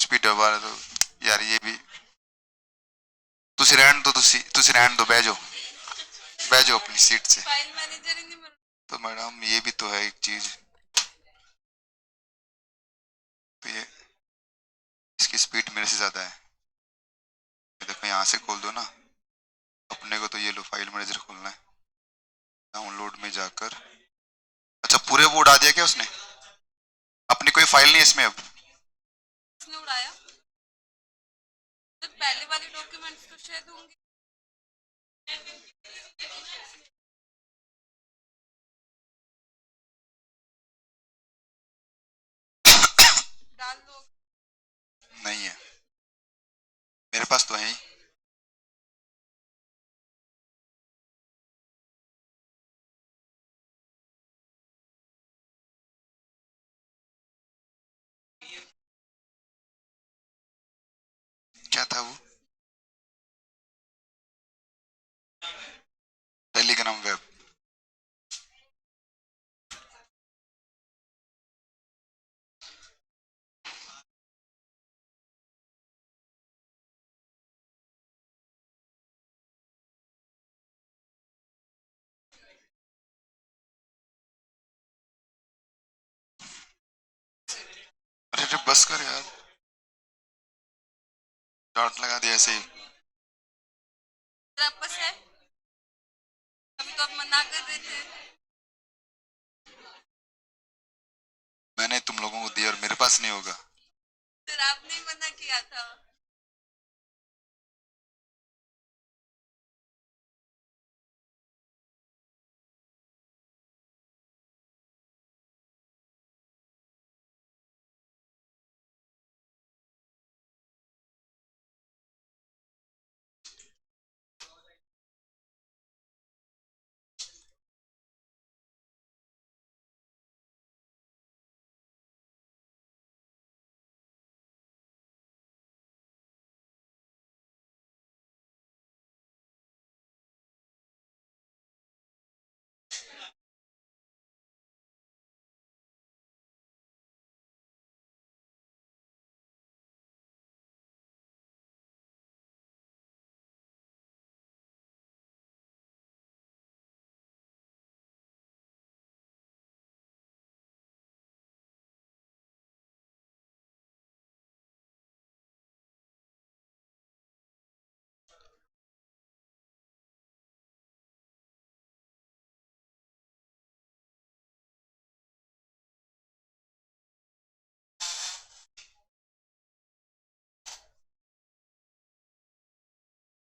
Speed दबा रहे तो यार ये भी तुसी रहन दो, बह जाओ अपनी सीट से। फाइल मैनेजर ही नहीं मिल। तो मैडम ये भी तो है एक चीज। तो ये इसकी स्पीड मेरे से ज्यादा है। ये देखो यहाँ से खोल दो ना, अपने को तो ये लो फाइल मैनेजर खोलना है। डाउनलोड में जाकर, अच्छा पूरे वो उड़ा दिया क्या उसने? अपनी कोई फाइल नहीं है इसमें अब? उसने उड़ाया तो पहले वाले डॉक्यूमेंट्स तो शायद होंगे। डाल दो। नहीं है मेरे पास, तो है ही। क्या था वो? Telegram web. अरे अरे बस कर यार, डांट लगा दिया ऐसे ही। तेरा पास है? अभी तो आप मना कर रहे थे। मैंने तुम लोगों को दिया और मेरे पास नहीं होगा? फिर आपने ही मना किया था।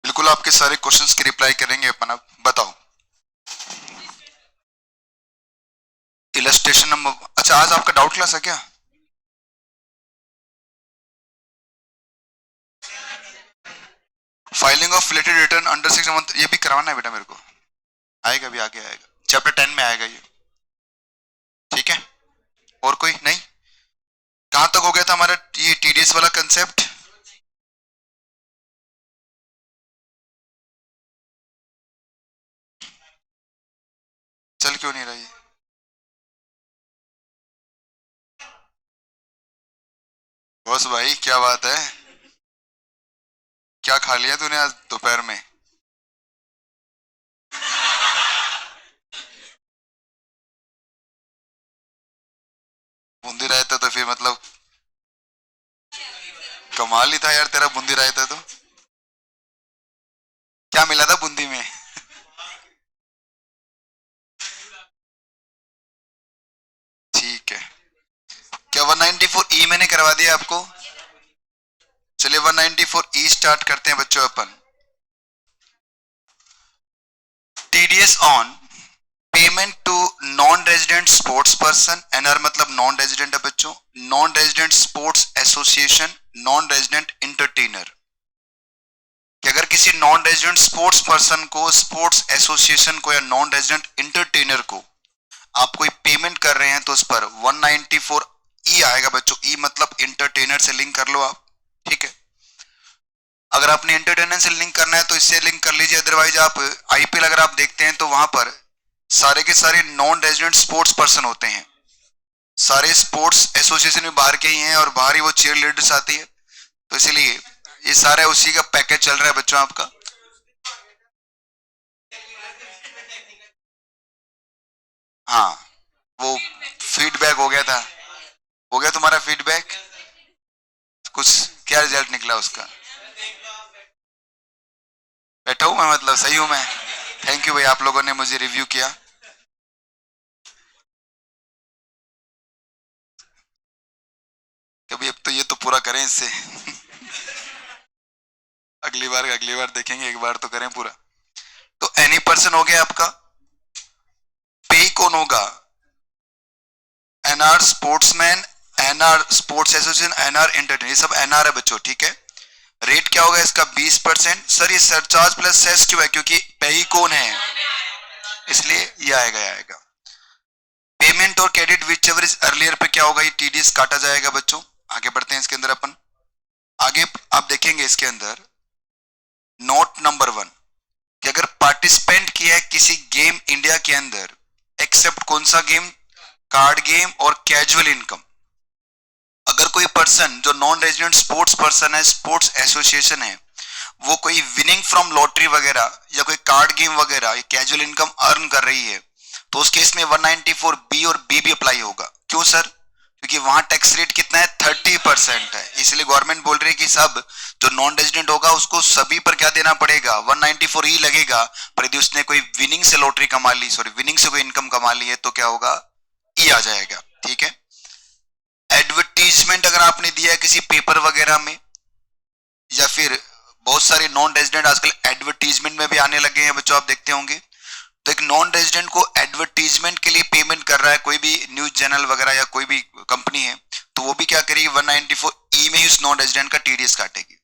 बिल्कुल आपके सारे क्वेश्चंस की रिप्लाई करेंगे अपन। अब बताओ इलस्ट्रेशन नंबर। अच्छा आज आपका डाउट क्लास है क्या? Filing of related return under section 1 ये भी करवाना है बेटा मेरे को। आएगा भी, आगे आएगा, चैप्टर 10 में आएगा ये। ठीक है, और कोई नहीं? कहां तक हो गया था हमारा ये टीडीएस वाला कंसेप्ट? चल क्यों नहीं रही? बॉस भाई क्या बात है, क्या खा लिया तूने आज दोपहर में? बूंदी रायता तो फिर मतलब कमाल ही था यार तेरा, बूंदी रायता तो। क्या मिला था बूंदी में? ठीक है, क्या 194 ई मैंने करवा दिया आपको? चलिए 194 ई स्टार्ट करते हैं बच्चों अपन। TDS on payment to non resident sports person, NR मतलब नॉन रेजिडेंट है बच्चों, non resident sports association, non resident entertainer. कि अगर किसी नॉन रेजिडेंट स्पोर्ट्स पर्सन को, स्पोर्ट्स एसोसिएशन को या नॉन रेजिडेंट इंटरटेनर को आप कोई पेमेंट कर रहे हैं तो उस पर 194 ई आएगा बच्चों। ई मतलब इंटरटेनर से लिंक कर लो आप। ठीक है, अगर आपने इंटरटेनर से लिंक करना है तो इससे लिंक कर लीजिए, अदरवाइज आप आईपीएल अगर आप देखते हैं तो वहां पर सारे के सारे नॉन रेजिडेंट स्पोर्ट्स पर्सन होते हैं। सारे स्पोर्ट्स एसोसिएशन में बाहर के ही हैं और बाहर ही वो चीयर लीडर्स आती है। तो इसलिए ये सारा उसी का पैकेज चल रहा है बच्चों आपका। हाँ, वो फीडबैक हो गया था। हो गया तुम्हारा फीडबैक? कुछ क्या रिजल्ट निकला उसका? बैठा हूं मैं, मतलब सही हूं मैं। थैंक यू भाई, आप लोगों ने मुझे रिव्यू किया। कभी अब तो ये तो पूरा करें इससे। अगली बार देखेंगे, एक बार तो करें पूरा। तो एनी पर्सन हो गया आपका। पे कौन होगा? NR sportsman, NR sports association, NR entertain, ये सब एनआर है बच्चों, ठीक है। रेट क्या होगा इसका? 20%। सर ये सरचार्ज प्लस सेस क्यों है? क्योंकि पे ही कौन है, इसलिए ये आएगा, ये आएगा। पेमेंट और credit which ever is earlier पे क्या होगा? ये टीडीएस काटा जाएगा बच्चों। आगे बढ़ते हैं इसके अंदर अपन। आगे आप देखेंगे इसके अंदर नोट नंबर 1 कि अगर पार्टिसिपेंट किया है किसी गेम इंडिया के अंदर, एक्सेप्ट कौन सा गेम? कार्ड गेम और कैजुअल इनकम। अगर कोई पर्सन जो नॉन रेजिडेंट स्पोर्ट्स पर्सन है, स्पोर्ट्स एसोसिएशन है, वो कोई विनिंग फ्रॉम लॉटरी वगैरह या कोई कार्ड गेम वगैरह या कैजुअल इनकम अर्न कर रही है, तो उस केस में 194 बी और बी भी अप्लाई होगा। क्यों सर? क्योंकि वहां टैक्स रेट कितना है? 30% है। इसलिए गवर्नमेंट बोल रही है कि सब जो नॉन रेजिडेंट होगा उसको सभी पर क्या देना पड़ेगा? 194 ही लगेगा। पर यदि उसने कोई विनिंग से लॉटरी कमा ली, सॉरी विनिंग से कोई इनकम कमा ली है, तो क्या होगा? ई आ जाएगा, ठीक है। एडवर्टीजमेंट अगर आपने दिया है किसी पेपर वगैरह में, या फिर बहुत सारे नॉन रेजिडेंट आजकल एडवर्टीजमेंट में भी आने लगे हैं बच्चों, आप देखते होंगे। तो एक नॉन रेजिडेंट को एडवर्टीजमेंट के लिए पेमेंट कर रहा है कोई भी न्यूज चैनल वगैरह या कोई भी कंपनी है, तो वो भी क्या करेगी? 194 ई में ही उस नॉन रेजिडेंट का टीडीएस काटेगी।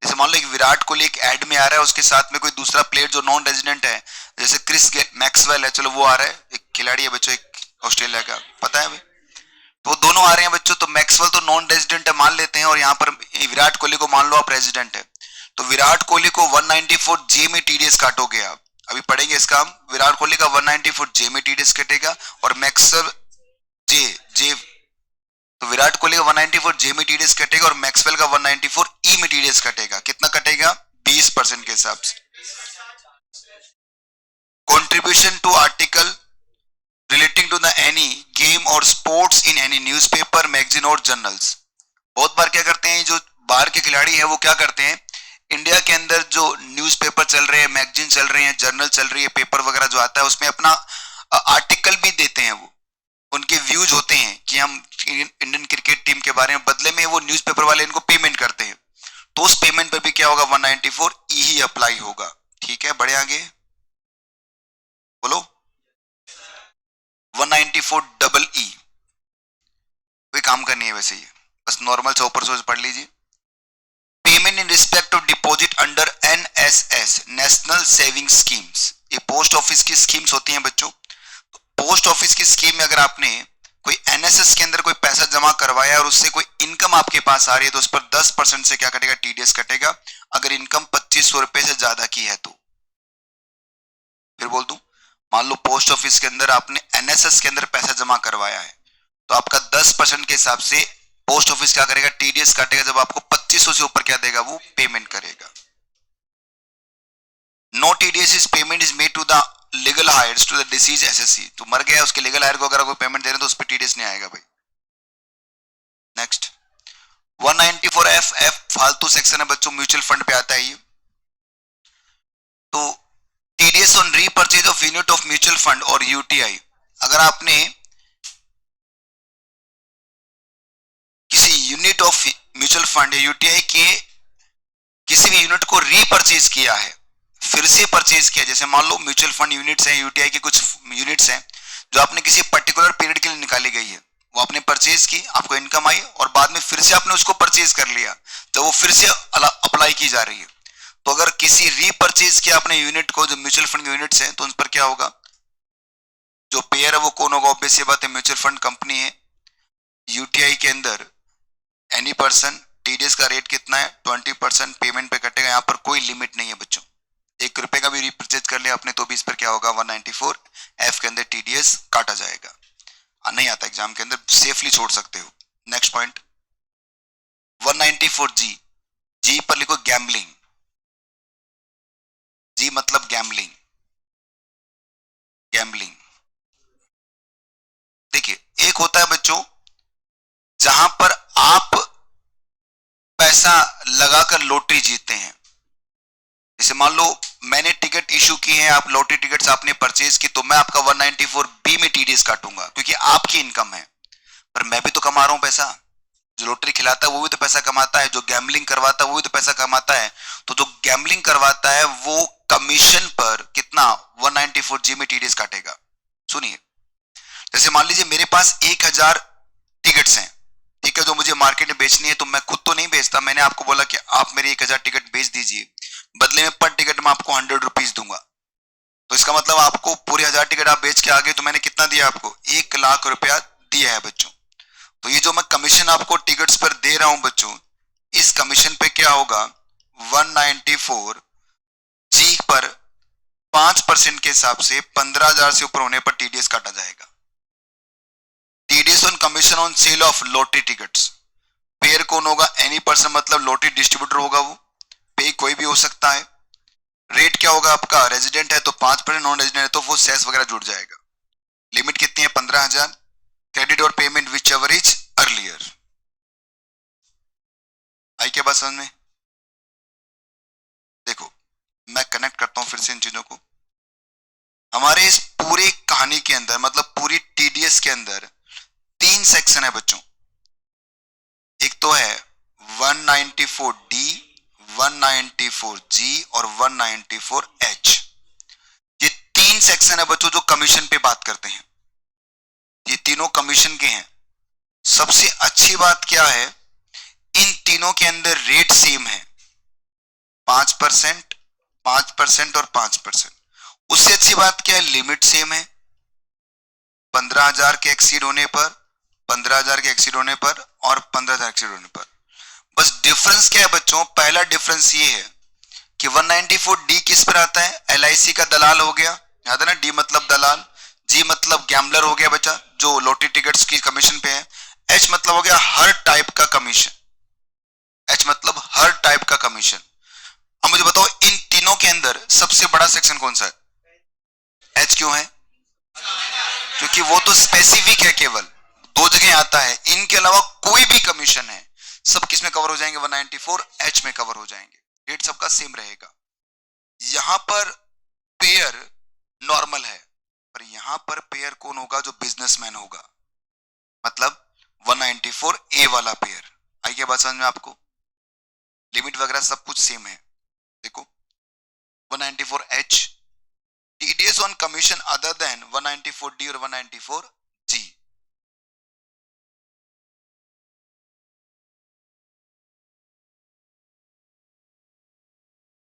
जैसे मान लो एक विराट कोहली एक एड में आ रहा है, उसके साथ में कोई दूसरा प्लेयर जो नॉन रेजिडेंट है, जैसे क्रिस मैक्सवेल है, चलो वो आ रहा है, एक खिलाड़ी है बच्चों, एक ऑस्ट्रेलिया का, पता है भाई। तो वो दोनों आ रहे हैं बच्चों, तो मैक्सवेल तो नॉन रेजिडेंट है मान लेते हैं, और यहाँ पर विराट कोहली को मान लो आप रेजिडेंट है, तो विराट कोहली को 194 जे में टीडीएस काटोगे आप। अभी पढ़ेंगे इसका हम। विराट कोहली का 194 जे में टीडीएस कटेगा, और मैक्सवेल जे जे तो विराट कोहली का 194 जे में टीडीएस कटेगा, और मैक्सवेल का 194 ई में टीडीएस कटेगा। कितना कटेगा? 20% के हिसाब से। Contribution to article relating to the any game और sports in any newspaper, magazine और जर्नल्स। बहुत बार क्या करते हैं जो बाहर के खिलाड़ी हैं, वो क्या करते हैं, इंडिया के अंदर जो न्यूज़पेपर चल रहे हैं, मैगजीन चल रहे हैं, जर्नल चल रही है, पेपर वगैरह जो आता है, उसमें अपना आर्टिकल भी देते हैं। वो उनके व्यूज होते हैं कि हम इंडियन क्रिकेट टीम के बारे में, बदले में वो न्यूज़पेपर वाले इनको पेमेंट करते हैं। तो उस पेमेंट पर भी क्या होगा? 194 ई ही अप्लाई होगा, ठीक है। बढ़े आगे, बोलो। 194 डबल ई कोई काम का नहीं है वैसे, ये बस नॉर्मल से ऊपर से पढ़ लीजिए। Payment in respect of deposit under NSS, national saving schemes, ये पोस्ट ऑफिस की स्कीम्स होती हैं बच्चों। पोस्ट ऑफिस की स्कीम में अगर आपने कोई एनएसएस के अंदर कोई पैसा जमा करवाया और उससे कोई इनकम आपके पास आ रही है, तो उस पर 10% से क्या कटेगा? टीडीएस कटेगा। अगर इनकम 2500 रुपए से ज्यादा की है तो। फिर बोल दूं, मान लो पोस्ट ऑफिस के अंदर आपने एनएसएस के अंदर पैसा जमा करवाया है, तो आपका 10% के हिसाब से पोस्ट ऑफिस क्या करेगा? टीडीएस काटेगा। जब आपको 2500 से ऊपर क्या देगा? वो पेमेंट करेगा। No TDS is payment is made to the legal heirs to the deceased assessee, तो मर गया उसके लीगल हायर को अगर कोई पेमेंट दे रहे हैं तो उस पर टीडीएस नहीं आएगा भाई। नेक्स्ट 194 एफ, एफ फालतू सेक्शन है बच्चों, म्यूचुअल फंड पे आता है ये। तो TDS on repurchase of unit of mutual fund और यूटीआई, अगर आपने किसी यूनिट ऑफ म्यूचुअल फंड या यूटीआई के किसी भी यूनिट को रीपर्चेज किया है, फिर से परचेज किया, जैसे मान लो म्यूचुअल फंड यूनिट्स हैं, यूटीआई की कुछ यूनिट्स हैं जो आपने किसी पर्टिकुलर पीरियड के लिए निकाली गई है, वो आपने परचेज की, आपको इनकम आई, और बाद में फिर से आपने उसको परचेज कर लिया, तो वो फिर से अप्लाई की जा रही है। तो अगर किसी रीपर्चेज किया आपने यूनिट को, जो म्यूचुअल फंड यूनिट्स हैं, तो उन पर क्या होगा? जो पेयर है वो कौन होगा? ऑब्वियस बात है, म्यूचुअल फंड कंपनी है। यूटीआई के अंदर एनी पर्सन, टीडीएस का रेट कितना है? 20% पेमेंट पे कटेगा। यहाँ पर कोई लिमिट नहीं है बच्चों, 1 रुपए का भी रिपर्चेज कर लिया आपने तो भी इस पर क्या होगा? 194 एफ के अंदर टीडीएस काटा जाएगा। नहीं आता एग्जाम के अंदर, सेफली छोड़ सकते हो। नेक्स्ट पॉइंट 194 जी, जी पर लिखो गैम्बलिंग, जी मतलब गैम्बलिंग, गैम्बलिंग। देखिए, एक होता है बच्चों जहां पर आप पैसा लगाकर लॉटरी जीतते हैं। जैसे मान लो मैंने टिकट इशू की है, आप लॉटरी टिकट्स आपने परचेज की, तो मैं आपका 194 बी में टीडीएस काटूंगा क्योंकि आपकी इनकम है, पर मैं भी तो कमा रहा हूं पैसा। जो लॉटरी खिलाता है वो भी तो पैसा कमाता है, जो गैम्बलिंग करवाता है वो भी तो पैसा कमाता है। तो जो गैम्बलिंग करवाता है वो कमीशन पर कितना 194 जी में टीडीएस काटेगा। सुनिए, जैसे मान लीजिए मेरे पास 1000 टिकट्स हैं, ठीक है, जो मुझे मार्केट में बेचनी है, तो मैं खुद तो नहीं बेचता, मैंने आपको बोला कि आप मेरे 1000 टिकट बेच दीजिए, बदले में पर टिकट मैं आपको 100 रुपीज दूंगा। तो इसका मतलब आपको पूरे 1000 टिकट आप बेच के आ गए, तो मैंने कितना दिया आपको, 1 लाख रुपया दिया है बच्चों। तो ये जो मैं कमीशन आपको टिकट्स पर दे रहा हूं बच्चों, इस कमीशन पे क्या होगा, 194 जी पर 5% के हिसाब से 15,000 से ऊपर होने पर टीडीएस काटा जाएगा। TDS on commission on sale of lottery tickets. Pair कौन होगा, एनी पर्सन मतलब लॉटरी डिस्ट्रीब्यूटर होगा वो, पे कोई भी हो सकता है। रेट क्या होगा आपका, रेजिडेंट है तो 5%, नॉन रेजिडेंट है तो वो सेस वगैरह जुड़ जाएगा। लिमिट कितनी है, 15,000। क्रेडिट और payment which ever is earlier. आई क्या बात समझ में। देखो, मैं कनेक्ट करता हूं फिर से इन चीजों को। हमारे इस पूरी कहानी के अंदर मतलब पूरी टीडीएस के अंदर 3 सेक्शन है बच्चों। एक तो है 194D, 194G और 194H। ये 3 सेक्शन है बच्चों जो कमीशन पे बात करते हैं, ये तीनों कमीशन के हैं। सबसे अच्छी बात क्या है, इन तीनों के अंदर रेट सेम है, 5%, 5% और 5%। उससे अच्छी बात क्या है, लिमिट सेम है, 15,000 के एक्सीड होने पर, 15,000 के एक्सीड होने पर और 15,000 एक्सीड होने पर। बस डिफरेंस क्या है बच्चों, पहला डिफरेंस ये है कि 194 डी किस पर आता है, एलआईसी का दलाल हो गया, याद है ना, डी मतलब दलाल, जी मतलब गैम्बलर हो गया बच्चा जो लॉटरी टिकट्स की कमीशन पे है, एच मतलब हो गया हर टाइप का कमीशन, एच मतलब हर टाइप का कमीशन। अब मुझे बताओ इन तीनों के अंदर सबसे बड़ा सेक्शन कौन सा है, एच क्यों है, क्योंकि वो तो स्पेसिफिक है, केवल 2 जगह आता है, इनके अलावा कोई भी कमीशन है सब किस में कवर हो जाएंगे, 194 एच में कवर हो जाएंगे, रेट सबका सेम रहेगा। यहां पर पेयर नॉर्मल है, पर यहां पर पेयर कौन होगा, जो बिजनेसमैन होगा, मतलब 194 ए वाला पेयर। आई क्या बात समझ में आपको, लिमिट वगैरह सब कुछ सेम है। देखो 194 H, TDS on commission other than 194 D और 194 जी।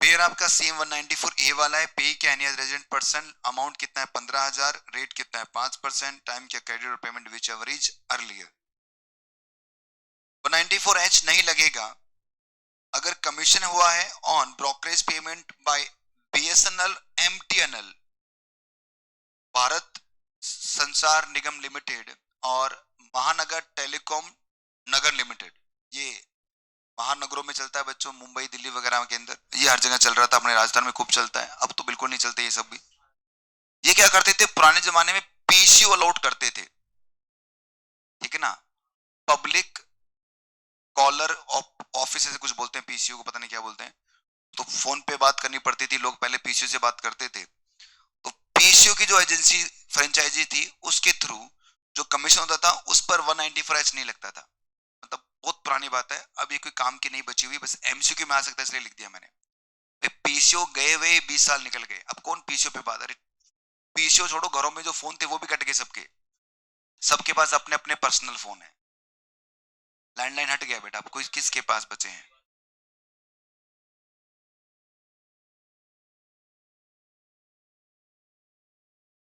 पेयर आपका सेम 194 ए वाला है, पे क्या है रेजिडेंट पर्सन, अमाउंट कितना है 15,000, रेट कितना है 5%, टाइम क्या क्रेडिट और payment which ever is earlier. 194 H नहीं लगेगा अगर कमीशन हुआ है on brokerage payment by BSNL, MTNL, Bharat संचार निगम लिमिटेड और महानगर टेलीकॉम नगर लिमिटेड। ये महानगरों में चलता है बच्चों, मुंबई दिल्ली वगैरह के अंदर ये हर जगह चल रहा था, अपने राजस्थान में खूब चलता है, अब तो बिल्कुल नहीं चलते ये सब भी। ये क्या करते थे पुराने जमाने में, पीसीओ अलॉट करते थे, ठीक है ना, पब्लिक कॉलर ऑफिस से कुछ बोलते हैं, पीसीओ को पता नहीं क्या बोलते हैं। तो फोन पे बात करनी पड़ती थी, लोग पहले पीसीओ से बात करते थे। तो पीसीओ की जो एजेंसी फ्रेंचाइजी थी उसके थ्रू जो कमीशन होता था उस पर 194 एच नहीं लगता था। मतलब बहुत पुरानी बात है, अब ये कोई काम की नहीं बची हुई, बस एमसीक्यू में आ सकता है इसलिए लिख दिया मैंने। पीसीओ गए हुए 20 साल निकल गए, अब कौन पीसीओ पे बात, अरे पीसीओ छोड़ो, घरों में जो फोन थे वो भी कट गए सबके, सबके पास अपने अपने पर्सनल फोन है, लैंडलाइन हट गया बेटा, अब कोई किसके पास बचे हैं।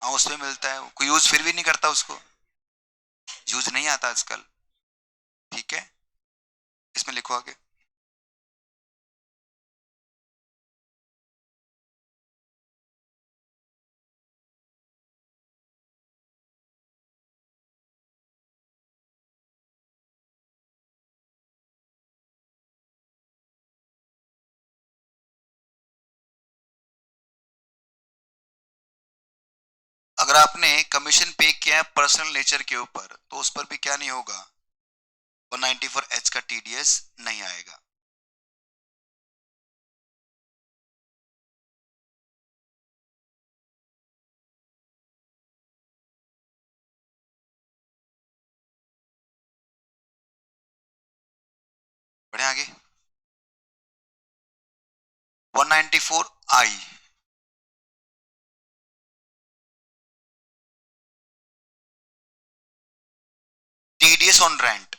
हाँ उसमें मिलता है, कोई यूज फिर भी नहीं करता उसको, यूज नहीं आता आजकल, ठीक है, इसमें लिखो आगे। अगर आपने कमीशन पे किया है पर्सनल नेचर के ऊपर तो उस पर भी क्या नहीं होगा, 194H का टीडीएस नहीं आएगा। बढ़े आगे। 194I, TDS on rent.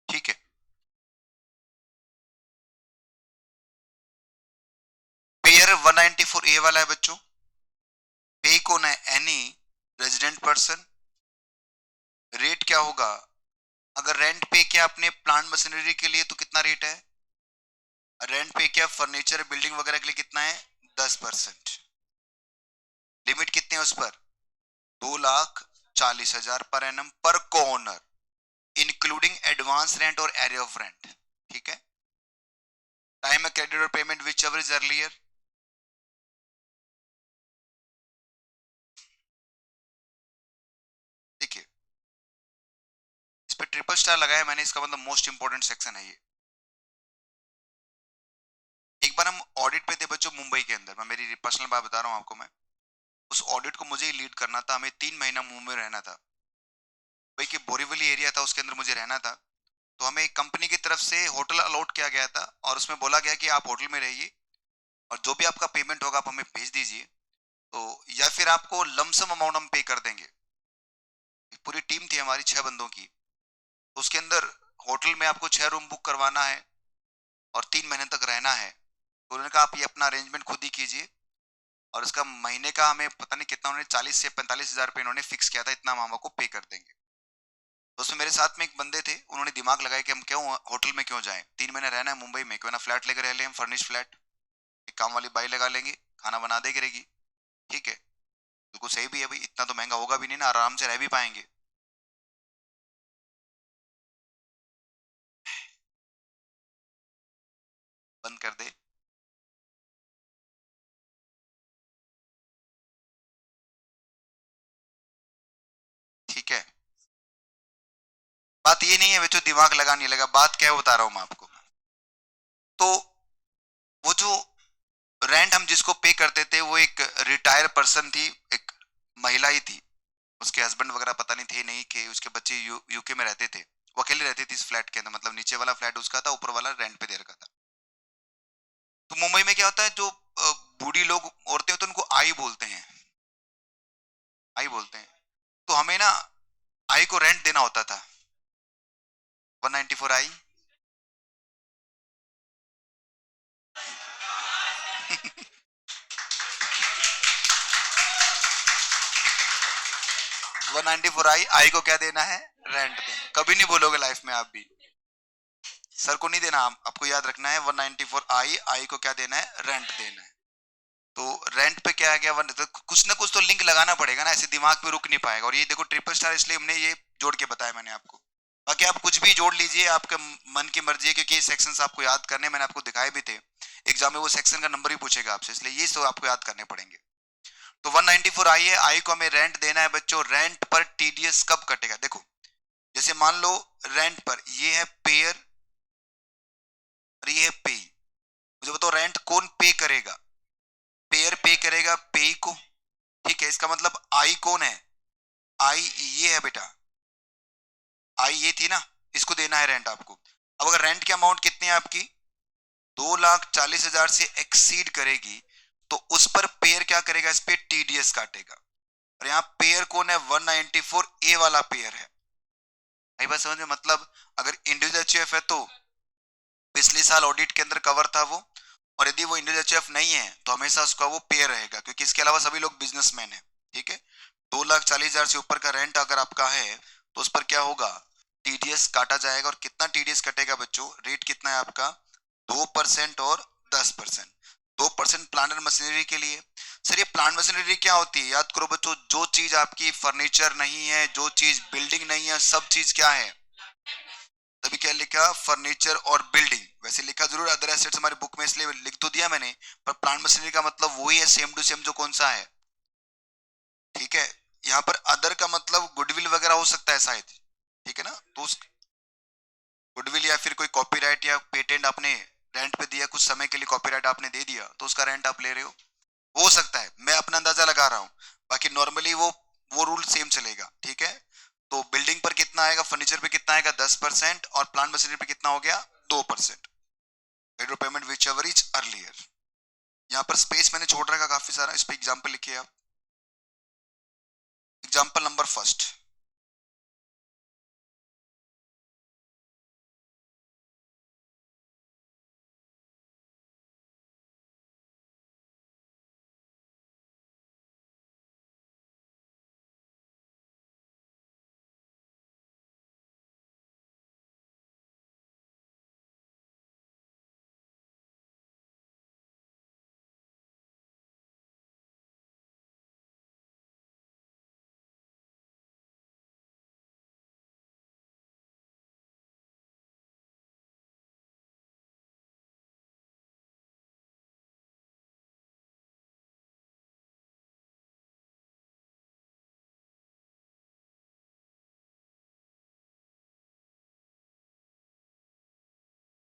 ठीक है, पेयर 194A वाला है बच्चों। पे कौन है, एनी रेजिडेंट पर्सन। रेट क्या होगा, अगर रेंट पे किया आपने प्लांट मशीनरी के लिए तो कितना रेट है, रेंट पे किया फर्नीचर बिल्डिंग वगैरह के लिए कितना है, 10%। लिमिट कितनी है उस पर, 2,40,000 पर एनम पर कॉर्नर, इंक्लूडिंग एडवांस रेंट और एरिया ऑफ रेंट। ठीक है, टाइम है क्रेडिट और payment which ever is earlier. देखिए इस पे ट्रिपल स्टार लगाया मैंने, इसका मतलब मोस्ट इंपोर्टेंट सेक्शन है ये। एक बार हम ऑडिट पे थे बच्चों मुंबई के अंदर, मैं मेरी पर्सनल बात बता रहा हूँ आपको। मैं उस ऑडिट को मुझे ही लीड करना था, हमें 3 महीना मुंबई में रहना था। भाई कि बोरीवली एरिया था उसके अंदर मुझे रहना था। तो हमें एक कंपनी की तरफ से होटल अलॉट किया गया था और उसमें बोला गया कि आप होटल में रहिए और जो भी आपका पेमेंट होगा आप हमें भेज दीजिए, तो या फिर आपको लमसम अमाउंट हम पे कर देंगे। पूरी टीम थी हमारी 6 बंदों की, तो उसके अंदर होटल में आपको 6 रूम बुक करवाना है और 3 महीने तक रहना है। तो उन्होंने कहा आप ये अपना अरेंजमेंट खुद ही कीजिए, और इसका महीने का हमें पता नहीं कितना, उन्होंने 40 से 45 हजार पे इन्होंने फिक्स किया था, इतना हम आपको पे कर देंगे। तो उसमें मेरे साथ में एक बंदे थे, उन्होंने दिमाग लगाया कि हम क्यों होटल में क्यों जाएं, 3 महीने रहना है मुंबई में, क्यों ना फ्लैट लेकर रह लें, हम फर्निश फ्लैट, एक काम वाली बाई लगा लेंगे, खाना बना दे करेगी। ठीक है, बिल्कुल सही भी है भाई, इतना तो महंगा होगा भी नहीं ना, आराम से रह भी पाएंगे। बंद कर दे। ठीक है, बात ये नहीं है बच्चों दिमाग लगा नहीं लगा, बात क्या है बता रहा हूं मैं आपको। तो वो जो रेंट हम जिसको पे करते थे वो एक रिटायर पर्सन थी, एक महिला ही थी, उसके हस्बैंड वगैरह पता नहीं थे नहीं, कि उसके बच्चे यूके में रहते थे, वो अकेले रहती थी इस फ्लैट के अंदर, मतलब नीचे वाला फ्लैट उसका था, ऊपर वाला रेंट पे दे रखा था। तो मुंबई में क्या होता है, जो बूढ़ी लोग औरतें होती हैं उनको आई बोलते हैं, आई बोलते हैं। तो हमें ना आई को रेंट देना होता था, 194 आई। 194 आई को क्या देना है, रेंट देना। कभी नहीं बोलोगे लाइफ में आप भी, सर को नहीं देना, आपको याद रखना है 194 आई को क्या देना है, रेंट देना है। तो रेंट पे क्या आ गया, तो कुछ ना कुछ तो लिंक लगाना पड़ेगा ना, ऐसे दिमाग पे रुक नहीं पाएगा। और ये देखो ट्रिपल स्टार इसलिए हमने ये जोड़ के बताया मैंने आपको, बाकी आप कुछ भी जोड़ लीजिए, आपके मन की मर्जी है, क्योंकि ये सेक्शंस आपको याद करने मैंने आपको दिखाए भी थे, एग्जाम में वो सेक्शन का नंबर ही पूछेगा आपसे, इसलिए ये सब आपको याद करने पड़ेंगे। तो 194 आई है, आई को हमें रेंट देना है बच्चों। रेंट पर टीडीएस कब कटेगा, देखो जैसे मान लो रेंट पर ये है पेयर और ये है पे, मुझे बताओ रेंट कौन पे करेगा, पेयर पे करेगा पे को। ठीक है, इसका मतलब आई कौन है, आई ये है बेटा, आई ये थी ना, इसको देना है रेंट आपको। अब अगर रेंट की अमाउंट कितनी है आपकी, 2,40,000 से एक्सीड करेगी तो उस पर पेयर क्या करेगा, इस पे टीडीएस काटेगा। और यहाँ पेयर कौन है, 194 ए वाला पेयर है। भाई बात समझ में, मतलब अगर इंडिविजुअल एचयूएफ है तो पिछले साल ऑडिट के अंदर कवर था वो, और यदि वो इंडिविजुअल एचयूएफ नहीं है तो हमेशा उसका वो पेयर रहेगा, क्योंकि इसके अलावा सभी लोग बिजनेसमैन है। ठीक है, 2,40,000 से ऊपर का रेंट अगर आपका है तो उस पर क्या होगा, टीडीएस काटा जाएगा। और कितना टीडीएस कटेगा बच्चों, रेट कितना है आपका, 2% और 10%। 2% प्लांट एंड मशीनरी के लिए। सर ये प्लांट मशीनरी क्या होती है, याद करो बच्चों, जो चीज आपकी फर्नीचर नहीं है, जो चीज बिल्डिंग नहीं है, सब चीज क्या है, तभी क्या लिखा, फर्नीचर और बिल्डिंग। वैसे लिखा जरूर अदर एसेट्स हमारी बुक में, इसलिए लिख तो दिया मैंने, पर प्लांट मशीनरी का मतलब वही है सेम टू सेम जो कौन सा है, ठीक है। यहाँ पर अदर का मतलब गुडविल वगैरह हो सकता है शायद, ठीक है ना, तो उस गुडविल या फिर कोई कॉपीराइट या पेटेंट आपने रेंट पे दिया, कुछ समय के लिए कॉपीराइट आपने दे दिया तो उसका रेंट आप ले रहे हो सकता है, मैं अपना अंदाजा लगा रहा हूँ। बाकी नॉर्मली वो रूल सेम चलेगा, ठीक है। तो बिल्डिंग पर कितना आएगा, फर्नीचर पे कितना आएगा 10%, और प्लांट मशीनरी पे कितना हो गया 2%। Rate of payment which ever is earlier. यहाँ पर स्पेस मैंने छोड़ रखा काफी सारा, इस पे एग्जाम्पल लिखिए आप। एग्जाम्पल नंबर फर्स्ट,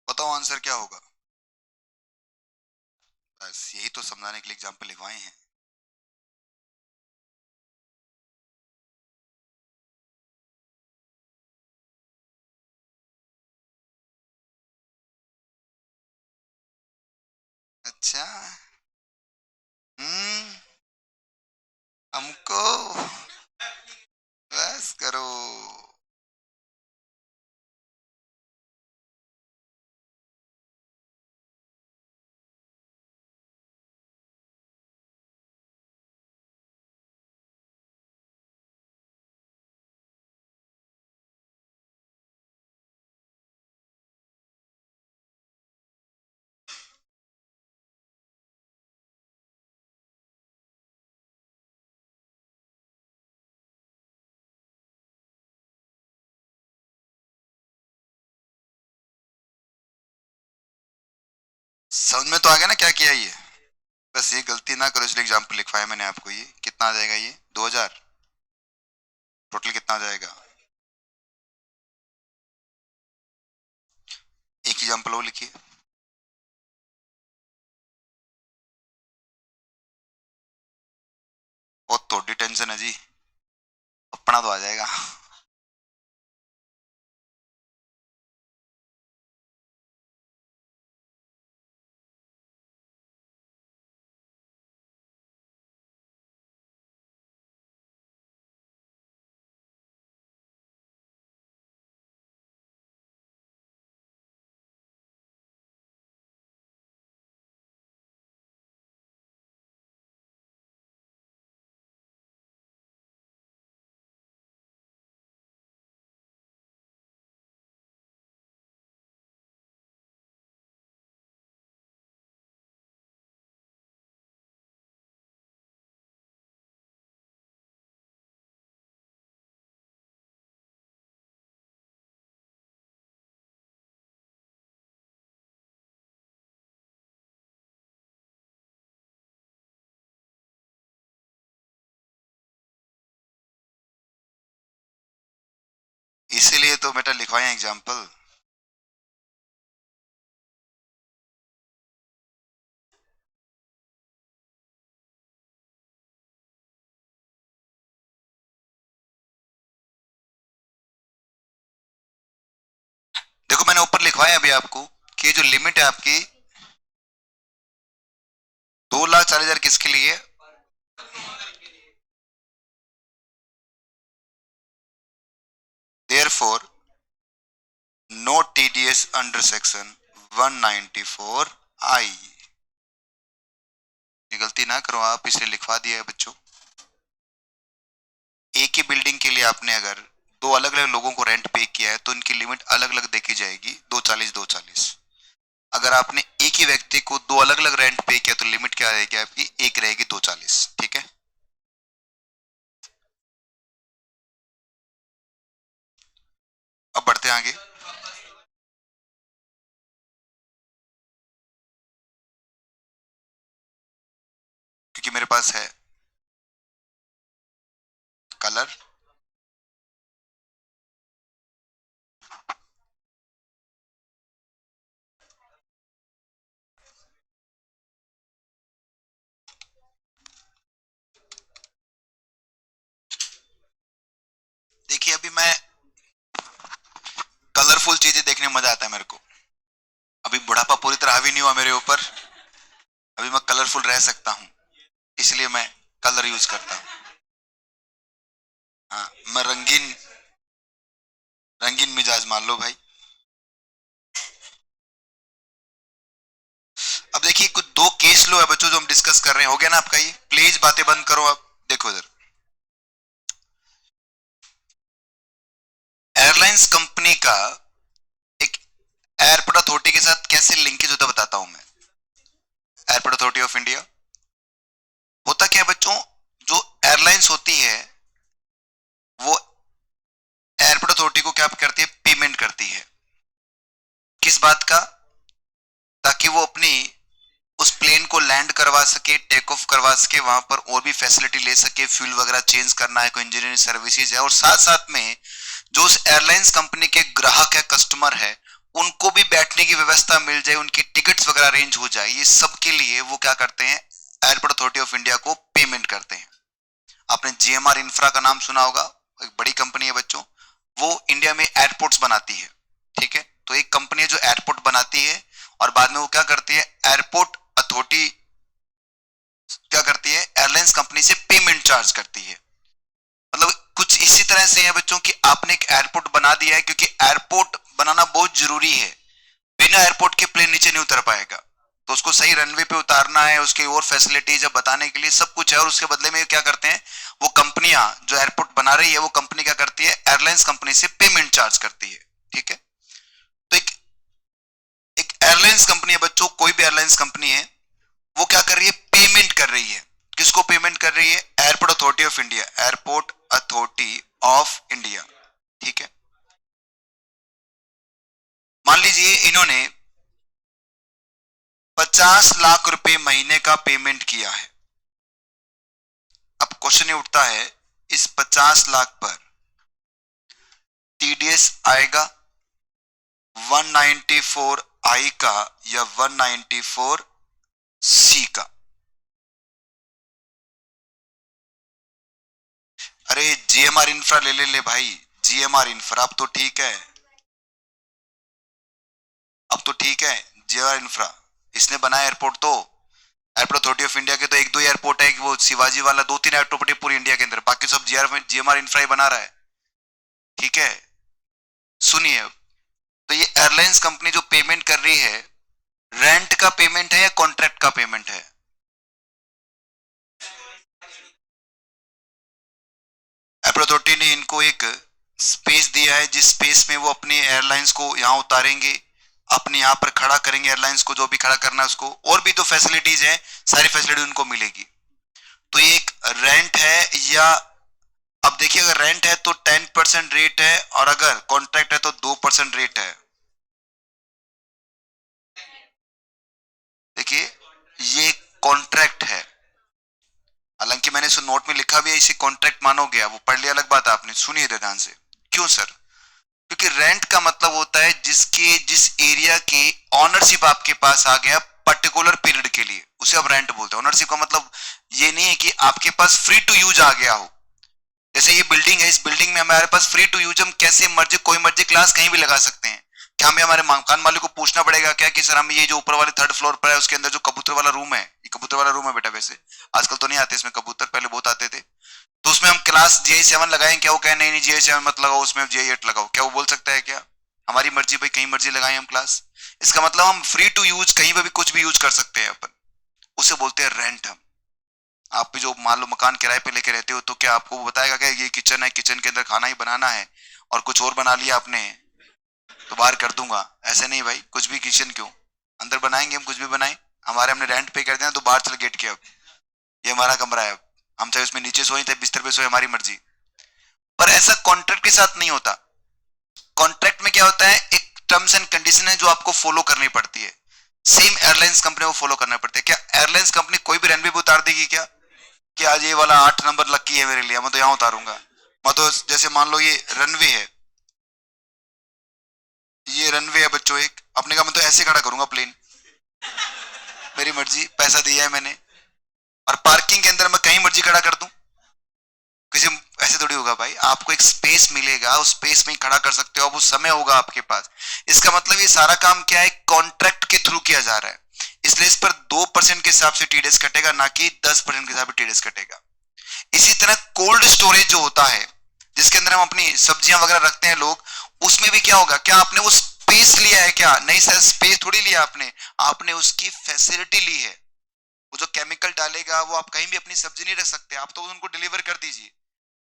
बताओ आंसर क्या होगा। बस यही तो समझाने के लिए एग्जाम्पल लिखवाए हैं। अच्छा। हम्म। हमको बस करो। समझ में तो आ गया ना क्या किया ये। बस ये गलती ना करो इसलिए एग्जाम्पल लिखवाया मैंने आपको। ये कितना आ जाएगा, ये 2000, टोटल कितना आ जाएगा। एक एग्जाम्पल वो लिखिए। बहुत थोड़ी टेंशन है जी, अपना तो आ जाएगा। इसीलिए तो बेटा लिखवाए एग्जाम्पल। देखो मैंने ऊपर लिखवाया अभी आपको कि जो लिमिट है आपकी 2,40,000 किसके लिए। Therefore no TDS under section 194 I. ये गलती ना करो आप, इसलिए लिखवा दिया है बच्चों। एक ही बिल्डिंग के लिए आपने अगर दो अलग अलग लोगों को रेंट पे किया है तो इनकी लिमिट अलग अलग देखी जाएगी, 240 240। अगर आपने एक ही व्यक्ति को दो अलग अलग रेंट पे किया तो लिमिट क्या रहेगी आपकी, एक रहेगी 240, ठीक है। अब बढ़ते हैं आगे। क्योंकि मेरे पास है कलर, देखिए अभी मैं कलरफुल चीजें देखने में मजा आता है मेरे को। अभी बुढ़ापा पूरी तरह हावी नहीं हुआ मेरे ऊपर, अभी मैं कलरफुल रह सकता हूँ, इसलिए मैं कलर यूज करता हूँ। हाँ, मैं रंगीन रंगीन मिजाज मान लो भाई। अब देखिए कुछ दो केस लो है बच्चों जो हम डिस्कस कर रहे हैं, हो गया ना आपका ये? प्लीज बातें बंद करो, आप देखो इधर। एयरलाइंस कंपनी का एक एयरपोर्ट अथॉरिटी के साथ कैसे लिंकेज होता है बताता हूं मैं। एयरपोर्ट अथॉरिटी ऑफ इंडिया होता क्या है बच्चों, जो एयरलाइंस होती है वो एयरपोर्ट अथॉरिटी को क्या करती है, पेमेंट करती है। किस बात का? ताकि वो अपनी उस प्लेन को लैंड करवा सके, टेक ऑफ करवा सके, वहां पर और भी फैसिलिटी ले सके, फ्यूल वगैरह चेंज करना है, कोई इंजीनियरिंग सर्विसेज है, और साथ साथ में जो उस एयरलाइंस कंपनी के ग्राहक है, कस्टमर है, उनको भी बैठने की व्यवस्था मिल जाए, उनकी टिकट्स वगैरह अरेंज हो जाए, ये सब के लिए वो क्या करते हैं, एयरपोर्ट अथॉरिटी ऑफ इंडिया को पेमेंट करते हैं। आपने जीएमआर इंफ्रा का नाम सुना होगा, एक बड़ी कंपनी है बच्चों, वो इंडिया में एयरपोर्ट्स बनाती है। ठीक है, तो एक कंपनी है जो एयरपोर्ट बनाती है और बाद में वो क्या करती है, एयरपोर्ट अथॉरिटी क्या करती है, एयरलाइंस कंपनी से पेमेंट चार्ज करती है। मतलब कुछ इसी तरह से है बच्चों कि आपने एक एयरपोर्ट बना दिया है, क्योंकि एयरपोर्ट बनाना बहुत जरूरी है, बिना एयरपोर्ट के प्लेन नीचे नहीं उतर पाएगा, तो उसको सही रनवे पे उतारना है, उसकी और फैसिलिटीज है बताने के लिए सब कुछ है, और उसके बदले में क्या करते हैं, वो कंपनियां जो एयरपोर्ट बना रही है वो कंपनी क्या करती है, एयरलाइंस कंपनी से पेमेंट चार्ज करती है। ठीक है, तो एक एक एयरलाइंस कंपनी है बच्चों, कोई भी एयरलाइंस कंपनी है, वो क्या कर रही है, पेमेंट कर रही है। किसको पेमेंट कर रही है, airport authority of India, airport authority of India. ठीक है, मान लीजिए इन्होंने 50 लाख रुपए महीने का पेमेंट किया है। अब क्वेश्चन ये उठता है, इस 50 लाख पर टीडीएस आएगा 194 आई का या 194 सी का? अरे जीएमआर इंफ्रा ले भाई, जीएमआर इंफ्रा, अब तो ठीक है, अब तो ठीक है, जीएमआर इंफ्रा इसने बनाया एयरपोर्ट, तो एयरपोर्ट अथॉरिटी ऑफ इंडिया के तो एक दो एयरपोर्ट है, वो शिवाजी वाला, 2-3 एयरपोर्ट है पूरी इंडिया के अंदर, बाकी सब जीएमआर इंफ्रा ही बना रहा है। ठीक है, सुनिए, तो ये एयरलाइंस कंपनी जो पेमेंट कर रही है, रेंट का पेमेंट है या कॉन्ट्रैक्ट का पेमेंट है? एयरपोर्ट अथॉरिटी ने इनको एक स्पेस दिया है, जिस स्पेस में वो अपनी एयरलाइंस को यहाँ उतारेंगे, अपने यहाँ पर खड़ा करेंगे एयरलाइंस को, जो भी खड़ा करना है उसको, और भी तो फैसिलिटीज है, सारी फैसिलिटी उनको मिलेगी। तो ये एक रेंट है, या अब देखिए अगर रेंट है तो 10% रेट है, और अगर कॉन्ट्रैक्ट है तो 2% रेट है। देखिए ये कॉन्ट्रैक्ट है, हालांकि मैंने इस नोट में लिखा भी है, इसे कॉन्ट्रैक्ट मानोगे, वो पढ़ लिया अलग बात, आपने सुनिए ध्यान से। क्यों सर? क्योंकि रेंट का मतलब होता है जिस एरिया की ऑनरशिप आपके पास आ गया पर्टिकुलर पीरियड के लिए, उसे आप रेंट बोलते हैं। ऑनरशिप का मतलब ये नहीं है कि आपके पास फ्री टू यूज आ गया हो, जैसे ये बिल्डिंग है, इस बिल्डिंग में हमारे पास फ्री टू यूज, हम कैसे मर्जी कोई मर्जी क्लास कहीं भी लगा सकते हैं। क्या हमें हमारे मकान मालिक को पूछना पड़ेगा क्या कि सर हम ये जो ऊपर वाले 3rd फ्लोर पर है उसके अंदर जो कबूतर वाला रूम है, ये कबूतर वाला रूम है बेटा, वैसे आजकल तो नहीं आते इसमें कबूतर, पहले बहुत आते थे, तो उसमें हम क्लास GI7 लगाएं क्या? वो कहे नहीं GI7 मत लगाओ, उसमें GI8 लगाओ, क्या वो बोल सकता है क्या? हमारी मर्जी भाई, कहीं मर्जी लगाएं हम क्लास, इसका मतलब हम फ्री टू यूज कहीं पर भी कुछ भी यूज कर सकते हैं अपन, उसे बोलते हैं रेंट। हम आप भी जो मान लो मकान किराए पे लेके रहते हो, तो क्या आपको वो बताएगा क्या ये किचन है, किचन के अंदर खाना ही बनाना है, और कुछ और बना लिया आपने तो बाहर कर दूंगा? ऐसे नहीं भाई, कुछ भी किचन क्यों, अंदर बनाएंगे हम, कुछ भी बनाए, हमारे हमने रेंट पे कर दिया तो बाहर चल गेट के, अब ये हमारा कमरा है, हम चाहे उसमें नीचे सोए चाहे बिस्तर पे सोए, हमारी मर्जी। पर ऐसा कॉन्ट्रैक्ट के साथ नहीं होता। कॉन्ट्रैक्ट में क्या होता है, एक टर्म्स एंड कंडीशन है जो आपको फॉलो करनी पड़ती है। सेम एयरलाइंस कंपनी को फॉलो करना पड़ता है। क्या एयरलाइंस कंपनी कोई भी रनवे पे उतार देगी क्या कि आज ये वाला 8 नंबर लकी है मेरे लिए, मैं तो यहाँ उतारूंगा। मैं तो जैसे मान लो ये रनवे है, ये रनवे है बच्चों एक, अपने का मैं तो ऐसे खड़ा करूंगा प्लेन, मेरी मर्जी, पैसा दिया है मैंने। और पार्किंग के अंदर मैं कहीं मर्जी खड़ा कर दूं, किसी ऐसे थोड़ी होगा भाई, आपको एक स्पेस मिलेगा, उस स्पेस में ही खड़ा कर सकते हो, अब उस समय होगा आपके पास। इसका मतलब ये सारा काम क्या है, कॉन्ट्रैक्ट के थ्रू किया जा रहा है, इसलिए इस पर 2% के हिसाब से टीडीएस कटेगा, ना कि 10% के हिसाब से टीडीएस कटेगा। इसी तरह कोल्ड स्टोरेज जो होता है, जिसके अंदर हम अपनी सब्जियां वगैरह रखते हैं लोग, उसमें भी क्या होगा, क्या आपने वो स्पेस लिया है क्या? नहीं सर, स्पेस थोड़ी लिया आपने, आपने उसकी फैसिलिटी ली है। वो जो केमिकल डालेगा वो आप कहीं भी अपनी सब्जी नहीं रख सकते, आप तो उनको डिलीवर कर दीजिए,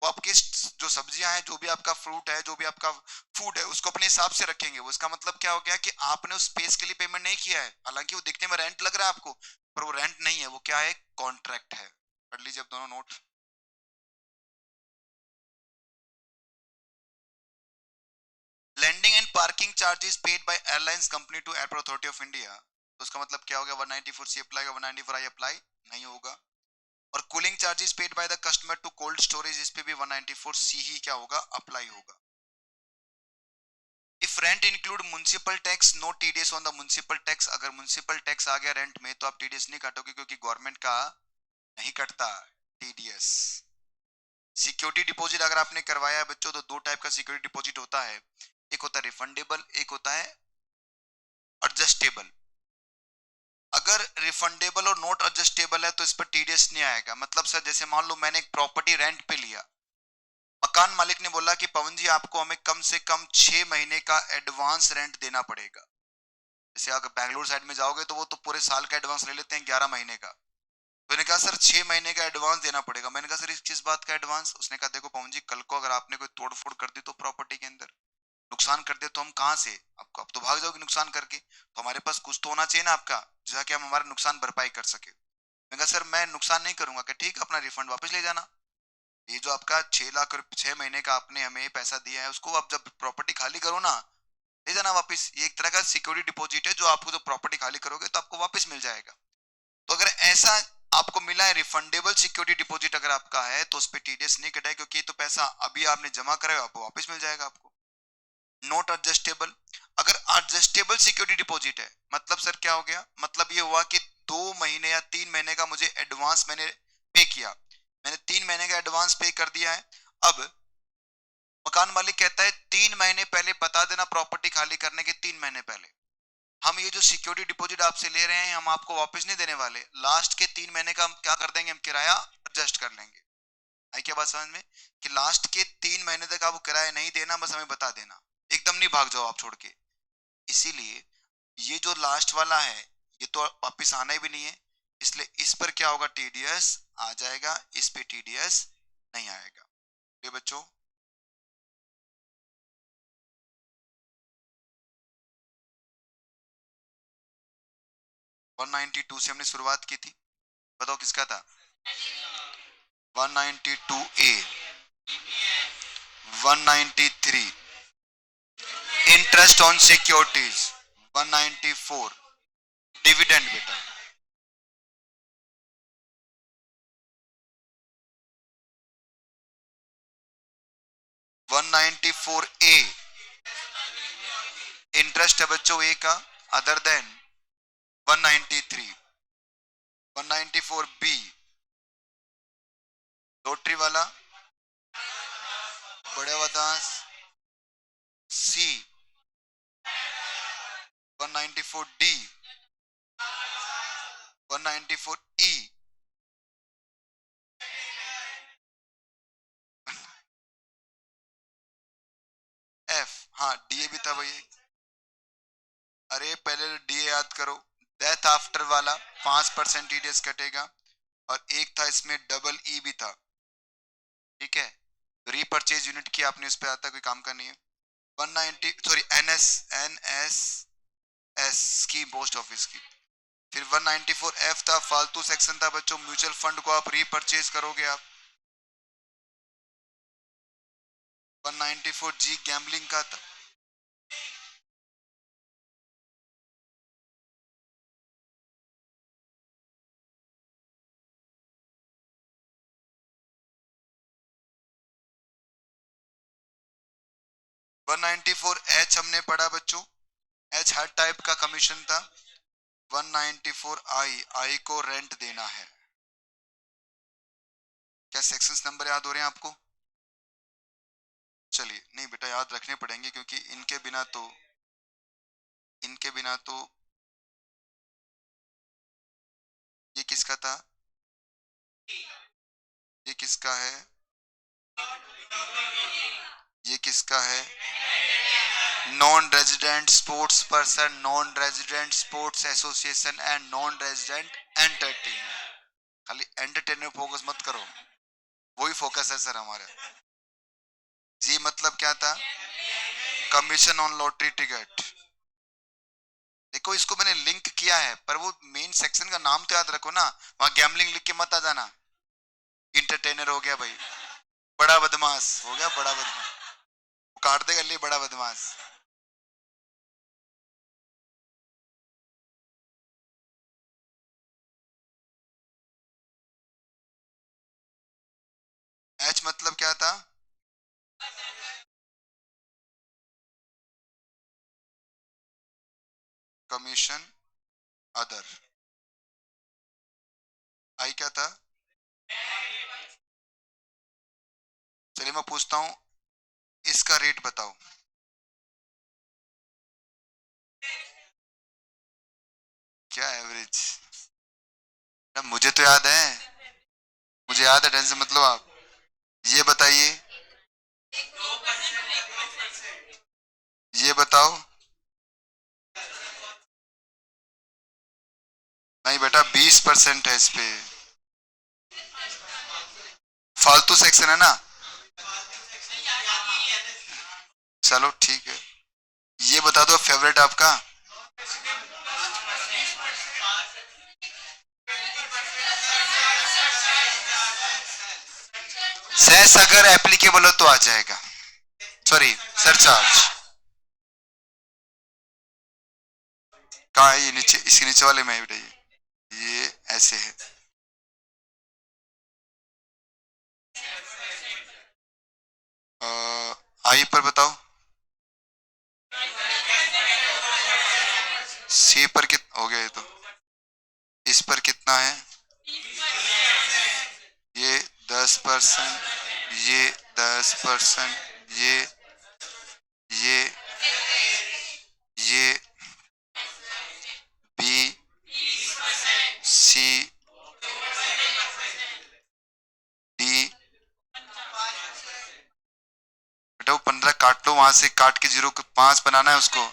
वो आपकी जो सब्जियां हैं, जो भी आपका फ्रूट है, जो भी आपका फूड है, उसको अपने हिसाब से रखेंगे। वो इसका मतलब क्या हो गया कि आपने उस स्पेस के लिए पेमेंट नहीं किया है, हालांकि वो दिखने में रेंट लग रहा है आपको, पर वो रेंट नहीं है, वो क्या है, कॉन्ट्रैक्ट है। पढ़ लीजिए अब दोनों note. Landing and parking charges paid by airlines company to airport authority of India, तो उसका मतलब क्या हो गया, 194 सी अप्लाई होगा, 194 आई अप्लाई नहीं होगा। और cooling charges paid by the customer to cold storage, इस पे भी 194 सी ही क्या होगा, अप्लाई होगा। If rent include municipal tax, no TDS on the municipal tax, अगर म्युनिसिपल टैक्स आ गया रेंट में तो आप टीडीएस नहीं काटोगे, क्योंकि गवर्नमेंट का नहीं कटता टीडीएस। सिक्योरिटी डिपॉजिट अगर आपने करवाया है बच्चों, तो दो टाइप का सिक्योरिटी डिपॉजिट होता है, एक होता है रिफंडेबल, एक होता है एडजस्टेबल। अगर रिफंडेबल और नॉट एडजस्टेबल है तो इस पर टीडीएस नहीं आएगा। मतलब सर जैसे मान लो मैंने एक प्रॉपर्टी रेंट पे लिया, मकान मालिक ने बोला कि पवन जी आपको हमें कम से कम 6 महीने का एडवांस रेंट देना पड़ेगा। जैसे अगर बैंगलोर साइड में जाओगे तो वो तो पूरे साल का एडवांस ले लेते हैं, 11 महीने का। तो मैंने कहा सर 6 महीने का एडवांस देना पड़ेगा। मैंने कहा सर इस किस बात का एडवांस? उसने कहा देखो पवन जी, कल को अगर आपने कोई तोड़ फोड़ कर दी तो प्रॉपर्टी के अंदर, नुकसान कर दे तो हम कहाँ से आपको, अब तो भाग जाओगे नुकसान करके, तो हमारे पास कुछ तो होना चाहिए ना आपका, जिसका हम हमारा नुकसान भरपाई कर सके। मैंने कहा सर मैं नुकसान नहीं करूंगा। कि ठीक, अपना रिफंड वापस ले जाना। ये जो आपका 6 लाख 6 महीने का आपने हमें पैसा दिया है, उसको आप जब प्रॉपर्टी खाली करो ना, ले जाना वापस। ये एक तरह का सिक्योरिटी डिपॉजिट है, जो आपको जब प्रॉपर्टी खाली करोगे तो आपको वापस मिल जाएगा। तो अगर ऐसा आपको मिला है रिफंडेबल सिक्योरिटी डिपॉजिट अगर आपका है, तो उस पर टीडीएस नहीं कटा है, क्योंकि ये तो पैसा अभी आपने जमा करा है, आपको वापस मिल जाएगा आपको। नॉट एडजस्टेबल, अगर एडजस्टेबल सिक्योरिटी डिपॉजिट है, मतलब सर क्या हो गया, मतलब ये हुआ कि 2 महीने या 3 महीने का मुझे एडवांस मैंने पे किया, मैंने 3 महीने का एडवांस पे कर दिया है। अब मकान मालिक कहता है 3 महीने पहले बता देना, प्रॉपर्टी खाली करने के 3 महीने पहले। हम ये जो सिक्योरिटी डिपॉजिट आपसे ले रहे हैं, हम आपको वापस नहीं देने वाले, लास्ट के 3 महीने का हम क्या कर देंगे, हम किराया एडजस्ट कर लेंगे। आई क्या बात समझ में, कि लास्ट के 3 महीने तक आपको किराया नहीं देना, बस हमें बता देना, एकदम नहीं भाग जाओ आप छोड़ के। इसीलिए ये जो लास्ट वाला है, ये तो वापस आना ही भी नहीं है, इसलिए इस पर क्या होगा, टीडीएस आ जाएगा, इस पे टीडीएस नहीं आएगा। ये बच्चों 192 से हमने शुरुआत की थी, बताओ किसका था, 192A, 193 interest on securities, 194 dividend बेटा, 194A इंटरेस्ट है बच्चों ए का, अदर देन 193, 194B लॉटरी वाला, बड़े वदास सी, 194D, 194E, एफ, हाँ डीए भी था भैया। अरे पहले डीए याद करो, डेथ आफ्टर वाला 5% टीडीएस कटेगा, और एक था इसमें डबल ई भी था, ठीक है। रीपरचेज यूनिट की आपने उस पर आता, कोई काम का नहीं है। 190 sorry NS scheme, post office की। फिर 194F था, फालतू सेक्शन था बच्चों, म्यूचुअल फंड को आप रीपरचेज करोगे आप। 194G गैम्बलिंग का था। 194 एच हमने पढ़ा बच्चों, एच हर टाइप का कमीशन था। 194 आई को रेंट देना है। क्या सेक्शंस नंबर याद हो रहे हैं आपको? चलिए, नहीं बेटा याद रखने पड़ेंगे क्योंकि इनके बिना तो ये किसका था, ये किसका है, ये किसका है? Non resident sports person, non resident sports association and non resident entertainer. खाली एंटरटेनर फोकस मत करो, वही फोकस है सर हमारा। जी मतलब क्या था? Commission on lottery ticket. देखो इसको मैंने लिंक किया है, पर वो मेन सेक्शन का नाम तो याद रखो ना, वहां गैम्बलिंग लिख के मत आ जाना। इंटरटेनर हो गया भाई, बड़ा बदमाश हो गया, बड़ा बदमाश काट देगा लिए, बड़ा बदमाश। एच मतलब क्या था? Commission other. आई क्या था? चलिए मैं पूछता हूं, इसका रेट बताओ। क्या एवरेज? मुझे तो याद है, मुझे याद है, टेंशन मत लो आप। ये बताइए, ये बताओ। नहीं बेटा 20% है इस पे, फालतू सेक्शन है ना। चलो ठीक है, ये बता दो फेवरेट आपका। सेस अगर एप्लीकेबल हो तो आ जाएगा, सॉरी सरचार्ज। कहा है ये? नीचे, इसके नीचे वाले में बेटा ये ऐसे है। आई पर बताओ। सी पर कितना हो गया? ये तो इस पर कितना है? ये 10%, ये 10%, ये ये बी सी डी। बेटा वो 15 काट लो, वहां से काट के 0 5 बनाना है उसको।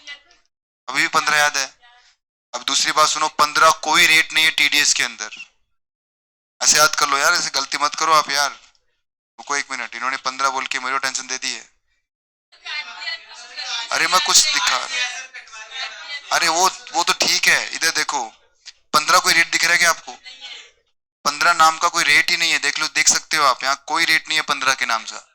अभी भी 15 याद है? अब दूसरी बात सुनो, 15 कोई रेट नहीं है टीडीएस के अंदर। ऐसे याद कर लो यार, ऐसे गलती मत करो आप यार। रुको 1 मिनट, इन्होंने 15 बोल के मेरे को टेंशन दे दी है। अरे मैं कुछ दिखा, अरे वो तो ठीक है, इधर देखो 15 कोई रेट दिख रहा है क्या आपको? 15 नाम का कोई रेट ही नहीं है, देख लो, देख सकते हो आप, यहाँ कोई रेट नहीं है 15 के नाम से।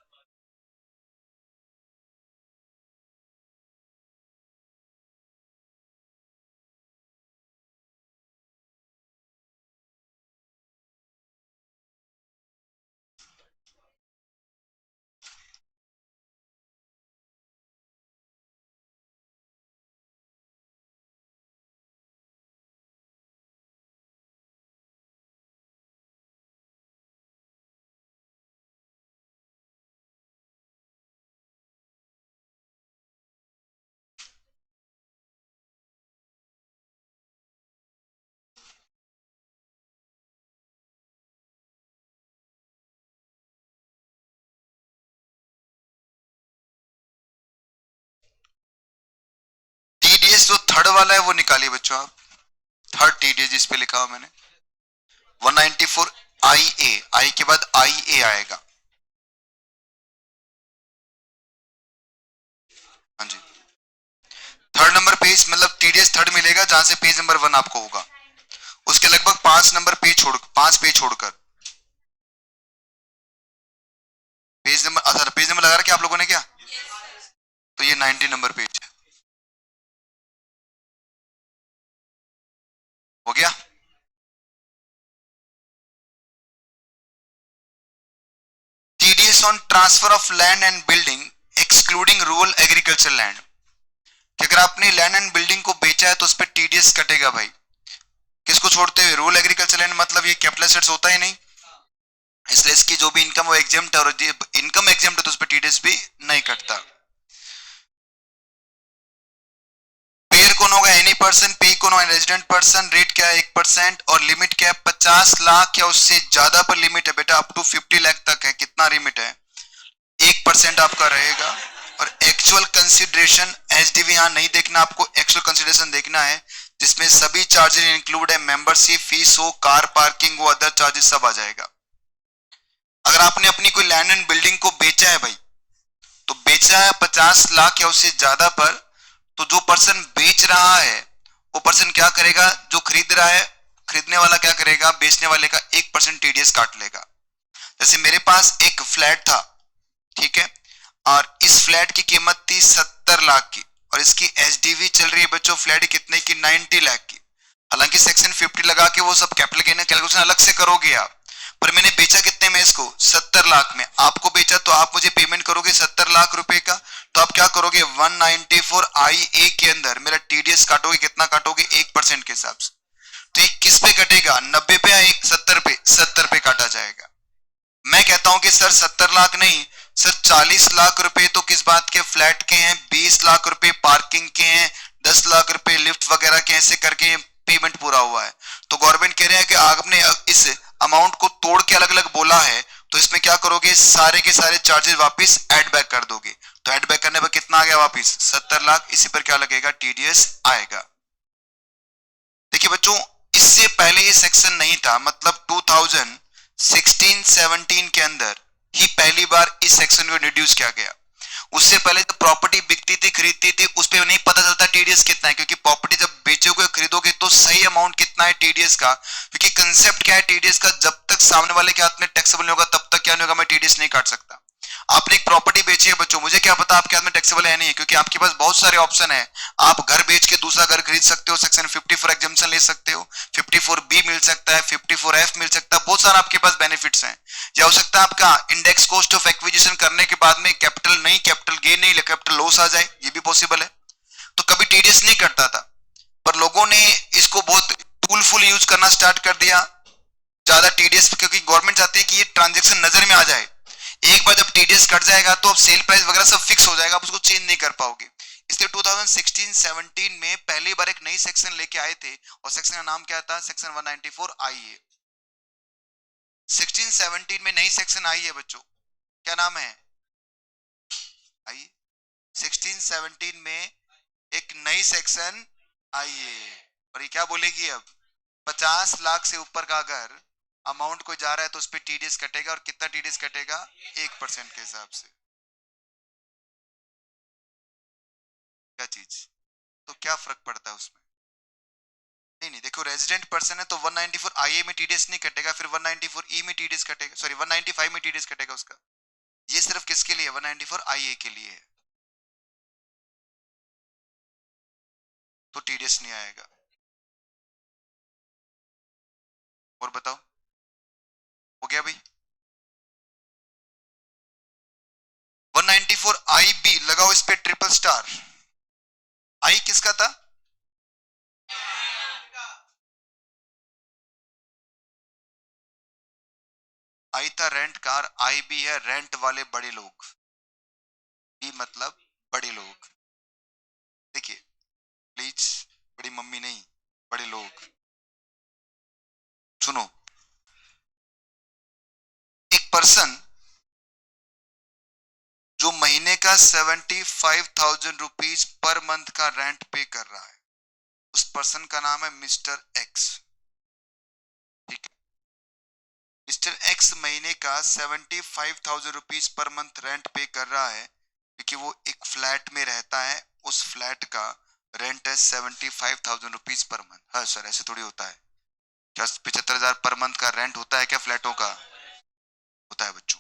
टीडीएस जो थर्ड वाला है वो निकालिए बच्चों आप। थर्ड टीडीएस जिस पे लिखा हुआ मैंने 194 आई ए, आई के बाद आई ए आएगा। हाँ जी, थर्ड नंबर पेज मतलब टीडीएस थर्ड मिलेगा जहां से पेज नंबर 1 आपको होगा, उसके लगभग 5 नंबर पेज छोड़, 5 पेज छोड़कर। पेज नंबर, अच्छा पेज नंबर लगा रखा आप लोगों ने क्या? तो ये 90 नंबर पेज है, हो गया। TDS on transfer of land and building excluding rural agriculture land, कि अगर आपने लैंड एंड बिल्डिंग को बेचा है तो उस पर टीडीएस कटेगा भाई। किसको छोड़ते हुए? रूरल एग्रीकल्चर लैंड, मतलब ये कैपिटल एसेट्स होता ही नहीं, इसलिए इसकी जो भी इनकम वो एग्जेम्प्ट है, और इनकम एग्जेम्प्ट है तो उस पर टीडीएस भी नहीं कटता। पेयर कौन होगा? Any person. पे कौन होगा? Resident person. रेट क्या है? 1%। और लिमिट क्या है? 50 लाख या उससे ज्यादा पर लिमिट है बेटा, अप टू 50 लाख तक है। कितना लिमिट है? 1% आपका रहेगा। और एक्चुअल कंसिडरेशन एचडीवी यहां नहीं देखना, आपको एक्चुअल कंसिडरेशन देखना है जिसमें सभी चार्जेस इंक्लूड है, मेंबरशिप फीस हो, कार पार्किंग हो, अदर चार्जेस सब आ जाएगा। अगर आपने अपनी कोई लैंड एंड बिल्डिंग को बेचा है भाई, तो बेचा है 50 लाख या उससे ज्यादा पर, तो जो पर्सन बेच रहा है वो पर्सन क्या करेगा? जो खरीद रहा है, खरीदने वाला क्या करेगा? बेचने वाले का 1% टीडीएस काट लेगा। जैसे मेरे पास एक फ्लैट था, ठीक है, और इस फ्लैट की कीमत थी 70 लाख की, और इसकी एचडीवी चल रही है बच्चों फ्लैट की कितने की? 90 लाख की। हालांकि सेक्शन 50 लगा के वो सब कैपिटल गेन कैलकुलेशन अलग से करोगे आप, पर मैंने बेचा कितने में इसको? 70 लाख में। आपको बेचा तो आप मुझे पेमेंट करोगे 70 लाख रुपए का, तो आप क्या करोगे? 194 आई ए के अंदर मेरा टीडीएस काटोगे। कितना काटोगे? 1% के हिसाब से। तो ये किस पे कटेगा? 90 पे या 70 पे? 70 पे काटा जाएगा। मैं कहता हूं कि सर 70 लाख नहीं सर, 40 लाख रुपए तो किस बात के? फ्लैट के हैं। 20 लाख रुपए पार्किंग के हैं। 10 लाख रुपए लिफ्ट वगैरह के, ऐसे करके पेमेंट पूरा हुआ है। तो गवर्नमेंट कह रहे हैं कि आपने इस अमाउंट को तोड़ के अलग अलग बोला है, तो इसमें क्या करोगे? सारे के सारे चार्जेस वापस ऐड बैक कर दोगे। तो ऐड बैक करने पर कितना आ गया वापस? 70 लाख। इसी पर क्या लगेगा? टीडीएस आएगा। देखिए बच्चों, इससे पहले ये सेक्शन नहीं था, मतलब 2016-17 के अंदर ही पहली बार इस सेक्शन को इंट्रोड्यूस किया गया। उससे पहले जब प्रॉपर्टी बिकती थी, खरीदती थी, उस पर नहीं पता चलता टीडीएस कितना है, क्योंकि प्रॉपर्टी जब बेचोगे खरीदोगे तो सही अमाउंट कितना है टीडीएस का, क्योंकि कंसेप्ट क्या है टीडीएस का? जब तक सामने वाले के हाथ में टैक्सेबल नहीं होगा तब तक क्या नहीं होगा, मैं टीडीएस नहीं काट सकता। आपने एक प्रॉपर्टी बेची है बच्चों, मुझे क्या पता आपके हाथ में टैक्सेबल है नहीं, क्योंकि आपके पास बहुत सारे ऑप्शन है। आप घर बेच के दूसरा घर खरीद सकते हो, सेक्शन 54 एग्जम्पशन ले सकते हो, 54 बी मिल सकता है, 54 एफ मिल सकता है, बहुत सारा आपके पास बेनिफिट्स हैं। या हो सकता है आपका इंडेक्स कॉस्ट ऑफ एक्विजिशन करने के बाद में कैपिटल नहीं, कैपिटल गेन नहीं, कैपिटल लॉस आ जाए, ये भी पॉसिबल है। तो कभी टीडीएस नहीं करता था, पर लोगों ने इसको बहुत टूलफुल यूज करना स्टार्ट कर दिया, ज्यादा टीडीएस, क्योंकि गवर्नमेंट चाहती है कि ये ट्रांजेक्शन नजर में आ जाए। एक बार जब टीडीएस कट जाएगा तो अब सेल प्राइस वगैरह सब फिक्स हो जाएगा, आप उसको चेंज नहीं कर पाओगे। इसलिए 2016-17 में पहली बार एक नई सेक्शन लेके आए थे, और सेक्शन का नाम क्या था? सेक्शन 194 आईए। 16-17 में नई सेक्शन आई है बच्चों, क्या नाम है? आइए, 16-17 में एक नई सेक्शन आई है, और ये क्या बोलेगी अब? 50 लाख से ऊपर का अगर अमाउंट कोई जा रहा है तो उस पर टीडीएस कटेगा, और कितना टीडीएस कटेगा? 1% के हिसाब से। क्या चीज? तो क्या फर्क पड़ता है उसमें? नहीं नहीं, देखो रेजिडेंट पर्सन है तो 194 आईए में टीडीएस नहीं कटेगा, फिर 194 ई में टीडीएस कटेगा, सॉरी 195 में टीडीएस कटेगा उसका। ये सिर्फ किसके लिए? 194 आईए के लिए है, तो टीडीएस नहीं आएगा। और बताओ, हो गया भाई? 194 आई बी लगाओ इस पे ट्रिपल स्टार। आई किसका था? आई था रेंट कार, आई बी है रेंट वाले बड़े लोग, बी मतलब बड़े लोग। देखिए प्लीज, बड़ी मम्मी नहीं, बड़े लोग सुनो। एक पर्सन जो महीने का 75,000 रुपीज पर मंथ का रेंट पे कर रहा है, उस पर्सन का नाम है मिस्टर एक्स। ठीक है, मिस्टर एक्स महीने का 75,000 रुपीज पर मंथ रेंट पे कर रहा है, क्योंकि वो एक फ्लैट में रहता है, उस फ्लैट का रेंट है 75,000 रुपीज पर मंथ। हाँ सर, ऐसे थोड़ी होता है। क्या 75,000 पर मंथ का रेंट होता है क्या फ्लैटों का? होता है बच्चों।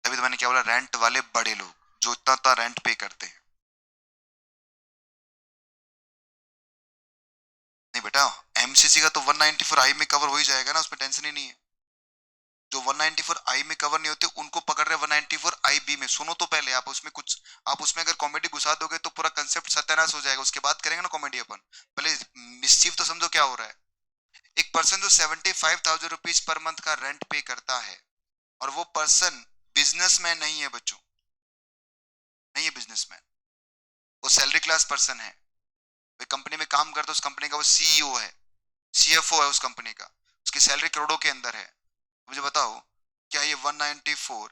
तभी तो मैंने क्या बोला? रेंट वाले बड़े लोग जो इतना इतना रेंट पे करते हैं। नहीं बेटा, एमसीसी का तो 194 आई में कवर हो ही जाएगा ना, उसमें टेंशन ही नहीं है। जो 194 आई में कवर नहीं होते उनको पकड़ रहे 194 आई बी में। सुनो तो पहले, आप उसमें कुछ, आप उसमें अगर कॉमेडी घुसा दोगे तो पूरा कंसेप्ट सत्यानाश हो जाएगा। उसके बाद करेंगे ना कॉमेडी अपन, पहले मिसचीफ तो समझो क्या हो रहा है। एक पर्सन जो 75,000 रुपीज पर मंथ का रेंट पे करता है, और वो पर्सन बिजनेसमैन नहीं है बच्चों, नहीं है बिजनेसमैन, वो सैलरी क्लास पर्सन है। कंपनी में काम करता है, उस कंपनी का वो सीईओ है, सीएफओ है उस कंपनी का, उसकी सैलरी करोड़ों के अंदर है। मुझे बताओ, क्या ये 194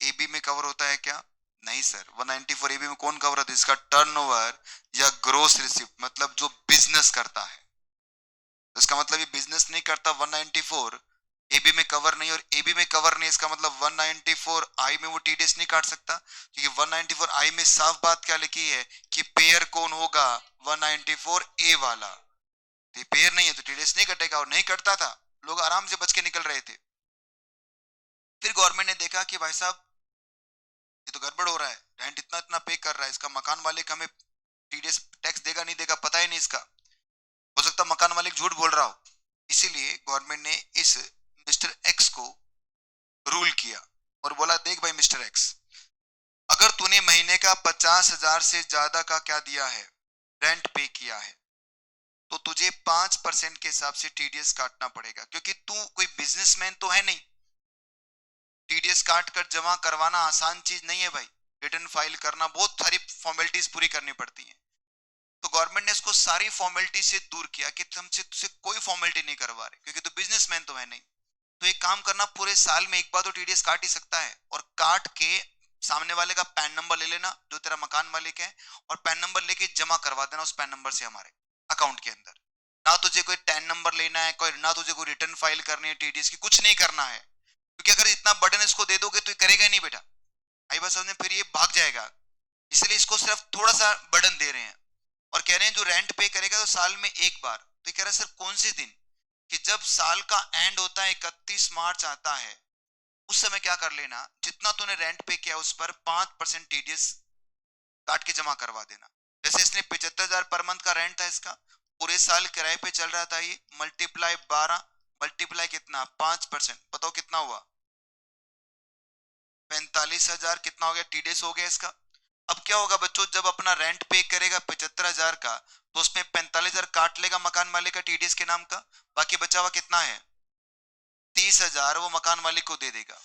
एबी में कवर होता है क्या? नहीं सर, 194 एबी में कौन कवर होता है? इसका टर्नओवर या ग्रोस रिसिप्ट, मतलब जो बिजनेस करता है। तो इसका मतलब ये बिजनेस नहीं करता, 194 एबी में कवर नहीं, और एबी में कवर नहीं इसका मतलब 194 आई में वो टीडीएस नहीं काट सकता, क्योंकि 194 आई में साफ बात क्या लिखी है कि पेयर कौन होगा? 194 ए वाला। तो पेयर नहीं है तो टीडीएस नहीं कटेगा, और नहीं कटता था, लोग आराम से बच के निकल रहे थे। फिर गवर्नमेंट ने देखा कि भाई साहब ये तो गड़बड़ हो रहा है, रेंट इतना इतना पे कर रहा है, इसका मकान मालिक हमें टीडीएस टैक्स देगा नहीं देगा पता ही नहीं इसका, हो सकता मकान मालिक झूठ बोल रहा हो। इसीलिए गवर्नमेंट ने इस मिस्टर एक्स को रूल किया और बोला, देख भाई मिस्टर एक्स, अगर तूने महीने का 50,000 से ज्यादा का क्या दिया है, रेंट पे किया है, तो तुझे 5% के हिसाब से टीडीएस काटना पड़ेगा, क्योंकि तू कोई बिजनेसमैन तो है नहीं। टीडीएस काट कर जमा करवाना आसान चीज नहीं है भाई, रिटर्न फाइल करना, बहुत सारी फॉर्मेलिटीज पूरी करनी पड़ती है। तो गवर्नमेंट ने इसको सारी फॉर्मेलिटी से दूर किया कि तुमसे तुझसे कोई फॉर्मेलिटी नहीं करवा रहे, क्योंकि तू बिजनेसमैन तो है नहीं। तो एक काम करना, पूरे साल में एक बार तो टीडीएस काट ही सकता है, और काट के सामने वाले का पैन नंबर ले लेना जो तेरा मकान मालिक है, और पैन नंबर लेके जमा करवा देना उस पैन नंबर से हमारे अकाउंट के अंदर। ना तुझे कोई टैन नंबर लेना है, कोई ना तुझे कोई रिटर्न फाइल करनी है टीडीएस की, कुछ नहीं करना है, क्योंकि अगर इतना बर्डन इसको दे दोगे तो ये करेगा ही नहीं बेटा। आई बात समझ में? फिर ये भाग जाएगा। इसलिए इसको सिर्फ थोड़ा सा बर्डन दे रहे हैं, और कह रहे हैं जो रेंट पे करेगा तो साल में एक बार। तो कह रहे हैं सर कौन से दिन? कि जब साल का एंड होता है, 31 मार्च आता है, उस समय क्या कर लेना, जितना तूने रेंट पे किया उस पर 5% टीडीएस काट के जमा करवा देना। जैसे इसने 75,000 पर मंथ का रेंट था इसका, पूरे साल किराए पे चल रहा था, ये मल्टीप्लाई 12, मल्टीप्लाई कितना 5%, बताओ कितना हुआ? 45,000 कितना हो गया? टीडीएस हो गया इसका। अब क्या होगा बच्चों, जब अपना रेंट पे करेगा 75,000 का, तो उसमें 45,000 काट लेगा मकान मालिक का टीडीएस के नाम का, बाकी बचा हुआ कितना है? 30,000 वो मकान मालिक को दे देगा।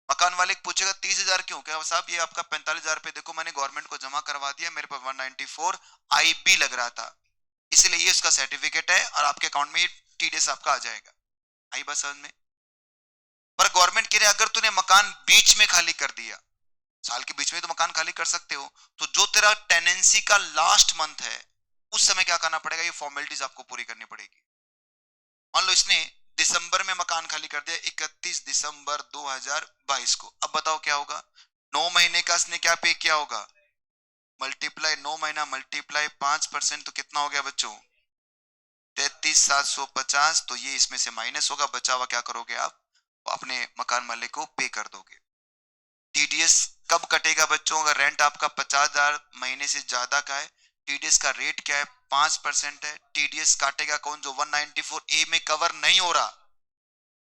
मकान मालिक पूछेगा 30,000 क्यों? क्या साहब ये आपका 45,000 रुपये देखो मैंने गवर्नमेंट को जमा करवा दिया, मेरे पास 194 आईबी लग रहा था, इसलिए ये उसका सर्टिफिकेट है, और आपके अकाउंट में ये टीडीएस आपका आ जाएगा। आई बात समझ में? पर गवर्नमेंट कह रहे अगर तूने मकान बीच में खाली कर दिया, साल के बीच में तो मकान खाली कर सकते हो, तो जो तेरा टेनेंसी का लास्ट मंथ है उस समय क्या करना पड़ेगा, ये फॉर्मेलिटीज आपको पूरी करनी पड़ेगी। मान लो इसने दिसंबर में मकान खाली कर दिया, 31 दिसंबर 2022 को, अब बताओ क्या होगा? 9 महीने का इसने क्या पे किया होगा? मल्टीप्लाई 9 महीना मल्टीप्लाई 5%, तो कितना हो गया बच्चों? 33,750। तो ये इसमें से माइनस होगा, बचा हुआ क्या करोगे आप? अपने मकान मालिक को पे कर दोगे। टीडीएस कब कटेगा बच्चों? अगर रेंट आपका 50,000 महीने से ज्यादा का है, टीडीएस का रेट क्या है? 5% है। टीडीएस काटेगा कौन? जो 194 ए में कवर नहीं हो रहा,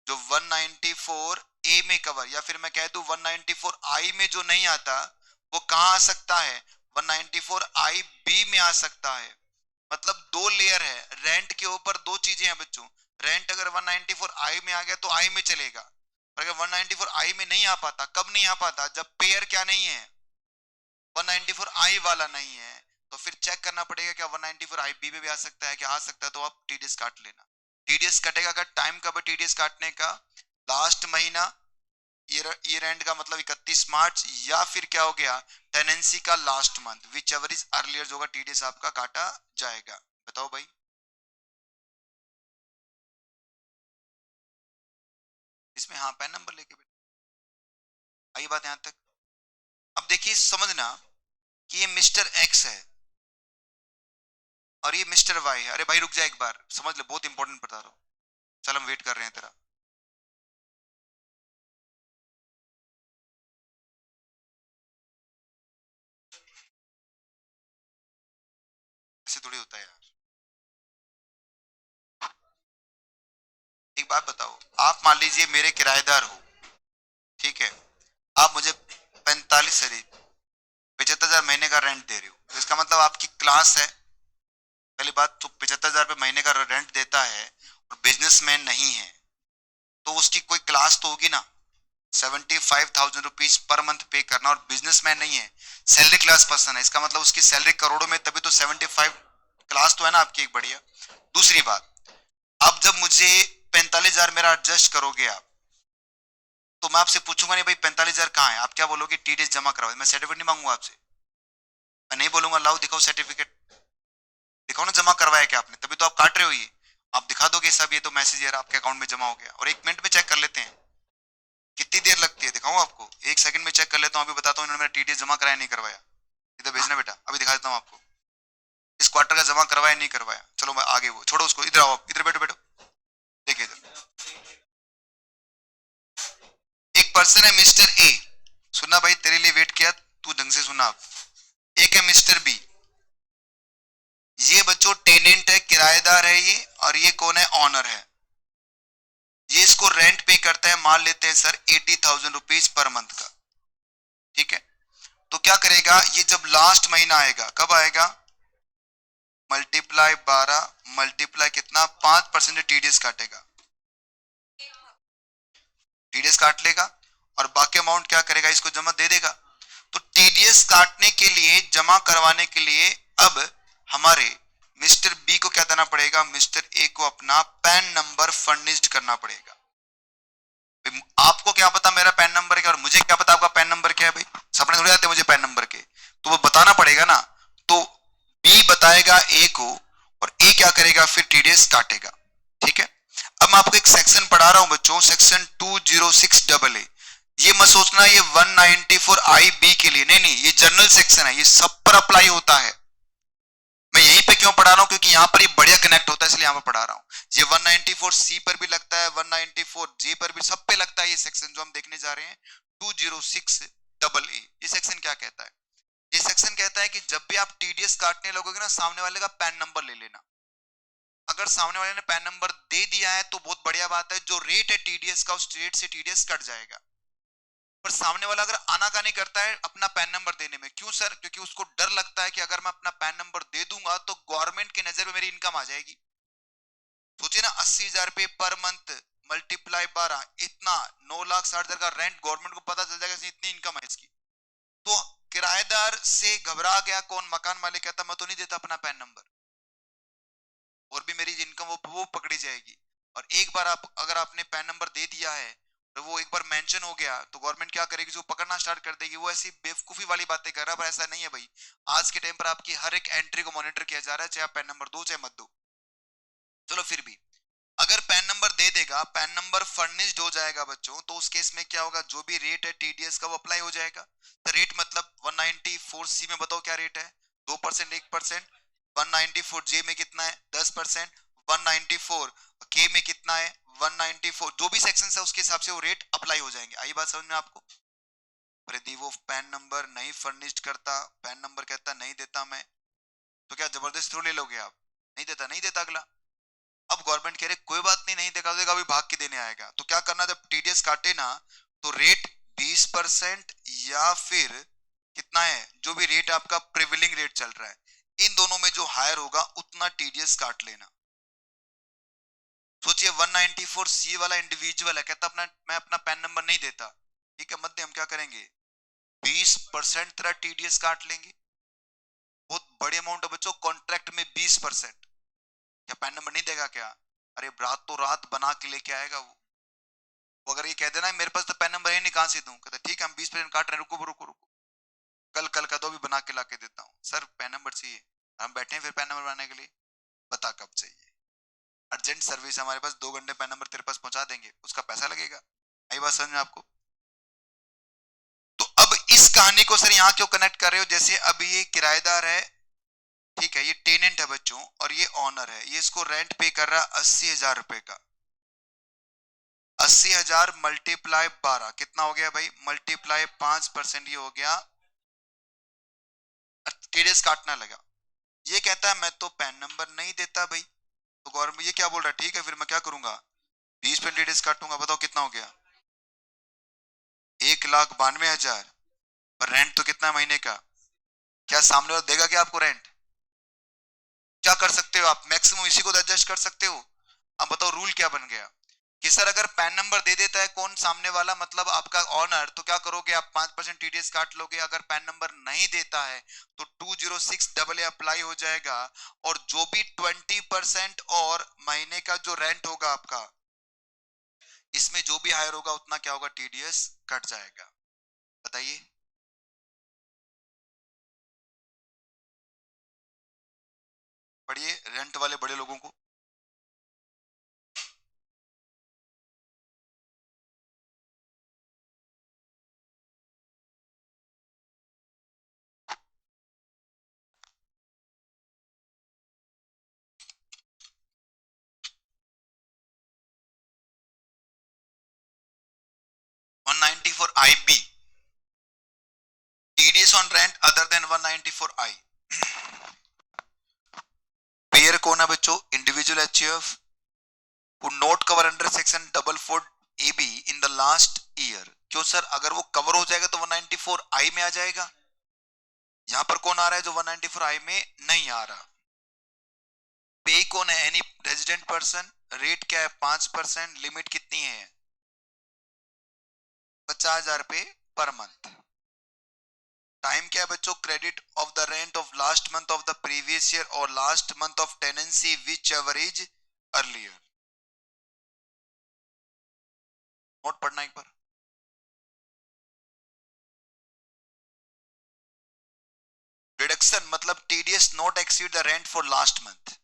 जो 194 ए में कवर, या फिर मैं कह दूं 194 आई में जो नहीं आता, वो कहां आ सकता है? 194 आई बी में आ सकता है। मतलब दो लेयर है, रेंट के ऊपर दो चीजें हैं बच्चों। रेंट अगर 194 आई में आ गया तो आई में चलेगा, और अगर 194 आई में नहीं आ पाता, कब नहीं आ पाता? जब पेयर क्या नहीं है, 194 आई वाला नहीं है। तो फिर चेक करना पड़ेगा क्या 194 आई बी में भी आ सकता है? क्या आ सकता है? तो आप टीडीएस काट लेना। टीडीएस कटेगा का टाइम कब है टीडीएस काटने का? लास्ट महीना, ईयर एंड का मतलब 31 मार्च, या फिर क्या हो गया, टेनेंसी का last month, which ever is earlier होगा, टीडीएस आपका काटा जाएगा। बताओ भाई। इसमें हाँ पैन नंबर लेके बैठो। आई बात यहां तक? अब देखिए समझना कि ये मिस्टर एक्स है और ये मिस्टर वाई है। अरे भाई रुक जा एक बार, समझ ले, बहुत इंपॉर्टेंट बता रहा हूँ। चल हम वेट कर रहे हैं तेरा। ऐसे थोड़ी होता है यार। एक बात बताओ, आप मान लीजिए मेरे किराएदार हो, ठीक है, आप मुझे 75,000 महीने का रेंट दे रहे हो, तो इसका मतलब आपकी क्लास है। पहली बात तो 75,000 रुपये महीने का रेंट देता है और बिजनेसमैन नहीं है, तो उसकी कोई क्लास तो होगी ना। 75,000 रुपीज पर मंथ पे करना, और बिजनेसमैन नहीं है, सैलरी क्लास पर्सन है, इसका मतलब उसकी सैलरी करोड़ों में, तभी तो 75 क्लास तो है ना आपकी एक बढ़िया। दूसरी बात, अब जब मुझे 45,000 मेरा एडजस्ट करोगे आप, तो मैं आपसे पूछूंगा नहीं भाई 45,000 कहाँ है, आप क्या बोलोगे, टीडीएस जमा कराओ, मैं सर्टिफिकेट नहीं मांगूंगा आपसे, मैं नहीं बोलूंगा लाओ दिखाओ सर्टिफिकेट, दिखाओ ना जमा करवाया क्या आपने, तभी तो आप काट रहे हो ये। आप दिखा दोगे सब, ये तो मैसेज यार आपके अकाउंट में जमा हो गया, और 1 मिनट में चेक कर लेते हैं। कितनी देर लगती है दिखाऊं आपको, 1 सेकंड में चेक कर लेता हूँ, अभी बताता हूँ इन्होंने मेरा टीडीएस जमा कराया नहीं करवाया। इधर भेजना बेटा, अभी दिखा देता हूँ आपको, इस क्वार्टर का जमा करवाया नहीं करवाया। चलो मैं आगे, वो छोड़ो उसको, इधर आओ आप, इधर बैठो बैठो, देखिए इधर एक पर्सन है मिस्टर ए, सुनना भाई तेरे लिए वेट किया, तू ढंग से सुना। आप एक है मिस्टर बी, ये बच्चों टेनेंट है, किराएदार है ये, और ये कौन है, ऑनर है। ये इसको रेंट पे करता है, मान लेते हैं सर 80,000 रुपीज पर मंथ का, ठीक है। तो क्या करेगा ये, जब लास्ट महीना आएगा, कब आएगा, मल्टीप्लाई 12 मल्टीप्लाई कितना 5% टीडीएस काटेगा, टीडीएस काट लेगा, और बाकी अमाउंट क्या करेगा, इसको जमा दे देगा। तो टीडीएस काटने के लिए, जमा करवाने के लिए, अब हमारे मिस्टर बी को क्या देना पड़ेगा, मिस्टर ए को अपना पैन नंबर फर्निश्ड करना पड़ेगा। आपको क्या पता मेरा पैन नंबर क्या, और मुझे क्या पता आपका पैन नंबर क्या है भाई, सपने थोड़े आते मुझे पैन नंबर के, तो वो बताना पड़ेगा ना। तो बी बताएगा ए को, और ए क्या करेगा, फिर टीडीएस काटेगा, ठीक है। अब मैं आपको एक सेक्शन पढ़ा रहा हूं बच्चों, सेक्शन 206AA। ये मत सोचना ये 194 IB के लिए, नहीं नहीं, ये जनरल सेक्शन है, ये सब पर अप्लाई होता है। मैं यहीं पे क्यों पढ़ा रहा हूं, क्योंकि यहां पर ये बढ़िया कनेक्ट होता है, इसलिए यहां पर पढ़ा रहा हूं। ये 194C पर भी लगता है, 194J पर भी, सब पे लगता है ये सेक्शन जो हम देखने जा रहे हैं, 206AA। ये सेक्शन क्या कहता है, ये सेक्शन कहता है कि जब भी आप टीडीएस काटने लगोगे ना, सामने वाले का पैन नंबर ले लेना। अगर सामने वाले ने पैन नंबर दे दिया है तो बहुत बढ़िया बात है, जो रेट है टीडीएस का, उस रेट से टीडीएस कट जाएगा। पर सामने वाला अगर आनाकानी करता है अपना पैन नंबर देने में, क्यों सर, क्योंकि उसको डर लगता है कि अगर मैं अपना पैन नंबर दे दूंगा तो गवर्नमेंट की नजर में मेरी इनकम आ जाएगी। सोचिए ना, 80,000 रुपए पर मंथ मल्टीप्लाई 12, इतना 9,60,000 का रेंट, गवर्नमेंट को पता चल जाएगा इतनी इनकम है इसकी। तो किराएदार से घबरा गया कौन, मकान मालिक, कहता मैं तो नहीं देता अपना पैन नंबर, और भी मेरी इनकम वो पकड़ी जाएगी। और एक बार आप अगर आपने पैन नंबर दे दिया है, तो वो एक बार मेंशन हो गया, तो गवर्नमेंट क्या करेगी, जो पकड़ना स्टार्ट कर देगी। वो ऐसी बेवकूफी वाली बातें कर रहा है, पर ऐसा नहीं है भाई। आज के टाइम पर आपकी हर एक एंट्री को मॉनिटर किया जा रहा है, चाहे आप पैन नंबर दो चाहे मत दो। चलो फिर भी अगर पैन नंबर दे देगा, पैन नंबर फर्निश्ड हो जाएगा बच्चों, तो उस केस में क्या होगा, जो भी रेट है टीडीएस का वो अप्लाई हो जाएगा। तो रेट मतलब 194C में बताओ क्या रेट है, 2%, 1%। 194J में कितना है, 10%। 194K में कितना है, 194, जो भी सेक्शन है उसके हिसाब से वो रेट अप्लाई हो जाएंगे। आई बात समझ में आपको। यदि वो पैन नंबर नहीं फर्निश्ड करता, पैन नंबर कहता नहीं देता मैं, तो क्या जबरदस्ती थोड़ी ले लोगे आप, नहीं देता नहीं देता अगला। अब गवर्नमेंट कह रहे कोई बात नहीं, नहीं देखा देगा, अभी भाग के देने आएगा, तो क्या करना, जब टीडीएस काटे ना, तो रेट 20% या फिर कितना है, जो भी रेट आपका प्रिविलिंग रेट चल रहा है, इन दोनों में जो हायर होगा उतना टीडीएस काट लेना। सोचिए 194C वाला इंडिविजुअल है, कहता अपना मैं अपना पैन नंबर नहीं देता, ठीक है, मध्य हम क्या करेंगे, 20% तेरा टीडीएस काट लेंगे। बहुत बड़ी अमाउंट है बच्चों, कॉन्ट्रैक्ट में 20%। क्या पैन नंबर नहीं देगा क्या, अरे रात तो रात बना के लेके आएगा वो अगर ये कह देना मेरे पास तो पैन नंबर है नहीं, कहां से दूं, कहता ठीक है हम 20% काट रहे हैं, रुको रुको रुको, कल का दो भी बना के ला के देता हूँ। सर पैन नंबर चाहिए, हम बैठे हैं फिर पैन नंबर बनाने के लिए, बता कब चाहिए, अर्जेंट सर्विस हमारे पास, 2 घंटे पैन नंबर तेरे पास पहुंचा देंगे, उसका पैसा लगेगा। आई बात समझ में आपको। तो अब इस कहानी को सर यहाँ क्यों कनेक्ट कर रहे हो, जैसे अब ये किराएदार है, ठीक है, ये टेनेंट है बच्चों, और ये ऑनर है, ये इसको रेंट पे कर रहा है 80,000 रुपए का। 80,000 मल्टीप्लाई 12 कितना हो गया भाई, मल्टीप्लाई 5%, ये हो गया, टीडीएस काटना लगा। ये कहता है मैं तो पैन नंबर नहीं देता भाई, तो गवर्नमेंट ये क्या बोल रहा है, ठीक है फिर मैं क्या करूंगा, 20 पे टीडीएस काटूंगा, बताओ कितना हो गया? 1,92,000। पर रेंट तो कितना है महीने का? क्या सामने वाला देगा क्या आपको रेंट? क्या कर सकते हो आप? मैक्सिमम इसी को एडजस्ट कर सकते हो। अब बताओ रूल क्या बन गया कि सर अगर पैन नंबर दे देता है कौन सामने वाला, मतलब आपका ऑनर, तो क्या करोगे आप? 5% टीडीएस काट लोगे। अगर पैन नंबर नहीं देता है तो 206 अप्लाई हो जाएगा, और जो भी 20% और महीने का जो रेंट होगा आपका, इसमें जो भी हायर होगा उतना क्या होगा? टीडीएस कट जाएगा। बताइए। पढ़िए रेंट वाले बड़े लोगों को। One 194 IB, TDS on rent other than 194I। Pair कौन है बच्चों? Individual HUF who not cover under section 44AB in the last year। क्यों सर? अगर वो कवर हो जाएगा तो 194I में आ जाएगा। यहां पर कौन आ रहा है जो 194I में नहीं आ रहा? पे कौन है? Any resident person. रेट क्या है? 5%। लिमिट कितनी है? 50,000 पे पर मंथ। टाइम क्या है बच्चों? Credit of the rent of last month of the previous year और last month of tenancy which ever is earlier. Note पढ़ना एक बार। रिडक्शन मतलब TDS not exceed the rent for last month.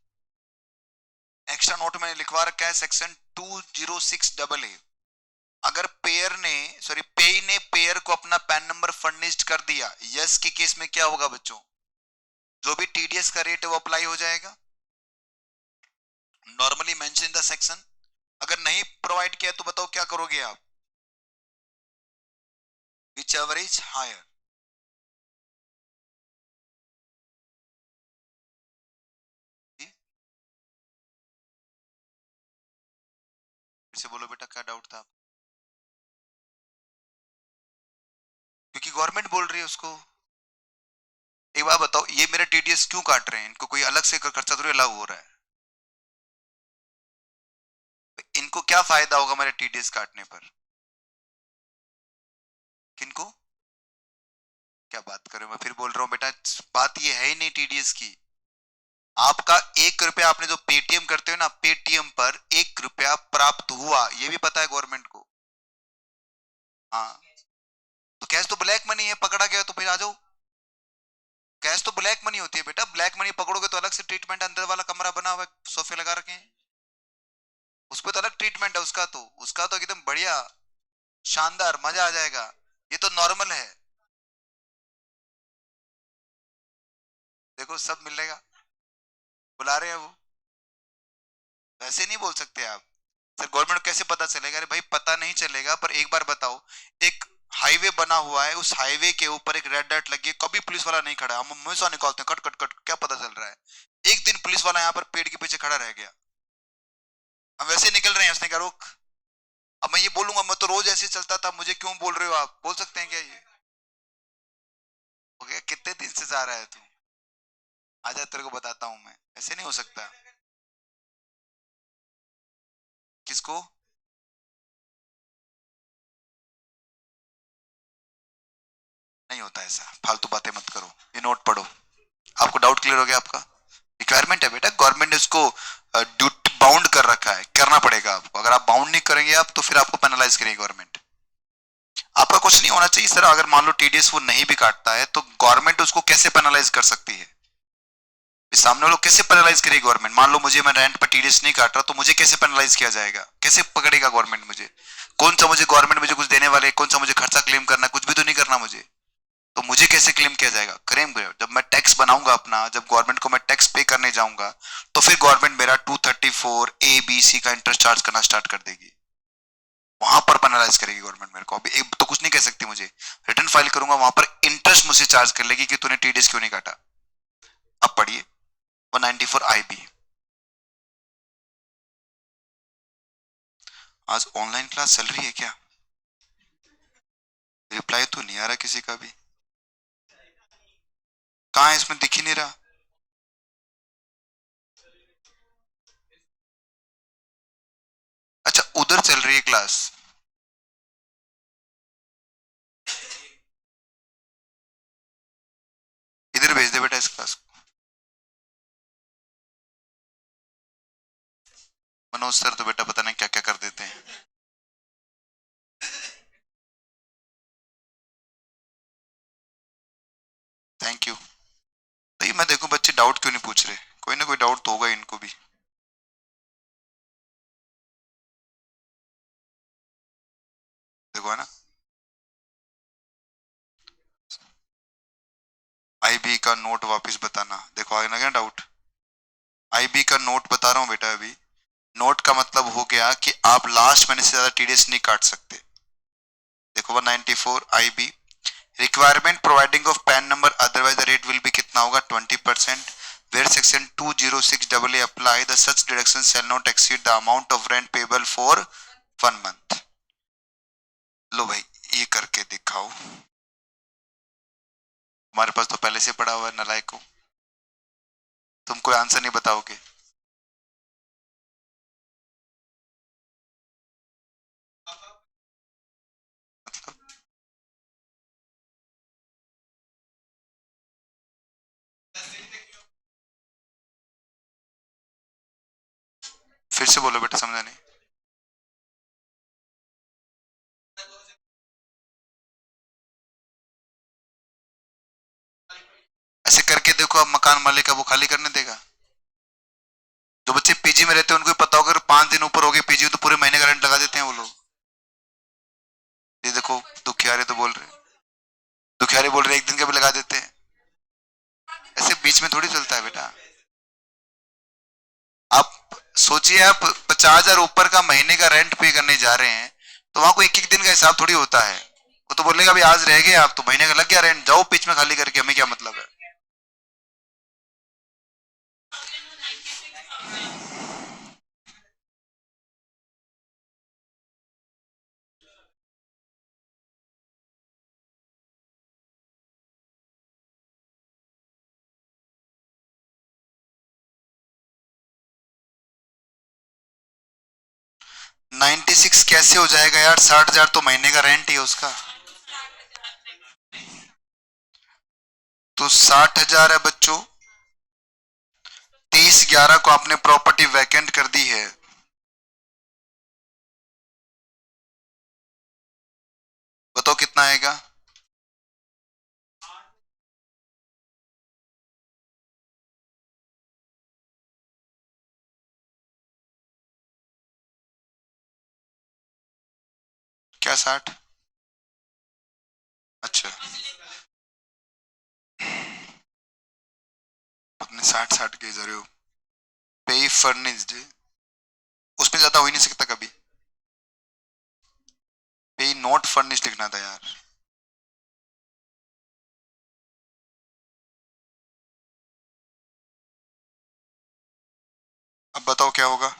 Extra note मैंने लिखवा रखा है section 206AA। अगर पेयर ने, सॉरी पे ने पेयर को अपना पैन नंबर फर्निश्ड कर दिया, यस के केस में क्या होगा बच्चों? जो भी टीडीएस का रेट है वो अप्लाई हो जाएगा, normally mention in the section. अगर नहीं प्रोवाइड किया तो बताओ क्या करोगे आप? Which ever is higher. फिर से बोलो बेटा, क्या डाउट था? क्योंकि गवर्नमेंट बोल रही है उसको। एक बात बताओ, ये मेरे टीडीएस क्यों काट रहे हैं? इनको कोई अलग से खर्चा थोड़ी अलग हो रहा है। इनको क्या फायदा होगा मेरे टीडीएस काटने पर? किनको? क्या बात कर रहे हो? मैं फिर बोल रहा हूँ बेटा, बात ये है ही नहीं टीडीएस की। आपका 1 रुपया आपने जो पेटीएम करते हो ना, पेटीएम पर 1 रुपया प्राप्त हुआ, ये भी पता है गवर्नमेंट को। हाँ, तो कैश तो ब्लैक मनी है, पकड़ा गया तो फिर आ जाओ। कैश तो ब्लैक मनी होती है बेटा, ब्लैक मनी पकड़ोगे तो अलग से ट्रीटमेंट। अंदर वाला कमरा बना हुआ है, सोफे लगा रखे हैं, उस पर तो अलग ट्रीटमेंट है उसका। तो उसका तो एकदम बढ़िया, शानदार, मजा आ जाएगा। ये तो नॉर्मल है। देखो सब मिलेगा, बुला रहे हैं वो। वैसे नहीं बोल सकते आप। सर गवर्नमेंट को कैसे पता चलेगा? अरे भाई पता नहीं चलेगा, पर एक बार बताओ, एक हाईवे बना हुआ है, उस हाईवे के ऊपर एक रेड लाइट लगी है, कभी पुलिस वाला नहीं खड़ा, हम हमेशा निकालते हैं कट कट कट, क्या पता चल रहा है? एक दिन पुलिस वाला यहाँ पर पेड़ के पीछे खड़ा रह गया, हम वैसे निकल रहे हैं, उसने कहा रोक। अब मैं ये बोलूंगा, मैं तो रोज ऐसे चलता था, मुझे क्यों बोल रहे हो आप? बोल सकते हैं क्या ये? हो गया, कितने दिन से जा रहा है तू? आजा तेरे को बताता हूँ मैं, ऐसे नहीं हो सकता। किसको? नहीं होता ऐसा, फालतू बातें मत करो, ये नोट पढ़ो। आपको डाउट क्लियर हो गया आपका? रिक्वायरमेंट है बेटा, गवर्नमेंट ने उसको ड्यूटी बाउंड कर रखा है, करना पड़ेगा आपको। अगर आप बाउंड नहीं करेंगे आप, तो फिर आपको पेनलाइज करेगी गवर्नमेंट। आपका कुछ नहीं होना चाहिए सर। अगर मान लो टीडीएस वो नहीं भी काटता है तो गवर्नमेंट उसको कैसे पेनलाइज कर सकती है? इस सामने वालों कैसे पेनलाइज करेगी गवर्नमेंट? मान लो मुझे, मैं रेंट पर टीडीएस नहीं काट रहा, तो मुझे कैसे पेनलाइज किया जाएगा? कैसे पकड़ेगा गवर्नमेंट मुझे? कौन सा मुझे गवर्नमेंट मुझे कुछ देने वाले, कौन सा मुझे खर्चा क्लेम करना? कुछ भी तो नहीं करना मुझे। तो मुझे कैसे क्लेम किया जाएगा? क्लेम जब मैं टैक्स बनाऊंगा अपना, जब गवर्नमेंट को मैं टैक्स पे करने जाऊंगा, तो फिर गवर्नमेंट मेरा 234 ABC का इंटरेस्ट चार्ज करना स्टार्ट कर देगी। वहां पर पेनलाइज करेगी गवर्नमेंट मेरे को। अभी एक तो कुछ नहीं कह सकती मुझे, रिटर्न फाइल करूंगा, वहां पर इंटरेस्ट मुझसे चार्ज कर लेगी कि तूने टीडीएस क्यों नहीं काटा। अब पढ़िए 194 IB। आज ऑनलाइन क्लास चल रही है क्या? रिप्लाई तो नहीं आ रहा किसी का भी। कहाँ है? इसमें दिख ही नहीं रहा। अच्छा, उधर चल रही है क्लास। इधर भेज दे बेटा इस क्लास को। मनोज सर तो बेटा पता नहीं क्या क्या कर देते हैं। Thank you. तो ये मैं देखूं बच्चे डाउट क्यों नहीं पूछ रहे, कोई ना कोई डाउट तो होगा इनको भी। देखो है ना, आईबी का नोट वापस बताना। देखो आगे ना क्या डाउट। आईबी का नोट बता रहा हूँ बेटा अभी। नोट का मतलब हो गया कि आप लास्ट महीने से ज्यादा टीडीएस नहीं काट सकते। देखो 194 IB, requirement providing of PAN number otherwise the rate will be कितना होगा 20%। Where section 206 AA apply the such deduction shall not exceed the amount of rent payable for 1 month. लो भाई ये करके दिखाओ। हमारे पास तो पहले से पड़ा हुआ है नालायक को। तुम कोई आंसर नहीं बताओगे। मतलब फिर से बोलो बेटा, समझा नहीं। ऐसे करके देखो, अब मकान मालिक का वो खाली करने देगा? जो बच्चे पीजी में रहते हैं उनको भी पता होगा, अगर 5 दिन ऊपर हो गए पीजी तो पूरे महीने का रेंट लगा देते हैं वो लोग। ये देखो, दुखियारे तो बोल रहे, दुखियारे बोल रहे एक दिन का भी लगा देते हैं। ऐसे बीच में थोड़ी चलता है बेटा। आप सोचिए, आप 50,000 ऊपर का महीने का रेंट पे करने जा रहे हैं, तो वहां कोई एक एक दिन का हिसाब थोड़ी होता है। वो तो बोलेगा अभी आज रह गए आप तो महीने का लग गया रेंट, जाओ बीच में खाली करके, हमें क्या मतलब है। 96 कैसे हो जाएगा यार? 60,000 तो महीने का रेंट ही है उसका। तो 60,000 है बच्चों। 23/11 को आपने प्रॉपर्टी वैकेंट कर दी है। बताओ कितना आएगा? क्या 60? अच्छा, अपने 60 के जा रहे हो। पे फर्निश्ड, उसमें ज्यादा हो ही नहीं सकता कभी। पे नॉट फर्निश्ड लिखना था यार। अब बताओ क्या होगा।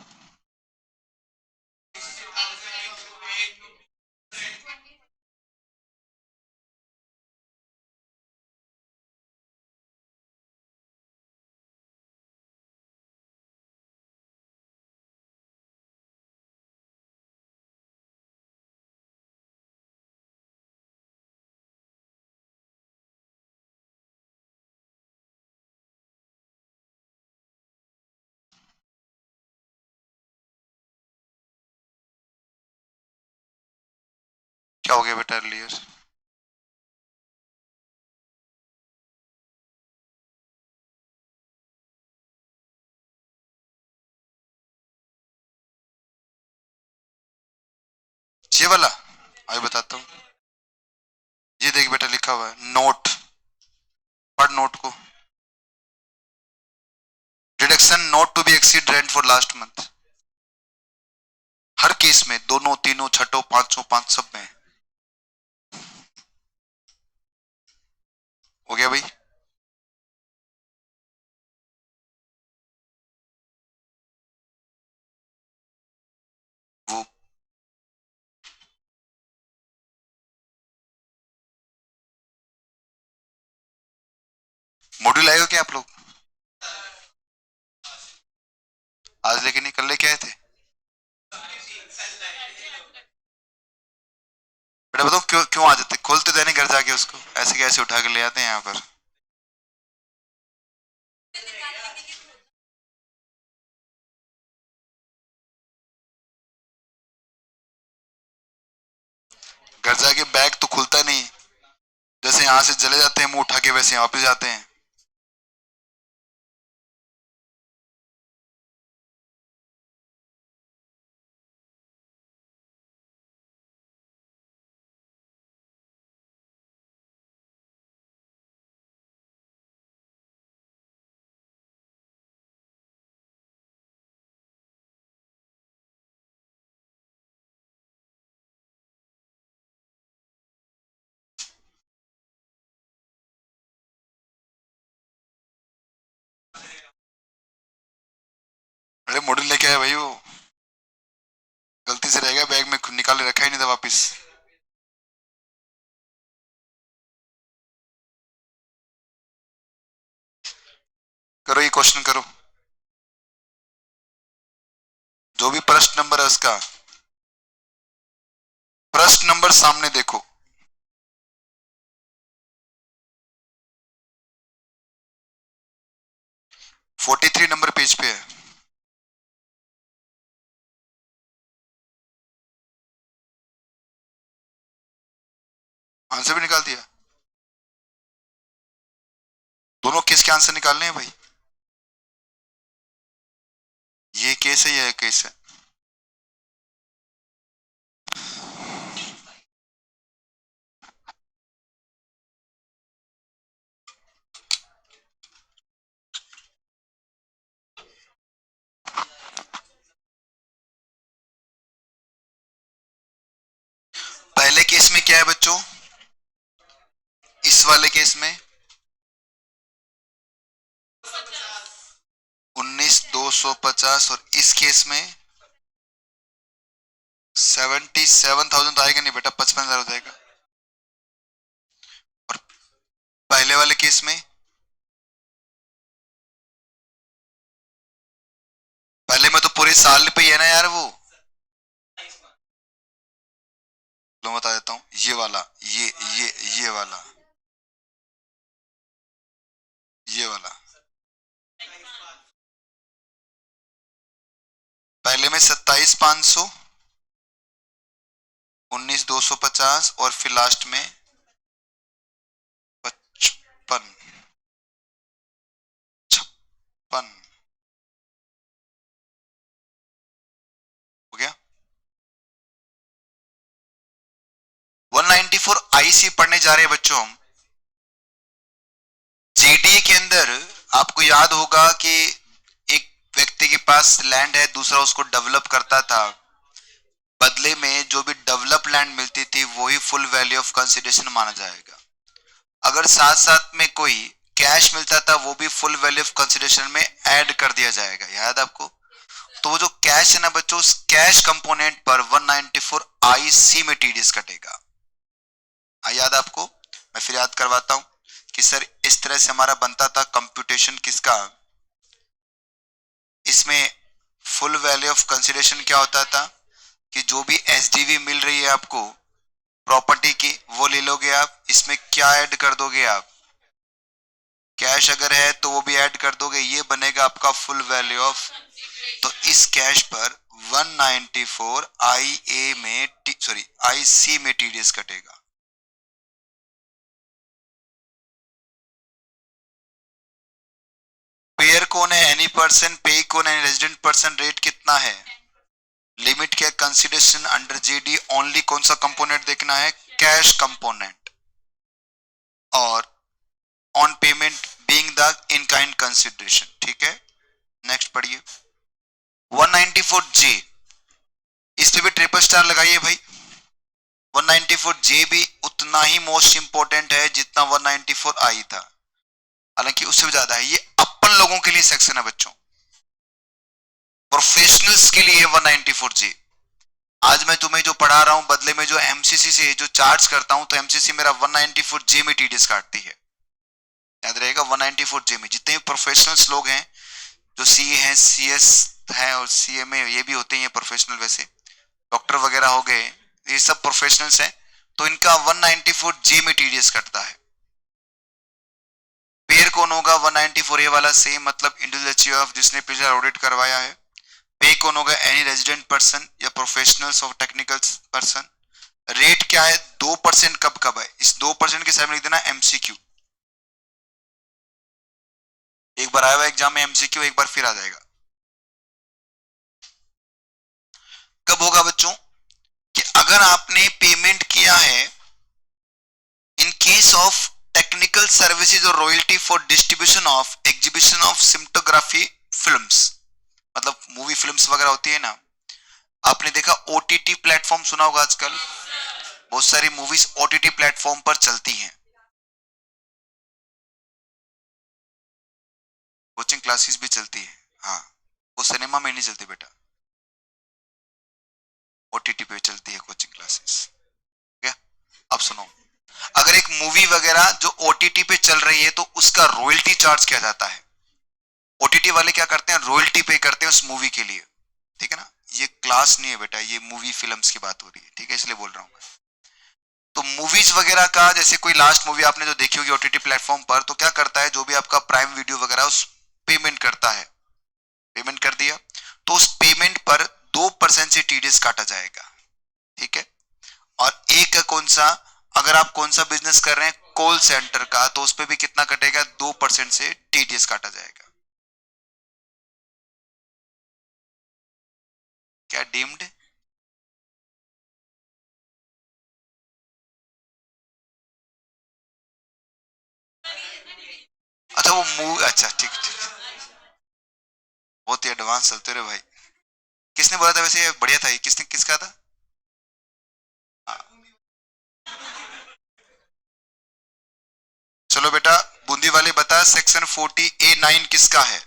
क्या हो गया बेटा अर्लियर? ये वाला अभी बताता हूँ। ये देख बेटा लिखा हुआ है नोट, पढ़ नोट को। Deduction not to be exceed rent for last month. हर केस में, दोनों तीनों छठों पांचों पांच सब में। हो गया भाई। वो मॉड्यूल आए हो क्या आप लोग आज? लेके नहीं, कल लेके आए थे? बेटा बताओ क्यों क्यों आ जाते? खोलते थे नहीं घर जाके उसको, ऐसे कैसे उठा के ले आते हैं यहाँ पर? घर जाके बैग तो खुलता नहीं, जैसे यहाँ से चले जाते हैं मुंह उठा के वैसे यहाँ वापस जाते हैं। अरे मॉड्यूल लेके आए भाई, वो गलती से रह गया बैग में, निकाले रखा ही नहीं था वापिस। करो ये क्वेश्चन करो, जो भी प्रश्न नंबर है उसका प्रश्न नंबर सामने देखो। फोर्टी थ्री नंबर पेज पे है। आंसर भी निकाल दिया? दोनों केस के आंसर निकालने हैं भाई। ये केस है, ये केस है। पहले केस में क्या है बच्चों? इस वाले केस में 19,250 और इस केस में 77,000 तो आएगा नहीं बेटा, 55,000 हो जाएगा। और पहले वाले केस में, पहले में तो पूरे साल पे ही है ना यार वो। लो बता देता हूं, ये वाला, ये वाला, ये वाला। पहले में 27,500, 19,250 और फिर लास्ट में 55, 56 हो गया। 194 आईसी पढ़ने जा रहे हैं बच्चों हम। जेडीए के अंदर आपको याद होगा कि एक व्यक्ति के पास लैंड है, दूसरा उसको डेवलप करता था, बदले में जो भी डेवलप लैंड मिलती थी वही फुल वैल्यू ऑफ कंसिडरेशन माना जाएगा। अगर साथ साथ में कोई कैश मिलता था वो भी फुल वैल्यू ऑफ कंसिडरेशन में ऐड कर दिया जाएगा, याद आपको? तो वो जो कैश है ना बच्चों, उस कैश कंपोनेंट पर 194 आईसी में टीडीएस कटेगा। याद आपको? मैं फिर याद करवाता हूं कि सर इस तरह से हमारा बनता था कंप्यूटेशन किसका, इसमें फुल वैल्यू ऑफ कंसिडरेशन क्या होता था कि जो भी एसडीवी मिल रही है आपको प्रॉपर्टी की वो ले लोगे आप, इसमें क्या ऐड कर दोगे आप, कैश अगर है तो वो भी ऐड कर दोगे, ये बनेगा आपका फुल वैल्यू ऑफ। तो इस कैश पर 194 आईए में आईसी में टीडीएस कटेगा। पेयर कौन है? Any person. पे कौन है? Resident person. रेट कितना है? लिमिट क्या? कंसिडरेशन अंडर जेडी ओनली कौन सा कंपोनेंट देखना है? Cash component. और on payment being the in kind consideration. ठीक है, नेक्स्ट पढ़िए 194 जे। इस पे भी ट्रिपल स्टार लगाइए भाई। 194 जे भी उतना ही मोस्ट इंपोर्टेंट है जितना 194 आई था, हालांकि उससे भी ज्यादा है। ये अपन लोगों के लिए सेक्शन है बच्चों, प्रोफेशनल्स के लिए 194 जे। आज मैं तुम्हें जो पढ़ा रहा हूं बदले में जो एमसीसी से जो चार्ज करता हूं, तो एमसीसी मेरा 194 जे में टीडीएस काटती है। याद रहेगा 194 जे में जितने भी प्रोफेशनल्स लोग हैं, जो सीए हैं, सीएस है और सीएमए ये भी होते हैं, ये प्रोफेशनल वैसे डॉक्टर वगैरह हो गए, ये सब प्रोफेशनल्स हैं, तो इनका 194 जे में टीडीएस कटता है। पेयर कौन होगा 194 ए वाला, सेम मतलब इंडिविजुअल चीफ ऑफ जिसने पिछला ऑडिट करवाया है। पे कौन होगा एनी रेजिडेंट पर्सन या professionals of technical person. Rate क्या है 2%, कब कब है, इस 2% के साइड में लिख देना एमसीक्यू। एक बार आया हुआ एग्जाम में एमसीक्यू, एक बार फिर आ जाएगा। कब होगा बच्चों कि अगर आपने पेमेंट किया है in case of technical services और royalty for distribution of exhibition of cinematography films, मतलब मूवी फिल्म्स वगैरह होती है ना, आपने देखा ओटीटी प्लेटफॉर्म सुना होगा, आजकल बहुत सारी मूवीज ओटीटी प्लेटफॉर्म पर चलती हैं। कोचिंग क्लासेस भी चलती है, हाँ, वो सिनेमा में नहीं चलती बेटा, ओटीटी पे चलती है कोचिंग क्लासेस। क्या, अब सुनो, अगर एक मूवी वगैरह जो ओटीटी पे चल रही है तो उसका रॉयल्टी चार्ज किया जाता है। ओटीटी वाले क्या करते हैं, रॉयल्टी पे करते हैं उस मूवी के लिए, ठीक है ना। ये क्लास नहीं है बेटा, ये मूवी फिल्म्स की बात हो रही है, ठीक है, इसलिए बोल रहा हूं। तो मूवीज वगैरह का जैसे कोई लास्ट मूवी आपने जो देखी होगी ओटीटी प्लेटफॉर्म पर, तो क्या करता है जो भी आपका प्राइम वीडियो वगैरह उस पेमेंट करता है, पेमेंट कर दिया तो उस पेमेंट पर 2% से टीडीएस काटा जाएगा, ठीक है। और एक कौन सा, अगर आप कौन सा बिजनेस कर रहे हैं कॉल सेंटर का, तो उस पर भी कितना कटेगा, 2% से टीडीएस काटा जाएगा। क्या डीम्ड, अच्छा वो मूव, अच्छा ठीक ठीक, बहुत ही एडवांस चलते रहे भाई। किसने बोला था वैसे, ये बढ़िया था, ये किसने, किसका था। हाँ, चलो बेटा, बूंदी वाले बता सेक्शन 40A9 किसका है,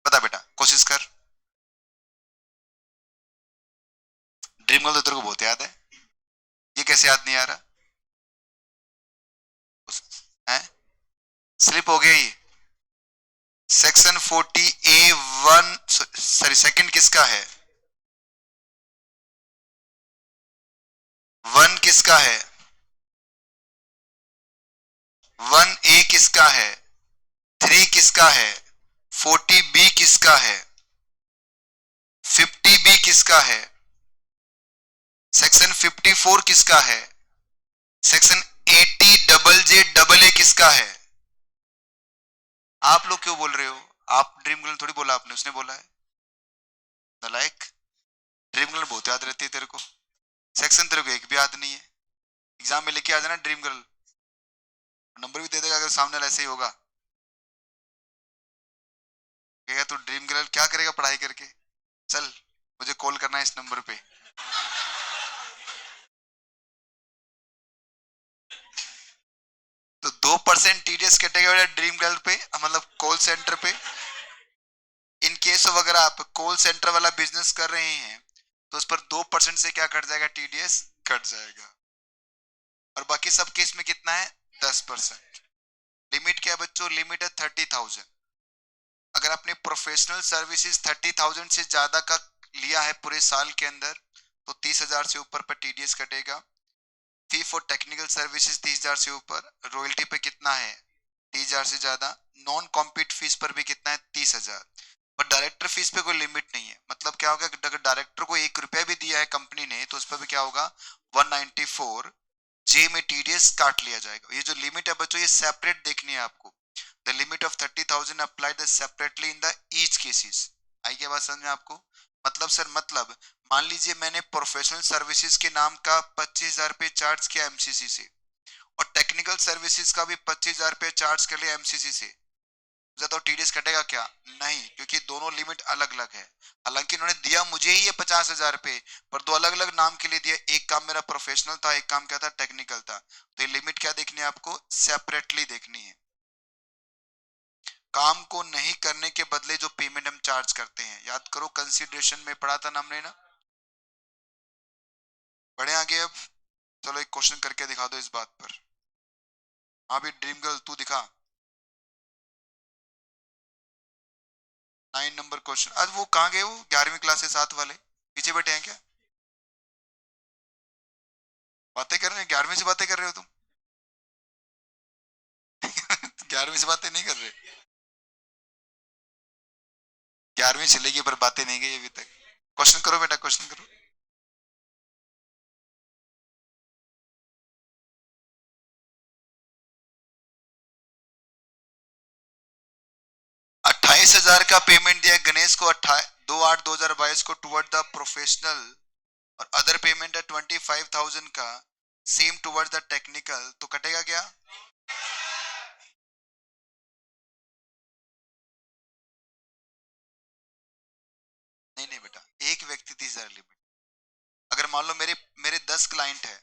बता बेटा, कोशिश कर। ड्रीम गर्ल तो तेरे को बहुत याद है, ये कैसे याद नहीं आ रहा, है स्लिप हो गया ये। सेक्शन 40A1, सॉरी सेकंड किसका है, 1 किसका है, 1A किसका है, 3 किसका है, 40B किसका है, 50B किसका है, सेक्शन 54 किसका है, सेक्शन 80 JJ किसका है। आप लोग क्यों बोल रहे हो, आप ड्रीम गर्ल थोड़ी बोला आपने, उसने बोला है, नालायक। ड्रीम गर्ल बहुत याद रहती है तेरे को, सेक्शन तेरे को एक भी याद नहीं है। एग्जाम में लेके आ जाना ड्रीम गर्ल, नंबर भी दे देगा अगर सामने वाला ऐसे ही होगा। कहेगा तू ड्रीम गर्ल क्या करेगा पढ़ाई करके, चल मुझे कॉल करना है इस नंबर पे। तो 2% टीडीएस कटेगा ड्रीम गर्ल पे, मतलब कॉल सेंटर पे। इन केस ऑफ अगर आप कॉल सेंटर वाला बिजनेस कर रहे हैं तो उस पर 2% से क्या कट जाएगा, टीडीएस कट जाएगा। और बाकी सब केस में कितना है, 10%। लिमिट क्या है बच्चों, लिमिट है 30,000। अगर आपने प्रोफेशनल सर्विसेज 30,000 से ज्यादा का लिया है पूरे साल के अंदर तो 30,000 से ऊपर पर टीडीएस कटेगा। फी फॉर टेक्निकल सर्विसेज 30,000 से ऊपर, रॉयल्टी पे कितना है 30,000 से ज्यादा, नॉन कॉम्पीट फीस पर भी कितना है 30,000। पर डायरेक्टर फीस पे कोई लिमिट नहीं है, मतलब क्या होगा अगर डायरेक्टर को 1 रुपया भी दिया है कंपनी ने तो उस पर भी क्या होगा 194 जे में टीडीएस काट लिया जाएगा। ये जो लिमिट है बच्चों ये सेपरेट देखनी है आपको। The limit of 30,000 applied separately in the each cases. आई क्या बात समझ में आपको, मतलब सर मतलब मान लीजिए मैंने प्रोफेशनल सर्विसेज के नाम का 25,000 रुपये चार्ज किया एमसीसी से और टेक्निकल सर्विसेज का भी 25,000 रुपये चार्ज कर लिया एमसीसी से, तो टीडीएस कटेगा क्या, नहीं, क्योंकि दोनों लिमिट अलग अलग है। हालांकि इन्होंने दिया मुझे ही ये 50,000 रुपए पर दो अलग अलग नाम के लिए दिया, एक काम मेरा प्रोफेशनल था एक काम क्या था टेक्निकल था, तो ये लिमिट क्या देखनी है आपको, सेपरेटली देखनी है। काम को नहीं करने के बदले जो पेमेंट हम चार्ज करते हैं, याद करो कंसिडरेशन में पढ़ा था ना हमने ना। बढ़े आगे अब, चलो एक क्वेश्चन करके दिखा दो इस बात पर। हाँ भी ड्रीम गर्ल तू दिखा, 9 नंबर क्वेश्चन। आज वो कहाँ गए, वो 11वीं क्लास से 7 वाले पीछे बैठे हैं क्या? बातें कर रहे हैं, 11वीं से बातें कर रहे हो तुम? 11वीं से बातें नहीं कर रहे? 11वीं चलेगी पर बातें नहीं गई अभी तक। क्वेश्चन करो बेटा, क्वेश्चन करो। 28,000 का पेमेंट दिया गणेश को 2/8/2022 को टुवर्ड द प्रोफेशनल, और अदर पेमेंट है 25,000 का सेम टुवर्ड द टेक्निकल, तो कटेगा क्या? नहीं नहीं बेटा, एक व्यक्ति 30,000 लिमिट। अगर मान लो मेरे मेरे 10 क्लाइंट है,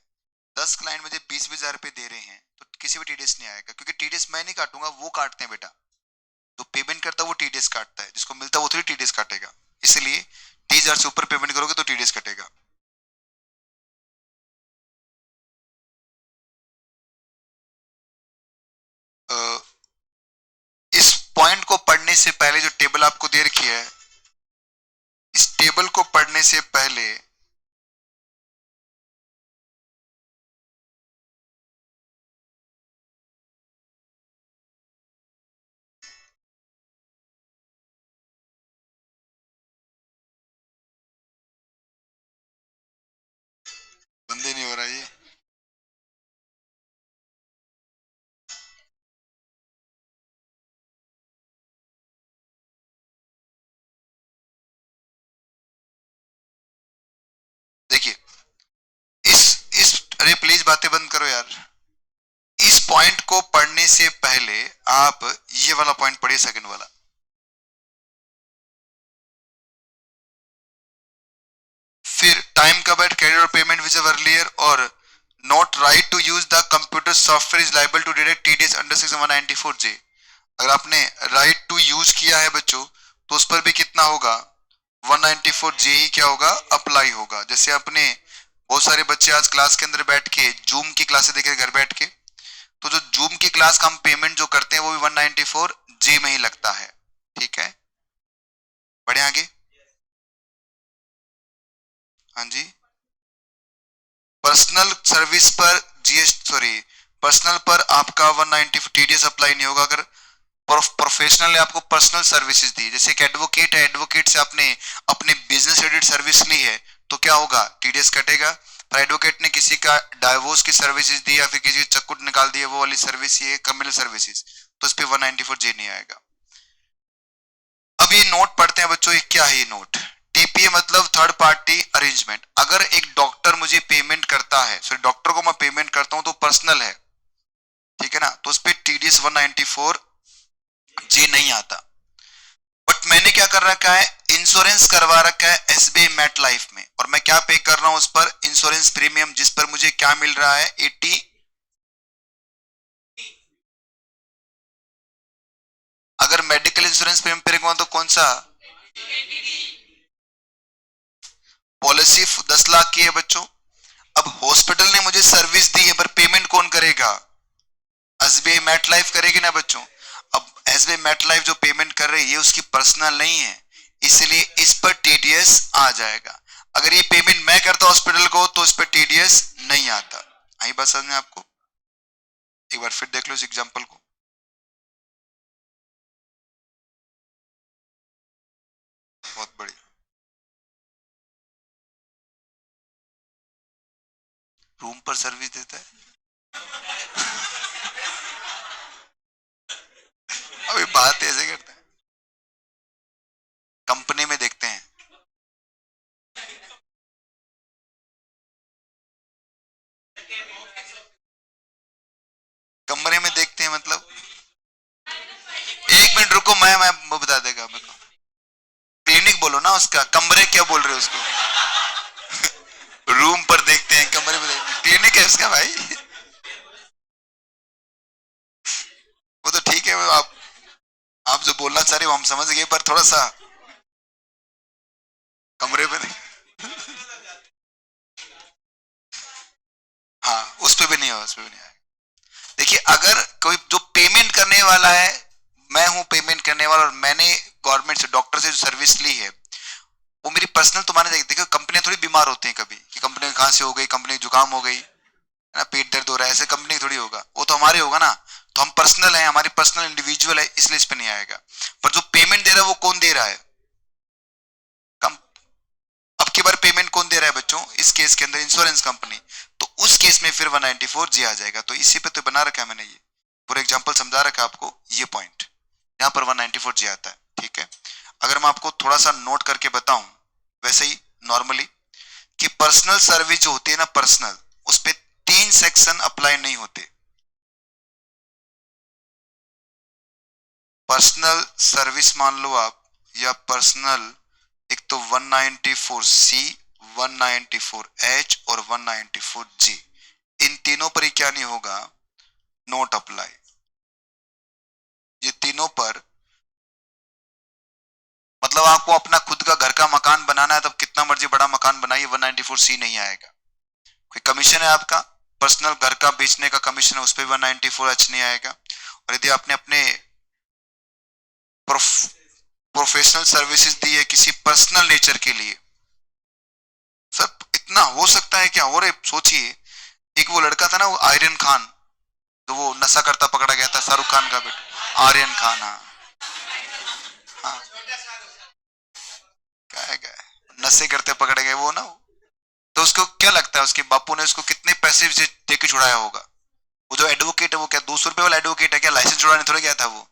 10 क्लाइंट मुझे 20,000 रुपए दे रहे हैं, तो किसी भी टीडीएस नहीं आएगा, क्योंकि टीडीएस मैं नहीं काटूंगा, वो काटते हैं बेटा। जो पेमेंट करता है वो टीडीएस काटता है, जिसको मिलता है वो थोड़ी टीडीएस काटेगा। इसलिए 30,000 से ऊपर पेमेंट करोगे तो टीडीएस कटेगा। अ, इस पॉइंट को पढ़ने से पहले जो टेबल आपको दे रखी है, इस टेबल को पढ़ने से पहले बंदे नहीं हो रहा ये। देखिए, इस अरे प्लीज बातें बंद करो यार। इस पॉइंट को पढ़ने से पहले आप ये वाला पॉइंट पढ़िए, सेकंड वाला। फिर टाइम कवर्ड क्रेडिट और पेमेंट विच अर्लियर, और not right to use the computer software is liable to deduct TDS under section 194 J. अगर आपने राइट टू यूज किया है बच्चों, तो उस पर भी कितना होगा, 194 जे ही क्या होगा, अप्लाई होगा। जैसे अपने बहुत सारे बच्चे आज क्लास के अंदर बैठ के जूम की क्लासेस देख रहे घर बैठ के, तो जो जूम की क्लास का हम पेमेंट जो करते हैं वो भी 194 जे में ही लगता है। ठीक है, बढ़े आगे। हाँ जी। पर्सनल सर्विस पर जीएसटी, सॉरी, पर्सनल पर आपका 190 टीडीएस अप्लाई नहीं होगा। अगर प्रोफेशनल ने आपको पर्सनल सर्विसेज दी, जैसे एक एडवोकेट है, एडवोकेट से आपने अपने बिजनेस रिलेटेड सर्विस ली है, तो क्या होगा, टीडीएस कटेगा। पर एडवोकेट ने किसी का डाइवोर्स की सर्विसेज दी या फिर किसी का चक्कू निकाल दिया, वो वाली सर्विस, ये क्रिमिनल सर्विसेज, तो इस पे 194 जे नहीं आएगा। अब ये नोट पढ़ते हैं बच्चों, ये क्या है ये नोट? टीपीए मतलब थर्ड पार्टी अरेंजमेंट। अगर एक डॉक्टर मुझे पेमेंट करता है, सॉरी डॉक्टर को मैं पेमेंट करता हूं, तो पर्सनल है, ठीक है ना, तो उस पर टीडीएस 194 जी नहीं आता। बट मैंने क्या कर रखा है, इंश्योरेंस करवा रखा है एसबीआई मेट लाइफ में, और मैं क्या पे कर रहा हूं उस पर, इंश्योरेंस प्रीमियम, जिस पर मुझे क्या मिल रहा है, 80। अगर मेडिकल इंश्योरेंस प्रीमियम पे रखूं तो कौन सा पॉलिसी, 10 लाख की है बच्चों। अब हॉस्पिटल ने मुझे सर्विस दी है, पर पेमेंट कौन करेगा, एसबीआई मेट लाइफ करेगी ना बच्चों। अब एसबीआई मेट लाइफ जो पेमेंट कर रही है, ये उसकी पर्सनल नहीं है, इसलिए इस पर टीडीएस आ जाएगा। अगर ये पेमेंट मैं करता हॉस्पिटल को, तो इस पर टीडीएस नहीं आता। आई बात समझ में आपको? एक बार फिर देख लो इस एग्जांपल को। बहुत बढ़िया। रूम पर सर्विस देता है। अभी बात ऐसे करते हैं, कंपनी में देखते हैं। कमरे में देखते हैं मतलब, एक मिनट रुको, मैं बता देगा मेरे को। क्लिनिक बोलो ना उसका, कमरे क्या बोल रहे हो उसको? रूम पर देखते हैं, कमरे में देखते हैं, क्लिनिक है उसका भाई। वो तो ठीक है, वो आप जो बोलना चाह रहे हो हम समझ गए, पर थोड़ा सा कमरे में हाँ, उस पे भी नहीं हो, उस पे भी नहीं आएगा। देखिए, अगर कोई जो पेमेंट करने वाला है, मैं हूं पेमेंट करने वाला, और मैंने गवर्नमेंट से, डॉक्टर से जो सर्विस ली है वो मेरी पर्सनल तुम्हारे देखो कंपनी थोड़ी बीमार होती है कभी कि कंपनी में खांसी हो गई, कंपनी में जुकाम हो गई है ना, पेट दर्द हो रहा है, ऐसे कंपनी थोड़ी होगा, वो तो हमारे होगा ना। तो हम पर्सनल है, हमारी पर्सनल इंडिविजुअल है, इसलिए इस पे नहीं आएगा। पर जो पेमेंट दे रहा है वो कौन दे रहा है? कम अब की बार पेमेंट कौन दे रहा है बच्चों? इस केस के अंदर इंश्योरेंस कंपनी। तो उस केस में फिर 194 जी आ जाएगा। तो इसी पे तो बना रखा है मैंने, ये पूरा एग्जांपल समझा रखा है आपको, ये पॉइंट यहाँ पर 194 जी आता है। ठीक है, अगर मैं आपको थोड़ा सा नोट करके बताऊं वैसे ही नॉर्मली कि पर्सनल सर्विस जो होती है ना, पर्सनल, उस पे 3 सेक्शन अप्लाई नहीं होते। पर्सनल सर्विस मान लो आप, या पर्सनल, एक तो 194 सी, 194 एच और 194 जी, इन तीनों पर ही क्या नहीं होगा? Note apply. ये तीनों पर मतलब आपको अपना खुद का घर का मकान बनाना है, तब कितना मर्जी बड़ा मकान बनाइए, 194 सी नहीं आएगा। कोई कमीशन है आपका, पर्सनल घर का बेचने का कमीशन है, उस पर 194 एच नहीं आएगा। और यदि आपने अपने प्रोफेशनल सर्विसेज दी है किसी पर्सनल नेचर के लिए, सब इतना हो सकता है क्या? हो रहे सोचिए, एक वो लड़का था ना, वो आर्यन खान, तो वो नशा करता पकड़ा गया था, शाहरुख खान का बेटा, आर्यन खान। हाँ हाँ, क्या है क्या है, नशे करते पकड़े गए वो ना। तो उसको क्या लगता है, उसके बापू ने उसको कितने पैसे दे के छुड़ाया होगा? वो जो एडवोकेट है वो क्या 200 रुपए वाला एडवोकेट है क्या? लाइसेंस छुड़वाने थोड़ा गया था वो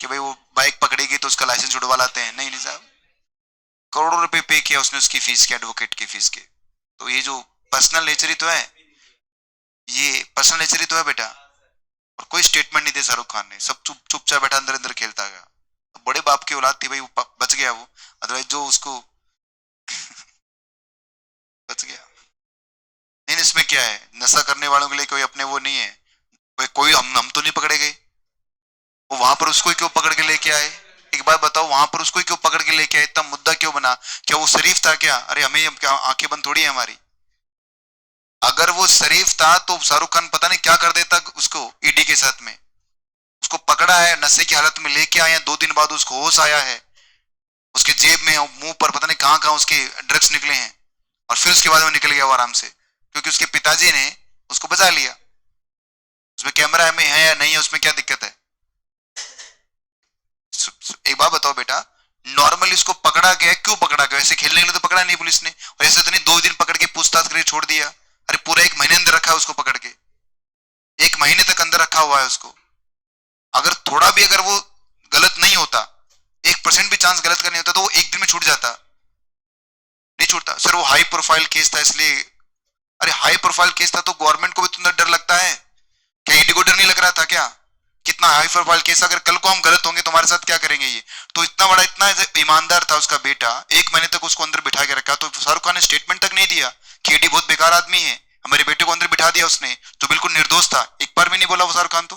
कि भाई वो बाइक पकड़ेगी तो उसका लाइसेंस छुड़वा लाते हैं? नहीं नहीं साहब, करोड़ों रुपए पे किया उसने उसकी फीस के, एडवोकेट की फीस के। तो ये जो पर्सनल नेचर ही तो है, ये पर्सनल नेचर ही तो है बेटा। और कोई स्टेटमेंट नहीं दे शाहरुख खान ने, सब चुपचाप बैठा अंदर अंदर खेलता गया। तो बड़े बाप की औलाद थी भाई, वो बच गया वो, अदरवाइज जो उसको बच गया। नहीं इसमें क्या है, नशा करने वालों के लिए कोई अपने वो नहीं है, कोई हम तो नहीं पकड़े गए, वो वहां पर उसको क्यों पकड़ के लेके आए? एक बात बताओ, वहां पर उसको क्यों पकड़ के लेके आए? इतना मुद्दा क्यों बना? क्या वो शरीफ था क्या? अरे हमें क्या आंखें बंद थोड़ी है हमारी। अगर वो शरीफ था तो शाहरुख खान पता नहीं क्या कर देता उसको ईडी के साथ में। उसको पकड़ा है, नशे की हालत में लेके आए हैं, 2 दिन बाद उसको होश आया है, उसके जेब में मुंह पर पता नहीं कहां कहां उसके ड्रग्स निकले हैं, और फिर उसके बाद वो निकल गया वो आराम से, क्योंकि उसके पिताजी ने उसको बचा लिया। उसमें कैमरा में है या नहीं है, उसमें क्या दिक्कत है? एक बात बताओ बेटा, नॉर्मली उसको पकड़ा गया, क्यों पकड़ा गया? ऐसे खेलने के लिए तो पकड़ा नहीं पुलिस ने, और ऐसे तो नहीं 2 दिन पकड़ के पूछताछ करके छोड़ दिया। अरे पूरा 1 महीने अंदर रखा है उसको पकड़ के, 1 महीने तक अंदर रखा हुआ है उसको। अगर थोड़ा भी अगर वो गलत नहीं होता, 1% भी चांस गलत का नहीं होता, तो वो 1 दिन में छूट जाता। नहीं छूटता सर, वो हाई प्रोफाइल केस था इसलिए। अरे हाई प्रोफाइल केस था तो गवर्नमेंट को भी तो डर लगता है क्या? ईडी को डर नहीं लग रहा था क्या? कितना हाई प्रोफाइल केस, अगर कल को हम गलत होंगे तो हमारे साथ क्या करेंगे ये? तो इतना बड़ा, इतना ईमानदार था उसका बेटा, 1 महीने तक उसको अंदर बिठा के रखा, तो शाहरुख खान ने स्टेटमेंट तक नहीं दिया कि ईडी बहुत बेकार आदमी है, हमारे बेटे को अंदर बिठा दिया उसने, जो बिल्कुल निर्दोष था। एक बार भी नहीं बोला वो शाहरुख खान, तो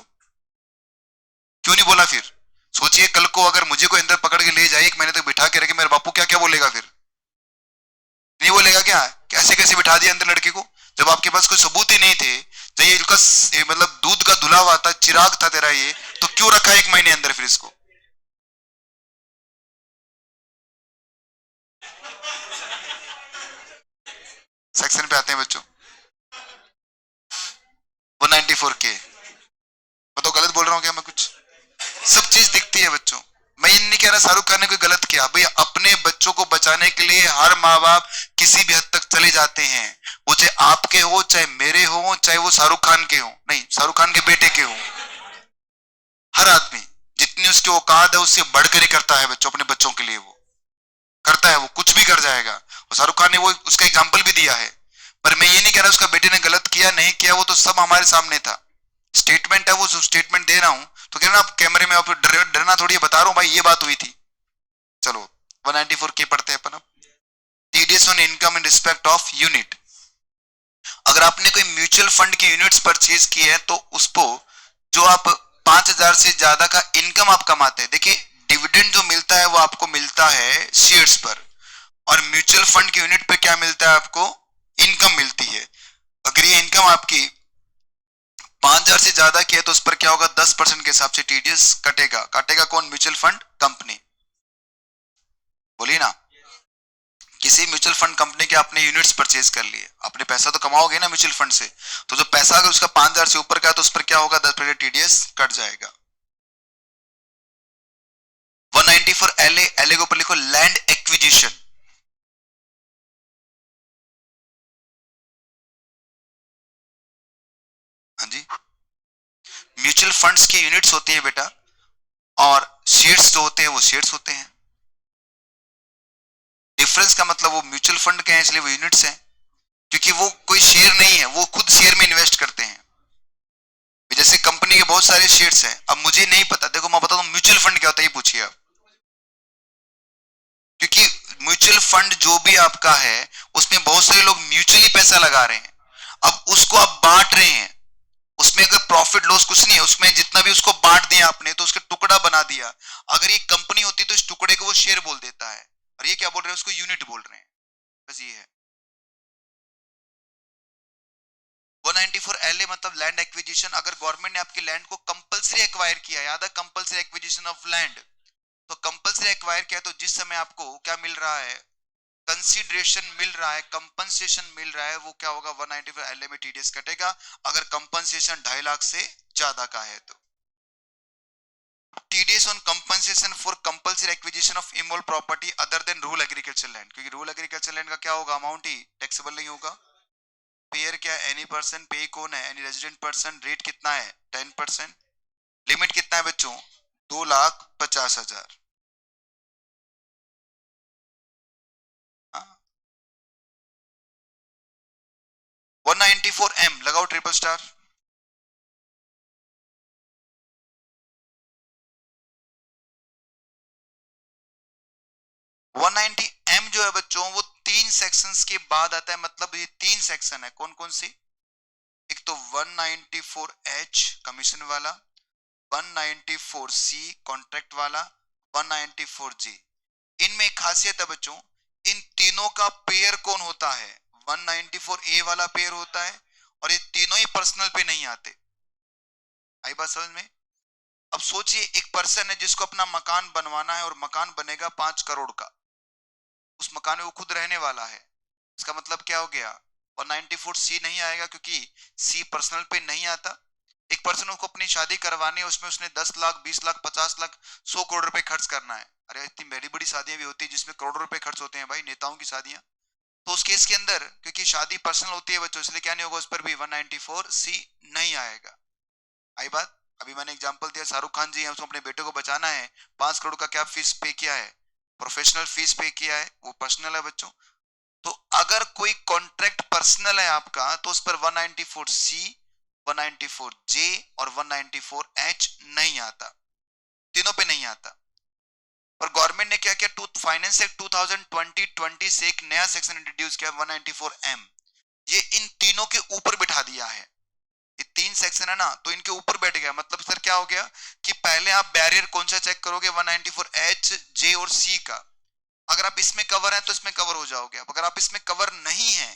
क्यों नहीं बोला फिर? सोचिए कल को अगर मुझे कोई अंदर पकड़ के ले जाए, 1 महीने तक बिठा के रखे, मेरे बापू क्या क्या बोलेगा फिर? नहीं बोलेगा क्या कैसे कैसे बिठा दिया अंदर लड़के को, जब आपके पास कोई सबूत ही नहीं थे? तो ये मतलब दूध का धुला हुआ था, चिराग था तेरा ये, तो क्यों रखा 1 महीने अंदर फिर इसको? सेक्शन पे आते हैं बच्चों, 194 के। मैं तो गलत बोल रहा हूँ क्या मैं कुछ? सब चीज दिखती है बच्चों। मैं ये नहीं कह रहा शाहरुख खान ने कोई गलत किया, भाई अपने बच्चों को बचाने के लिए हर माँ बाप किसी भी हद तक चले जाते हैं, वो चाहे आपके हो, चाहे मेरे हो, चाहे वो शाहरुख खान के हो, नहीं शाहरुख खान के बेटे के हो। हर आदमी जितनी उसकी औकात है उससे बढ़कर ही करता है बच्चों, अपने बच्चों के लिए वो करता है, वो कुछ भी कर जाएगा। और शाहरुख खान ने वो उसका एग्जाम्पल भी दिया है। पर मैं ये नहीं कह रहा उसका बेटे ने गलत किया नहीं किया, वो तो सब हमारे सामने था। स्टेटमेंट है, वो स्टेटमेंट दे रहा हूं, तो कह रहा आप कैमरे में, आप डरना थोड़ी है, बता रहा हूं भाई ये बात हुई थी। चलो 194 के पढ़ते हैं अपन अब। TDS on income in respect of unit. अगर आपने कोई म्यूचुअल फंड की यूनिट्स परचेज की है तो उसको, जो आप 5,000 से ज्यादा का इनकम आप कमाते हैं, देखिए डिविडेंड जो मिलता है वो आपको मिलता है शेयर्स पर, और म्यूचुअल फंड की यूनिट पे क्या मिलता है आपको? इनकम मिलती है। अगर ये इनकम आपकी 5,000 से ज्यादा की है तो उस पर क्या होगा? 10% के हिसाब से टीडीएस कटेगा। काटेगा कौन? Mutual fund company. बोलिए ना। किसी म्यूचुअल फंड कंपनी के आपने यूनिट्स परचेज कर लिए, आपने पैसा तो कमाओगे ना म्यूचुअल फंड से, तो जो पैसा अगर उसका 5,000 से ऊपर का है तो उस पर क्या होगा, 10% टीडीएस कट जाएगा। 194 एलए, एलए के ऊपर लिखो लैंड एक्विजिशन। हाँ जी, म्यूचुअल फंड्स की यूनिट्स होती है बेटा, और शेयर्स जो होते हैं वो शेयर्स होते हैं। डिफरेंस का मतलब वो म्यूचुअल फंड के हैं इसलिए वो यूनिट्स हैं, क्योंकि वो कोई शेयर नहीं है, वो खुद शेयर में इन्वेस्ट करते हैं। जैसे कंपनी के बहुत सारे शेयर्स हैं, अब मुझे नहीं पता, देखो मैं बताता हूँ म्यूचुअल फंड क्या होता है, ये पूछिए आप। क्योंकि म्यूचुअल फंड जो भी आपका है उसमें बहुत सारे लोग म्यूचुअली पैसा लगा रहे हैं, अब उसको आप बांट रहे हैं, उसमें अगर प्रॉफिट लॉस कुछ नहीं है, उसमें जितना भी उसको बांट दिया आपने तो उसका टुकड़ा बना दिया। अगर ये कंपनी होती तो इस टुकड़े को वो शेयर बोल देता है, और ये क्या बोल रहे हैं, उसको यूनिट बोल रहे हैं। बस ये है। 194 एलए मतलब लैंड एक्विजिशन। अगर गवर्नमेंट ने आपकी लैंड को कंपलसरी एक्वायर किया, याद है कंपलसरी एक्विजिशन ऑफ लैंड, तो कंपलसरी एक्वायर किया तो जिस समय आपको क्या मिल रहा है, कंसीडरेशन मिल रहा है, कंपनसेशन मिल रहा है, वो क्या होगा, 194 एलए में टीडीएस कटेगा, अगर कंपनसेशन 2.5 लाख से ज्यादा का है तो। TDS on compensation for compulsory acquisition of immovable property other than rural agricultural land, क्योंकि रूरल एग्रीकल्चर लैंड का क्या होगा, अमाउंट ही टैक्सेबल नहीं होगा। पेयर क्या है, एनी पर्सन, पे कौन है, एनी रेजिडेंट पर्सन, रेट कितना है 10%, लिमिट कितना है बच्चों 2,50,000। 194M लगाओ ट्रिपल स्टार। 190M जो है बच्चों वो 3 सेक्शंस के बाद आता है, मतलब ये 3 सेक्शन है, कौन कौन सी, एक तो 194H कमीशन वाला, 194C कॉन्ट्रैक्ट वाला, 194G। इनमें एक खासियत है बच्चों, इन तीनों का पेयर कौन होता है, 194A वाला पेयर होता है, और ये तीनों ही पर्सनल पे नहीं आते। आई बात समझ में। अब सोचिए एक पर्सन है जिसको अपना मकान बनवाना है और मकान बनेगा 5 करोड़ का, उस मकान में वो खुद रहने वाला है, इसका मतलब क्या हो गया, 194C नहीं आएगा क्योंकि सी पर्सनल पे नहीं आता। एक पर्सन को अपनी शादी करवानी है, उसमें उसने 10 लाख 20 लाख 50 लाख 100 करोड़ रुपए खर्च करना है, अरे इतनी बड़ी बड़ी शादियां भी होती है जिसमें करोड़ों रुपए खर्च होते हैं भाई, नेताओं की शादियां। तो उस केस के अंदर क्योंकि शादी पर्सनल होती है बच्चों, इसलिए क्या नहीं होगा, उस पर भी 194C नहीं आएगा। आई बात। अभी मैंने एग्जांपल दिया, शाहरुख खान जी हैं, उसको अपने बेटे को बचाना है, 5 करोड़ का क्या फीस पे किया है, प्रोफेशनल फीस पे किया है, वो पर्सनल है बच्चों। तो अगर कोई कॉन्ट्रैक्ट पर्सनल है आपका तो उस पर 194C 194J और 194H नहीं आता, तीनों पे नहीं आता। पर गवर्नमेंट ने क्या किया, फाइनेंस एक्ट 2020 से एक नया सेक्शन इंट्रोड्यूस किया 194M, ये इन तीनों के ऊपर बिठा दिया है। ये 3 सेक्शन है ना, तो इनके ऊपर बैठ गया, मतलब सर क्या हो गया कि पहले आप बैरियर कौन सा चेक करोगे, 194H J और C का, अगर आप इसमें कवर है तो इसमें कवर हो जाओगे, अगर आप इसमें कवर नहीं है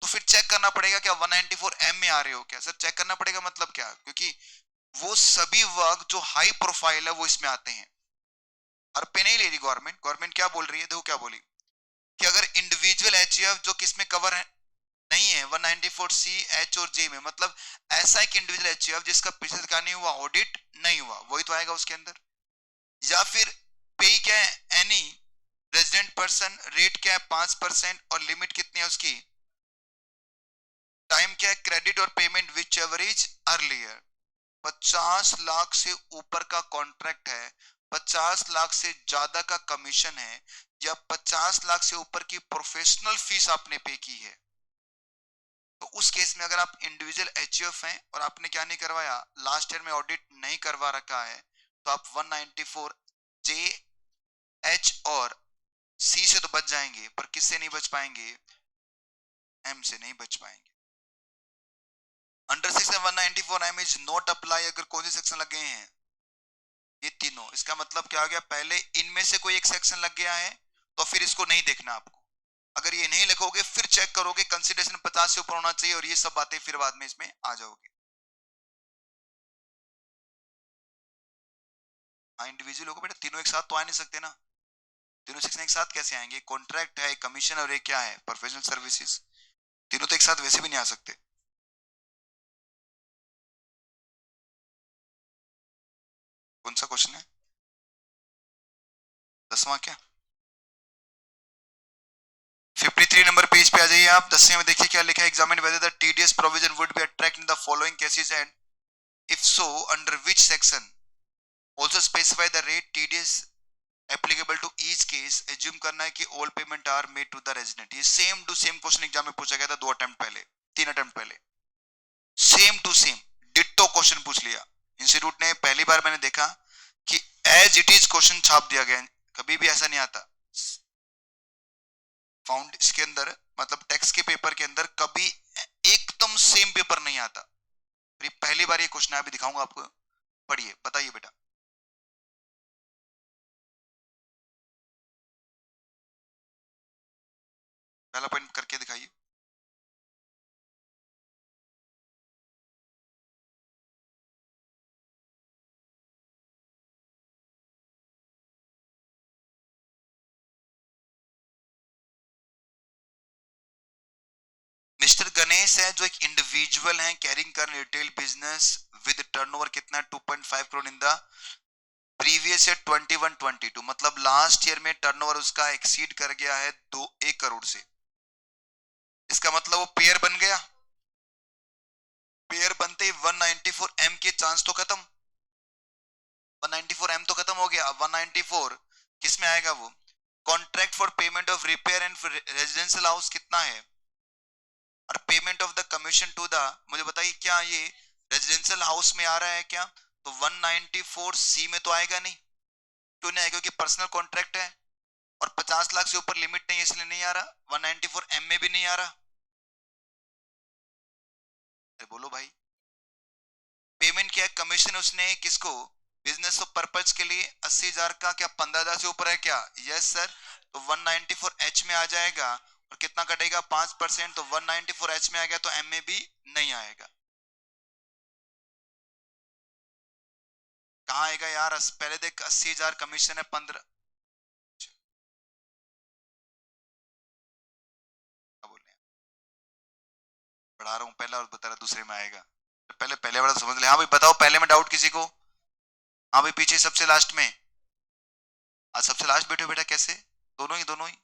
तो फिर चेक करना पड़ेगा क्या 194M में आ रहे हो क्या, सर चेक करना पड़ेगा मतलब क्या, क्योंकि वो सभी वर्क जो हाई प्रोफाइल है वो इसमें आते हैं। हर पे नहीं ले रही गवर्नमेंट, गवर्नमेंट क्या बोल रही है, देखो क्या बोली कि अगर इंडिविजुअल एचईएफ जो किसमें कवर है नहीं है 194C H और J में, मतलब ऐसा एक इंडिविजुअल एचईएफ जिसका पिछले का नहीं हुआ, ऑडिट नहीं हुआ, वही तो आएगा उसके अंदर। या फिर पे क्या है, एनी रेजिडेंट पर्सन, रेट क्या है 5% और लिमिट कितनी है उसकी, टाइम क्या है, क्रेडिट और payment which ever is earlier. 50 lakh से ऊपर का कॉन्ट्रैक्ट है, 50 लाख से ज्यादा का कमीशन है, या 50 लाख से ऊपर की प्रोफेशनल फीस आपने पे की है, तो उस केस में अगर आप इंडिविजुअल एचईएफ हैं और आपने क्या नहीं करवाया, लास्ट ईयर में ऑडिट नहीं करवा रखा है, तो आप 194J H और C से तो बच जाएंगे, पर किससे नहीं बच पाएंगे, M से नहीं बच पाएंगे। Under section 194M is not apply, अगर कौन से सेक्शन लग गए हैं, ये तीनों, इसका मतलब क्या हो गया, पहले इनमें से कोई एक सेक्शन लग गया है तो फिर इसको नहीं देखना आपको, अगर ये नहीं लिखोगे फिर चेक करोगे कंसीडरेशन 50 से ऊपर होना चाहिए, और ये सब बातें फिर बाद में इसमें आ जाओगे। हाँ इंडिविजुअल होगा बेटा, तीनों एक साथ तो आ नहीं सकते ना, तीनों सेक्शन एक साथ कैसे आएंगे? कॉन्ट्रैक्ट है, कमीशन और ये क्या है? Professional services. तीनों तो एक साथ वैसे भी नहीं आ सकते। कौन सा क्वेश्चन है? 10वां क्या? 53 नंबर पेज पे आ जाइए आप। 10वें में देखिए क्या लिखा है, examine whether the TDS provision would be attract in the following cases and if so under which section, also specify the rate TDS applicable to each case. Assume करना है कि all payment are made to the resident. ये same to same question exam में पूछा गया था 2 attempt पहले, 3 attempt पहले। Same to same ditto question पूछ लिया इंस्टीट्यूट ने। पहली बार मैंने देखा कि एज इट इज क्वेश्चन छाप दिया गया। कभी भी ऐसा नहीं आता फाउंड इसके अंदर, मतलब टेक्स्ट के पेपर के अंदर कभी एकदम सेम पेपर नहीं आता। फिर पहली बार ये क्वेश्चन अभी दिखाऊंगा आपको, पढ़िए बताइए बेटा। पहला पॉइंट करके दिखाइए। मिस्टर गणेश है जो एक इंडिविजुअल है, कैरिंग कर रिटेल बिजनेस विद टर्नओवर कितना 2.5 crore in the previous year 21-22, मतलब लास्ट ईयर में टर्नओवर उसका एक्सीड कर गया है 1 करोड़ से। इसका मतलब वो पेयर बन गया। पेयर बनते ही 194 एम के चांस तो खत्म, 194 एम तो खत्म हो गया। अब 194 किस में आएगा? वो contract for payment of repair and residential house कितना है, और payment of the commission to the, मुझे बताइए क्या ये रेजिडेंशियल हाउस में आ रहा है क्या? तो 194 सी में तो आएगा नहीं, क्यों नहीं आएगा? क्योंकि पर्सनल कॉन्ट्रैक्ट है और 50 लाख से ऊपर लिमिट नहीं है, इसलिए नहीं आ रहा। 194 एम में भी नहीं आ रहा। अरे बोलो भाई। पेमेंट किया कमीशन उसने किसको? बिजनेस पर्पज के लिए 80,000 का, क्या 15,000 से ऊपर है क्या? Yes sir. तो 194 एच में आ जाएगा और कितना कटेगा? 5%। तो 194 एच में आ गया तो एम में भी नहीं आएगा। कहाँ आएगा यार? पहले देख 80,000 कमीशन है 15। क्या बोल रहे हैं? पढ़ा रहा हूँ पहला और बता रहा दूसरे में आएगा। तो पहले पहले वाला तो समझ ले। हाँ भाई बताओ पहले में डाउट किसी को? हाँ भाई पीछे सबसे लास्ट में। आज सबसे लास्ट बैठे बेटा कैसे? दोनों ही दोनों ही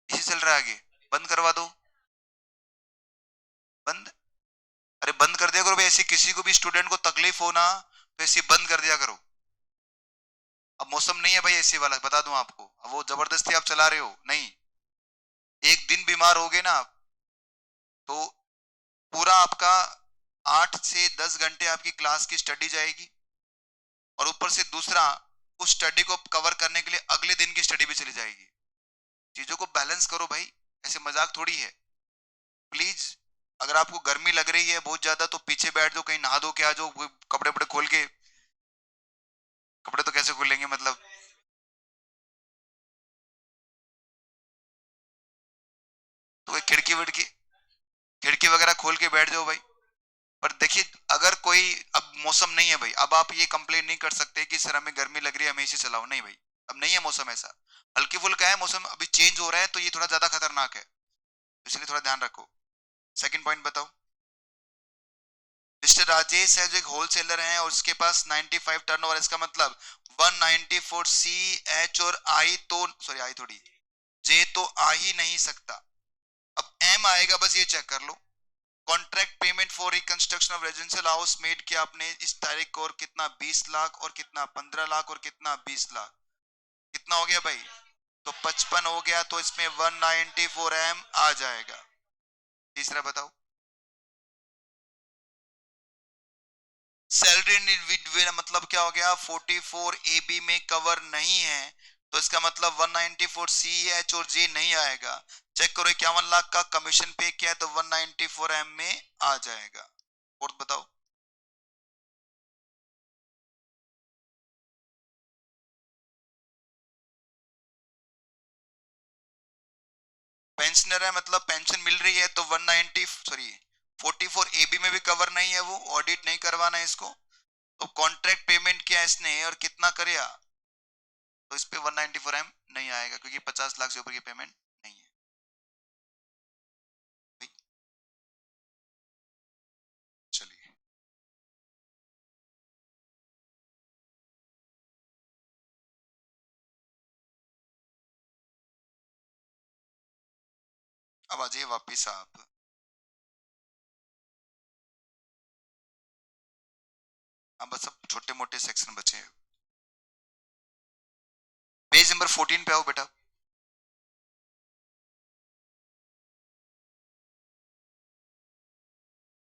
इसी चल रहा है आगे। बंद करवा दो। बंद। अरे बंद कर दिया करो भाई, ऐसे किसी को भी स्टूडेंट को तकलीफ हो ना तो ऐसे बंद कर दिया करो। अब मौसम नहीं है भाई ऐसे वाला, बता दूं आपको। अब वो जबरदस्ती आप चला रहे हो नहीं। एक दिन बीमार हो गए ना आप, तो पूरा आपका 8 से 10 घंटे आपकी क्लास की स्टडी जाएगी, और ऊपर से दूसरा उस स्टडी को कवर करने के लिए अगले दिन की स्टडी भी चली जाएगी। चीजों को बैलेंस करो भाई, ऐसे मजाक थोड़ी है। प्लीज, अगर आपको गर्मी लग रही है बहुत ज्यादा तो पीछे बैठ जाओ, कहीं नहा धो के आ जाओ, कपड़े वपड़े खोल के। कपड़े तो कैसे खोलेंगे मतलब? तो खिड़की विड़की, खिड़की वगैरह खोल के बैठ जाओ भाई। पर देखिए अगर कोई, अब मौसम नहीं है भाई, अब आप ये कंप्लेन नहीं कर सकते कि सर हमें गर्मी लग रही है हमें इसे चलाओ, नहीं भाई। अब नहीं है मौसम ऐसा, हल्की फुल्का है मौसम, अभी चेंज हो रहा है तो ये थोड़ा ज्यादा खतरनाक है, इसलिए थोड़ा ध्यान रखो। सेकंड पॉइंट बताओ। मिस्टर राजेश है जो एक होलसेलर है और उसके पास 95 टर्नओवर, इसका मतलब 194 सी एच और आई तो, सॉरी आई थोड़ी, जे तो आ ही नहीं सकता। अब एम आएगा, बस ये चेक कर लो। Contract payment for reconstruction of residential house made किया आपने इस तारीख को, और कितना 20 लाख और कितना 15 लाख और कितना 20 लाख, कितना हो गया भाई? तो 55 हो गया, तो इसमें 194 एम आ जाएगा। तीसरा बताओ। सैलरी इंडिविजुअल मतलब क्या हो गया? 44 ए बी में कवर नहीं है, तो इसका मतलब 194 सी एच और जी नहीं आएगा। चेक करो 51 लाख का कमीशन पे किया है तो 194 एम में आ जाएगा। फोर्थ बताओ। पेंशनर है मतलब पेंशन मिल रही है तो 190, सॉरी 44 ए बी में भी कवर नहीं है, वो ऑडिट नहीं करवाना है इसको। तो कॉन्ट्रैक्ट पेमेंट किया इसने और कितना करेगा, तो इस पे 194M नहीं आएगा क्योंकि 50 लाख से ऊपर की पेमेंट नहीं है। चलिए अब आ जाइए वापिस आप। अब बस अब छोटे मोटे सेक्शन बचे हैं। पेज नंबर 14 पे आओ बेटा।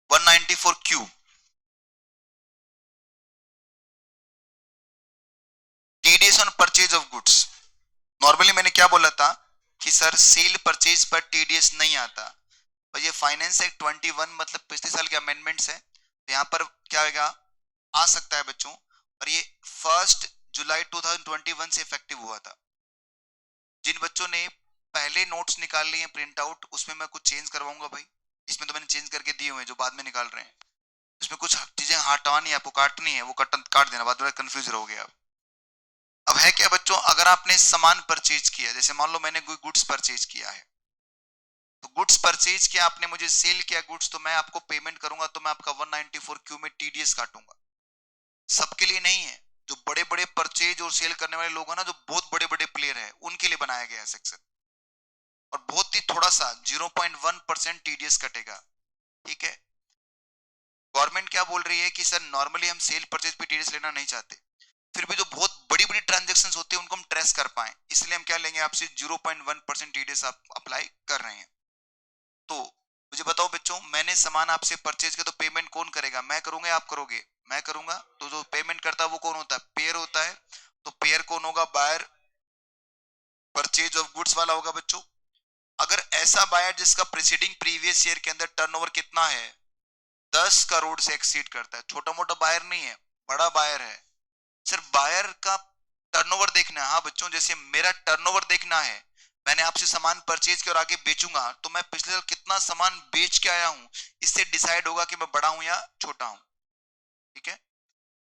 194Q, TDS on purchase of goods. Normally मैंने क्या बोला था कि सर सेल परचेज पर टीडीएस नहीं आता, और ये फाइनेंस एक्ट 21 मतलब पिछले साल के अमेंडमेंट्स है, तो यहाँ पर क्या होगा, आ सकता है बच्चों। और ये 1 जुलाई 2021 से इफेक्टिव हुआ था। जिन बच्चों ने पहले नोट्स निकाल लिए प्रिंट आउट, उसमें मैं कुछ चेंज करवाऊंगा भाई। इसमें तो मैंने चेंज करके दिए हुए हैं जो बाद में निकाल रहे हैं। इसमें कुछ चीजें हटानी है, आपको काटनी है, वो काट देना, बाद में कंफ्यूज रहोगे आप। अब है क्या बच्चों, अगर आपने सामान परचेज किया, जैसे मान लो मैंने कोई गुड्स परचेज किया है, तो गुड्स परचेज किया आपने, मुझे सेल किया गुड्स, तो मैं आपको पेमेंट करूंगा तो मैं आपका 194Q में टीडीएस काटूंगा। सबके लिए नहीं है, जो बड़े बड़े परचेज और सेल करने वाले लोग हैं ना, जो बहुत बड़े बड़े प्लेयर है, उनके लिए बनाया गया है सेक्शन। और बहुत ही थोड़ा सा 0.1% टीडीएस कटेगा। ठीक है। गवर्नमेंट क्या बोल रही है कि सर नॉर्मली हम सेल परचेज पे टीडीएस लेना नहीं चाहते, फिर भी जो बहुत बड़ी बड़ी ट्रांजेक्शन होती है उनको हम ट्रेस कर पाए, इसलिए हम क्या लेंगे आपसे 0.1% टीडीएस आप अप्लाई कर रहे हैं। तो मुझे बताओ बच्चों, मैंने सामान आपसे परचेज किया तो पेमेंट कौन करेगा, मैं करूंगा या आप करोगे, मैं करूंगा। तो जो पेमेंट करता है वो कौन होता है, पेयर होता है। तो पेयर कौन होगा, बायर परचेज ऑफ गुड्स वाला होगा बच्चों। अगर ऐसा बायर जिसका प्रीसीडिंग प्रीवियस ईयर के अंदर टर्नओवर कितना है, 10 करोड़ से एक्सीड करता है, छोटा मोटा बायर नहीं है, बड़ा बायर है। सिर्फ बायर का टर्नओवर देखना है। हाँ बच्चों, जैसे मेरा टर्नओवर देखना है, मैंने आपसे सामान परचेज किया और आगे बेचूंगा, तो मैं पिछले साल कितना सामान बेच के आया हूं, इससे डिसाइड होगा कि मैं बड़ा हूं या छोटा हूं। ठीक है।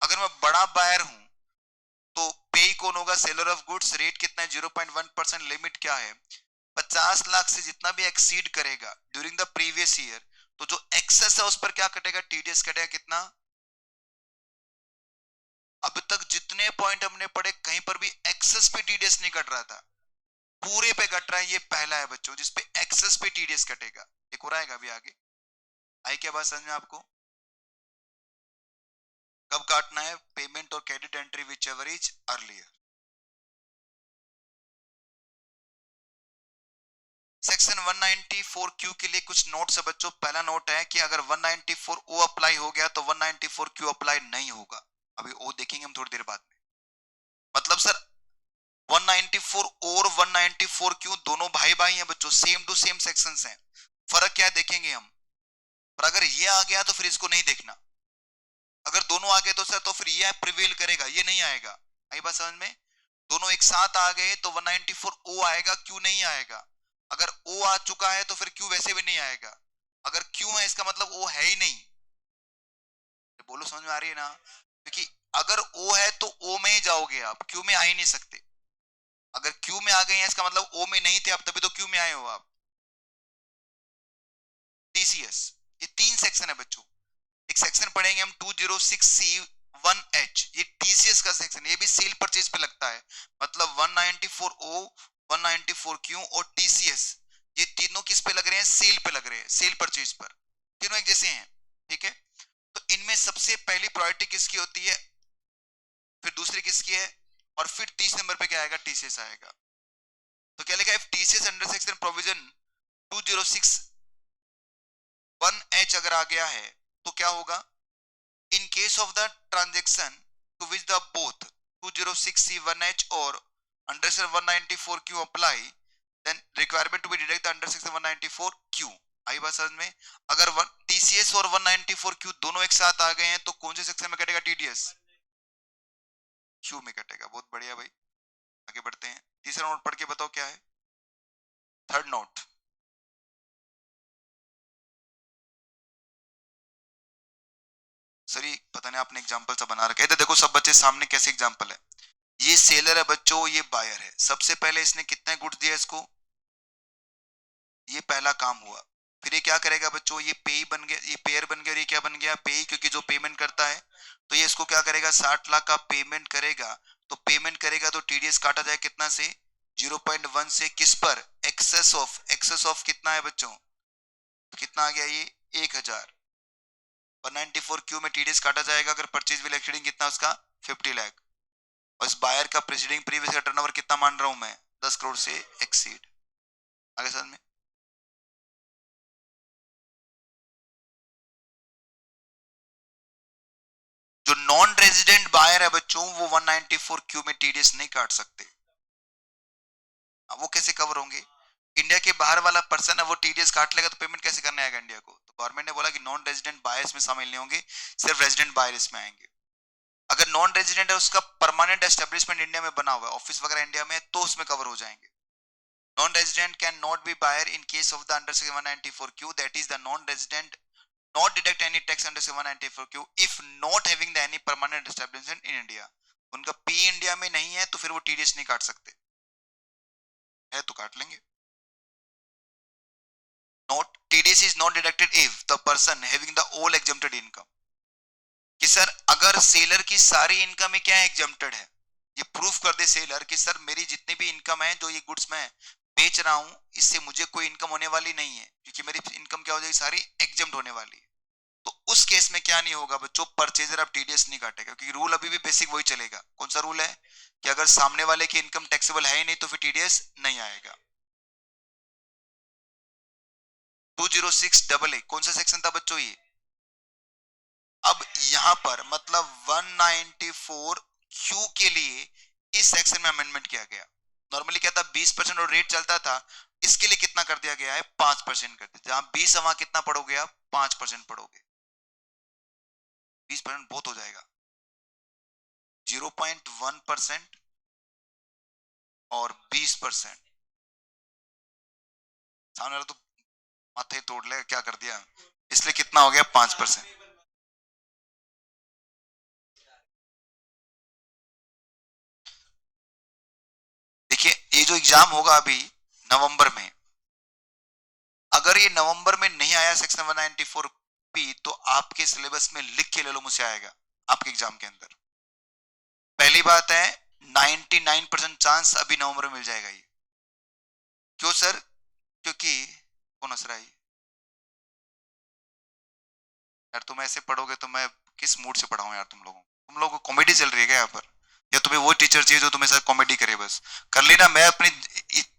अगर मैं बड़ा बायर हूं तो पे कौन होगा, सेलर ऑफ गुड्स। रेट कितना है, 0.1%। लिमिट क्या है, 50 लाख से जितना भी एक्सीड करेगा ड्यूरिंग द प्रीवियस ईयर, तो जो एक्सेस है उस पर क्या कटेगा, टीडीएस कटेगा कितना। अब तक जितने पॉइंट हमने पढ़े कहीं पर भी एक्सेस पे टीडीएस नहीं कट रहा था, पूरे पे कट रहा है। ये पहला है बच्चों जिसपे एक्सेस पे टीडीएस कटेगा। एक और आएगा अभी आगे। आई क्या बात समझ में आपको। कब काटना है, पेमेंट और credit entry which ever is earlier. Section 194Q के लिए कुछ नोट्स है बच्चों। पहला नोट है कि अगर 194O अप्लाई हो गया तो 194Q अप्लाई नहीं होगा। अभी ओ देखेंगे हम थोड़ी देर बाद में। मतलब सर 194 और 194Q दोनों भाई भाई हैं बच्चों, सेम टू सेम सेक्शंस हैं। फर्क क्या है देखेंगे हम। पर अगर ये आ गया तो फिर इसको नहीं देखना। अगर दोनों आ गए तो सर तो फिर ये प्रिवेल करेगा, ये नहीं आएगा। आई बात समझ में। दोनों एक साथ आ गए तो 194O आएगा, क्यू नहीं आएगा। अगर ओ आ चुका है तो फिर क्यू वैसे भी नहीं आएगा। अगर क्यू है इसका मतलब ओ है ही नहीं। बोलो समझ में आ रही है ना। क्योंकि अगर ओ है तो ओ में ही जाओगे आप, क्यू में आ ही नहीं सकते। अगर क्यू में आ गए हैं इसका मतलब ओ में नहीं थे आप, तभी तो क्यू में आए हो आप। टीसीएस, ये 3 सेक्शन है बच्चों। एक सेक्शन पढ़ेंगे हम 206C1H, ये टीसीएस का सेक्शन, ये भी सेल परचेज पे लगता है। मतलब 194O, 194Q और टीसीएस, ये तीनों किस पे लग रहे हैं, सेल पे लग रहे हैं, सेल परचेज पर। तीनों एक जैसे हैं। ठीक है। तो इनमें सबसे पहली प्रायोरिटी किसकी होती है, फिर दूसरी किसकी है, और फिर 30 नंबर पे क्या आएगा, टीसीएस आएगा। तो क्या लिखा है, TCS under section provision 206(1H) अगर आ गया है तो क्या होगा, in case of the transaction to which the both 206C1H or under section 194Q apply, then requirement to be deduct under section 194Q। आई बात समझ में। अगर टीसीएस और 194Q दोनों एक साथ आ गए हैं तो कौन से सेक्शन में कटेगा, टीडीएस क्यू में कटेगा। बहुत बढ़िया भाई, आगे बढ़ते हैं। तीसरा नोट पढ़ के बताओ क्या है। थर्ड नोट, सर ये पता नहीं आपने एग्जाम्पल सा बना रखा है। इधर देखो सब बच्चे सामने कैसे एग्जाम्पल है। ये सेलर है बच्चों, ये बायर है। सबसे पहले इसने कितना गुड्स दिया इसको, ये पहला काम हुआ। फिर ये क्या करेगा बच्चों, ये पेई बन गया, ये पेयर बन गया, और ये क्या बन गया, पेई, क्योंकि जो पेमेंट करता है। तो ये इसको क्या करेगा, 60 लाख का पेमेंट करेगा। तो पेमेंट करेगा तो टीडीएस काटा जाए कितना से, 0.1 से, किस पर, एक्सेस ऑफ कितना है बच्चों, तो कितना आ गया ये 1000। 194 क्यू में टीडीएस काटा जाएगा अगर परचेज बिल एक्सीडिंग कितना उसका 50 लाख। और इस बायर का प्रीसीडिंग प्रीवियस का टर्नओवर कितना मान रहा हूं मैं, 10 करोड़ से एक्सीड। आगे समझ में। जो नॉन रेजिडेंट बायर है बच्चों, वो 194 क्यू में टीडीएस नहीं काट सकते। वो कैसे कवर होंगे, इंडिया के बाहर वाला पर्सन है वो टीडीएस काट लेगा तो पेमेंट कैसे करने आएगा इंडिया को। तो गवर्नमेंट ने बोला कि नॉन रेजिडेंट बायर्स में शामिल नहीं होंगे, सिर्फ रेजिडेंट बायर्स में आएंगे। अगर नॉन रेजिडेंट है, उसका परमानेंट एस्टेब्लिशमेंट इंडिया में बना हुआ है, ऑफिस वगैरह इंडिया में, तो उसमें कवर हो जाएंगे। Non resident can not be buyer in case of the under section 194 Q, that is the non resident not deduct any tax under section 194Q if not having the any permanent establishment in India। उनका P India में नहीं है तो फिर वो TDS नहीं काट सकते, है तो काट लेंगे। Not TDS is not deducted if the person having the all exempted income। कि सर अगर सेलर की सारी इनकम क्या है, एग्जेम्प्टेड है, ये प्रूफ कर दे सेलर कि सर मेरी जितनी भी इनकम है जो ये गुड्स मैं बेच रहा हूं, इससे मुझे कोई इनकम होने वाली नहीं है, क्योंकि मेरी इनकम क्या हो जाएगी, सारी एग्जेम्प्ट होने वाली है। तो उस केस में क्या नहीं होगा बच्चों, परचेजर अब टीडीएस नहीं काटेगा, क्योंकि रूल अभी भी बेसिक वही चलेगा। कौन सा रूल है, कि अगर सामने वाले की इनकम टैक्सेबल है ही नहीं तो फिर टीडीएस नहीं आएगा। 206AA कौन सा सेक्शन था बच्चों ये। अब यहां पर मतलब 194 क्यू के लिए इस सेक्शन में अमेंडमेंट किया गया। नॉर्मली क्या था, 20% और रेट चलता था, इसके लिए कितना कर दिया गया है, 5% कर दिया। जहां 20 वहां कितना पढ़ोगे आप, 5% पढ़ोगे। 20% बहुत हो जाएगा, 0.1% और 20%। सामने वाला तो माथे तोड़ ले, क्या कर दिया, इसलिए कितना हो गया, 5%। देखिए ये जो एग्जाम होगा अभी नवंबर में, अगर ये नवंबर में नहीं आया सेक्शन 194P, तो आपके सिलेबस में लिख के ले लो, मुझसे आएगा आपके एग्जाम के अंदर। पहली बात है 99% चांस अभी नवंबर में मिल जाएगा ये। क्यों सर, क्योंकि कौन हंस रहा है यार, तुम ऐसे पढ़ोगे तो मैं किस मूड से पढ़ाऊं यार, तुम लोगों को कॉमेडी चल रही है क्या यहाँ पर, या तुम्हें वो टीचर चाहिए जो तुम्हें साथ कॉमेडी करे, बस कर लेना। मैं अपनी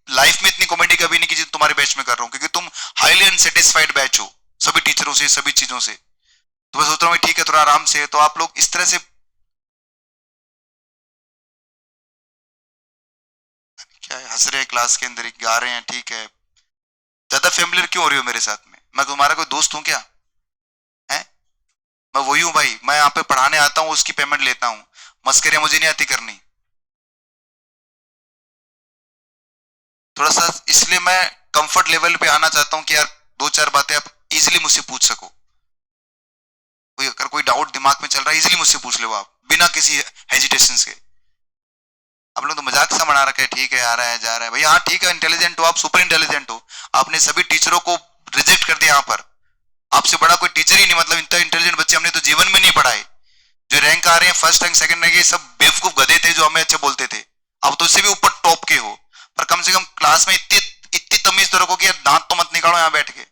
लाइफ में इतनी कॉमेडी कभी नहीं की जितनी तुम्हारे बैच में कर रहा हूँ, क्योंकि तुम हाईली अनसेटिस्फाइड बैच हो सभी टीचरों से, सभी चीजों से। तो मैं सोच रहा हूँ ठीक है थोड़ा आराम से, तो आप लोग इस तरह से क्या है, हंस रहे हैं क्लास के अंदर, गा रहे हैं, ठीक है। ज्यादा फेमिलियर क्यों हो रही हो मेरे साथ में, मैं तुम्हारा कोई दोस्त हूँ क्या, है। मैं वही हूँ भाई, मैं यहाँ पे पढ़ाने आता हूँ, उसकी पेमेंट लेता हूँ। मस्करियां मुझे नहीं आती करनी। थोड़ा सा इसलिए मैं कंफर्ट लेवल पे आना चाहता हूँ कि यार दो चार बातें आप इजीली मुझसे पूछ सको। कोई अगर कोई डाउट दिमाग में चल रहा है, इजीली मुझसे पूछ लो आप, बिना किसी हेजिटेशन के। आप लोग तो मजाक सा बना रखा है, ठीक है आ रहा है जा रहा है भाई, हाँ ठीक है, इंटेलिजेंट हो आप, सुपर इंटेलिजेंट हो। आपने सभी टीचरों को रिजेक्ट कर दिया यहाँ पर, आपसे बड़ा कोई टीचर ही नहीं, मतलब इतना इंटेलिजेंट बच्चे हमने तो जीवन में नहीं पढ़ाए। जो रैंक आ रहे हैं, फर्स्ट रैंक सेकंड रैंक, ये सब बेवकूफ गधे थे जो हमें अच्छे बोलते थे। अब तो उससे भी ऊपर टॉप के हो, पर कम से कम क्लास में इतनी इतनी तमीज तो रखो कि यार दांत तो मत निकालो यहाँ बैठ के।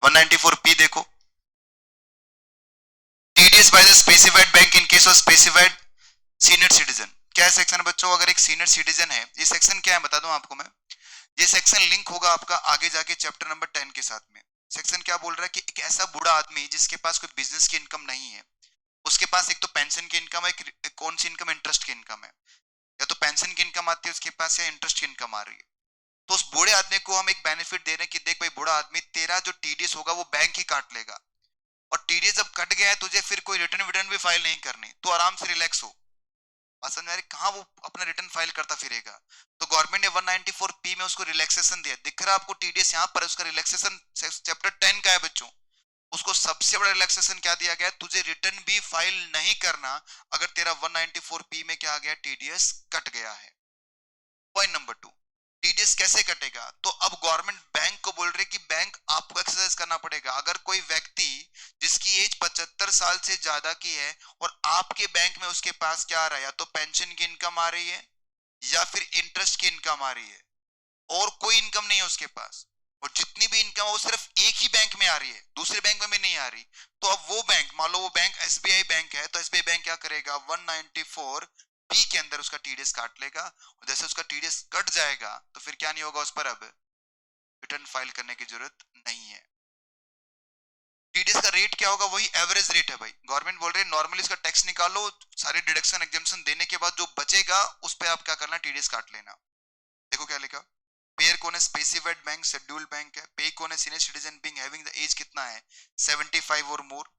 194P देखो, TDS by the specified bank in case of specified senior citizen. क्या है सेक्शन बच्चों, अगर एक सीनियर सिटीजन है, ये सेक्शन क्या है बता दूं आपको मैं, ये सेक्शन लिंक होगा आपका आगे जाके चैप्टर नंबर 10 के साथ में। सेक्शन क्या बोल रहा है कि एक ऐसा बूढ़ा आदमी जिसके पास कोई बिजनेस की इनकम नहीं है, उसके पास एक तो पेंशन की इनकम है, कौन सी इनकम, इंटरेस्ट की इनकम है, या तो पेंशन की इनकम आती है उसके पास, या इंटरेस्ट की इनकम आ रही है। तो उस बूढ़े आदमी को हम एक बेनिफिट दे रहे हैं कि देख भाई बूढ़ा आदमी, तेरा जो टीडीएस होगा वो बैंक ही काट लेगा, और टीडीएस जब कट गया है तुझे फिर कोई रिटर्न भी फाइल नहीं करनी, तो आराम से रिलैक्स हो। समझ में आ रही, कहाँ वो अपना रिटर्न फाइल करता फिरेगा। तो गवर्नमेंट ने 194P में उसको रिलैक्सेशन दिया, दिख रहा है आपको टीडीएस यहाँ पर, उसका रिलैक्सेशन चैप्टर 10 का है बच्चों। उसको सबसे बड़ा रिलैक्सेशन क्या दिया गया, तुझे रिटर्न भी फाइल नहीं करना अगर तेरा 194P में क्या आ गया, टीडीएस कट गया है। पॉइंट नंबर 2, टीडीएस कैसे कटेगा, तो अब गवर्नमेंट बैंक को बोल रहे कि बैंक आपको एक्सरसाइज करना पड़ेगा। अगर कोई व्यक्ति जिसकी एज 75 साल से ज्यादा की है और आपके बैंक में उसके पास क्या आ रहा है, या तो पेंशन की इनकम आ रही है या फिर इंटरेस्ट की इनकम आ रही है, और कोई इनकम नहीं है उसके पास, और जितनी भी इनकम है वो सिर्फ एक ही बैंक में आ रही है, दूसरे बैंक में भी नहीं आ रही, तो अब वो बैंक, मान लो वो बैंक एसबीआई बैंक है, तो एसबीआई बैंक क्या करेगा, 194 के अंदर उसका टीडीएस काट लेगा, और जैसे उसका टीडीएस कट जाएगा तो फिर क्या नहीं होगा उस पर, अब रिटर्न फाइल करने की जरूरत नहीं है। टीडीएस का रेट क्या होगा, वही एवरेज रेट है भाई। गवर्नमेंट बोल रही है नॉर्मली इसका टैक्स निकालो, सारे डिडक्शन एग्जाम्पशन देने के बाद जो बचेगा उस पर आप क्या करना, टीडीएस काट लेना। देखो क्या लिखा, पेयर कौन है, स्पेसिफाइड बैंक, शेड्यूल्ड बैंक है। पे कौन है, senior citizen being having the age कितना है, 75 और मोर।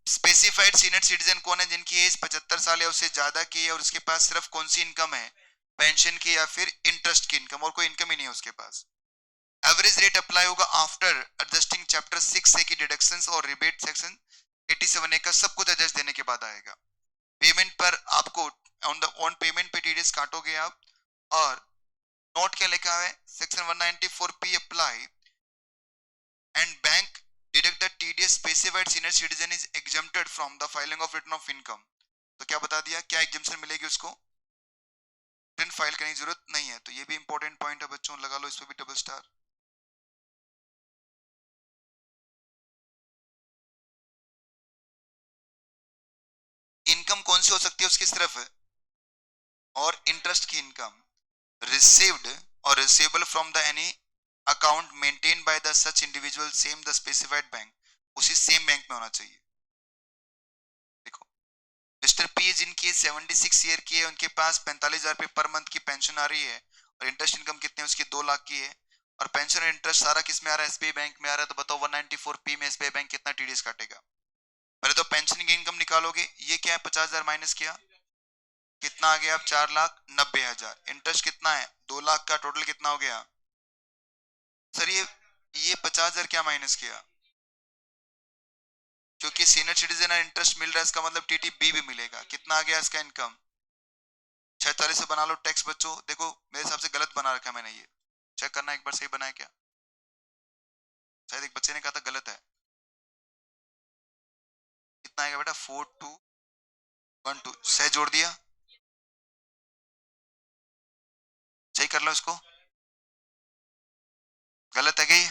स्पेसिफाइड सीनियर सिटीजन कौन है, जिनकी एज 75 साल या उससे ज्यादा की है और उसके पास सिर्फ कौन सी इनकम है, पेंशन की या फिर इंटरेस्ट की इनकम, और कोई इनकम ही नहीं है उसके पास। एवरेज रेट अप्लाई होगा आफ्टर एडजस्टिंग चैप्टर 6A की डिडक्शंस और रिबेट सेक्शन 87A का सब कुछ एडजस्ट देने के बाद आएगा। पेमेंट पर आपको ऑन पेमेंट पे टीडीएस काटोगे आप, और नोट क्या लिखा है, section 194P apply and bank deduct the TDS specified senior citizen is exempted from the filing of return of income. तो क्या बता दिया, क्या एग्जम्पशन मिलेगी उसको, रिटर्न फाइल करने की जरूरत नहीं है। तो ये भी इंपॉर्टेंट पॉइंट है बच्चों, लगा लो इस पे भी डबल स्टार। इनकम कौन सी हो सकती है उसकी सिर्फ, और इंटरेस्ट की इनकम रिसीव्ड और receivable from the any account maintain by the such individual same the specified bank, उसी सेम बैंक में होना चाहिए। देखो मिस्टर पी जिनकी 76 ईयर की है, उनके पास 45,000 रुपये पर मंथ की पेंशन आ रही है, और इंटरेस्ट इनकम कितने उसकी 2 लाख की है, और पेंशन और इंटरेस्ट सारा किस में आ रहा है, एसबीआई बैंक में आ रहा है। तो बताओ 194P में एसबीआई बैंक कितना टीडीएस काटेगा। पहले तो पेंशन की इनकम निकालोगे, ये क्या है, 50,000 माइनस किया, कितना आ गया, अब 4,90,000। इंटरेस्ट कितना है, 2 लाख का, टोटल कितना हो गया सर, ये 50,000 क्या माइनस किया, क्योंकि सीनियर सिटीजन इंटरेस्ट मिल रहा है, इसका मतलब टीटीबी भी मिलेगा। कितना आ गया इसका इनकम, 46 से बना लो टैक्स बच्चों। देखो मेरे हिसाब से गलत बना रखा है मैंने, ये चेक करना एक बार सही बनाया क्या, शायद एक बच्चे ने कहा था गलत है। कितना आएगा बेटा, 4212, सही जोड़ दिया, सही कर लो इसको, गलत है क्या ये,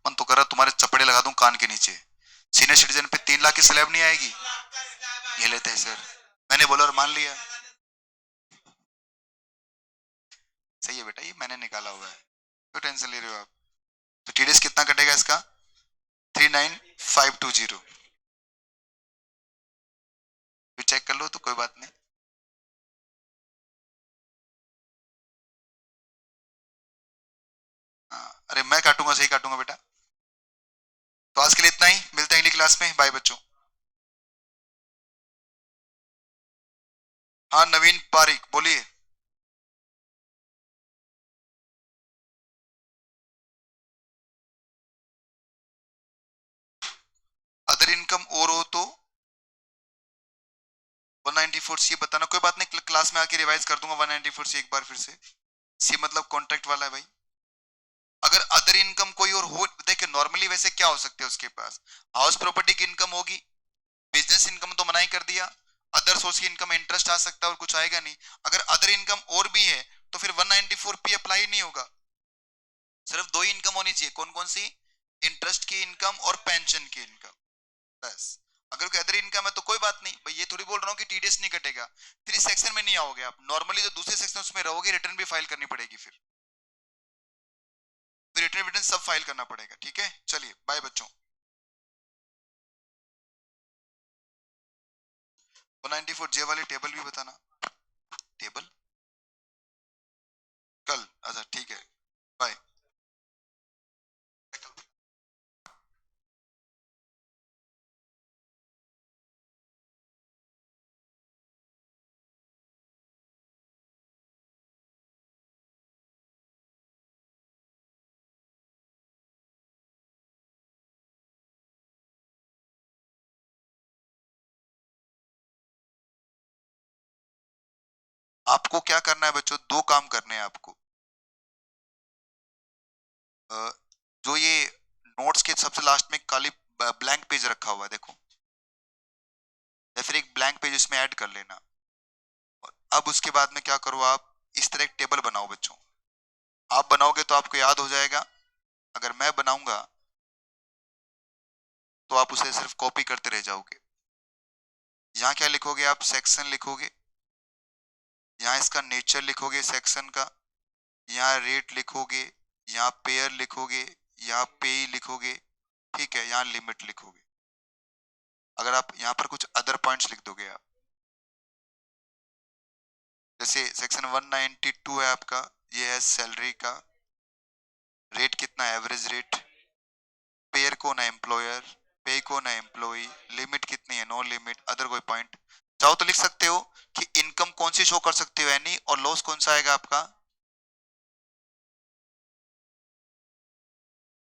मन तो कर रहा तुम्हारे चपड़े लगा दूं कान के नीचे। सीनियर सिटीजन पे 3 लाख की स्लैब नहीं आएगी, ये लेते हैं सर, मैंने बोला और मान लिया। सही है बेटा, ये मैंने निकाला हुआ है, क्यों टेंशन ले रहे हो आप। तो टीडीएस कितना कटेगा इसका, 39,520, फिर चेक कर लो तो कोई बात नहीं। हाँ, अरे मैं काटूंगा, सही काटूंगा बेटा। तो आज के लिए इतना ही, मिलते हैं अगली क्लास में, बाय बच्चों। हाँ नवीन पारिक बोलिए। अदर इनकम और हो तो 194C बताना, कोई बात नहीं, क्लास में आके रिवाइज कर दूंगा 194C एक बार फिर से। सी मतलब कॉन्ट्रैक्ट वाला है भाई। अगर अदर इनकम कोई और हो, देखिए नॉर्मली वैसे क्या हो सकते हैं उसके पास, हाउस प्रॉपर्टी की इनकम होगी, बिजनेस इनकम तो मना ही कर दिया, अदर सोर्स की इनकम इंटरेस्ट आ सकता है और कुछ आएगा नहीं। अगर अदर इनकम और भी है तो फिर 194P अप्लाई नहीं होगा, सिर्फ 2 ही इनकम होनी चाहिए, कौन कौन सी, इंटरेस्ट की इनकम और पेंशन की इनकम, बस। अगर कोई अदर इनकम है तो कोई बात नहीं भाई, ये थोड़ी बोल रहा हूँ कि टीडीएस नहीं कटेगा, फिर इस सेक्शन में नहीं आओगे आप, नॉर्मली जो दूसरे सेक्शन उसमें रहोगे, रिटर्न भी फाइल करनी पड़ेगी, फिर रिटर्न रिटर्न सब फाइल करना पड़ेगा, ठीक है। चलिए बाय बच्चों। 194J वाली टेबल भी बताना, टेबल कल, अच्छा ठीक है, बाय। आपको क्या करना है बच्चों, दो काम करने हैं आपको। अ, जो ये नोट्स के सबसे लास्ट में खाली ब्लैंक पेज रखा हुआ है देखो, या फिर एक ब्लैंक पेज इसमें ऐड कर लेना। और अब उसके बाद में क्या करो, आप इस तरह एक टेबल बनाओ बच्चों। आप बनाओगे तो आपको याद हो जाएगा, अगर मैं बनाऊंगा तो आप उसे सिर्फ कॉपी करते रह जाओगे। यहाँ क्या लिखोगे आप, सेक्शन लिखोगे, यहाँ इसका नेचर लिखोगे सेक्शन का, यहाँ रेट लिखोगे, यहाँ पेयर लिखोगे, यहाँ पे लिखोगे, ठीक है, यहाँ लिमिट लिखोगे। अगर आप यहाँ पर कुछ अदर पॉइंट्स लिख दोगे आप, जैसे सेक्शन 192 है आपका, ये है सैलरी का, रेट कितना, एवरेज रेट, पेयर कौन है, एम्प्लॉयर, पे कौन है, एम्प्लॉई, लिमिट कितनी है, नो लिमिट, अदर कोई पॉइंट। चाहो तो लिख सकते हो कि इनकम कौन सी शो कर सकते हो एनी, और लॉस कौन सा आएगा आपका।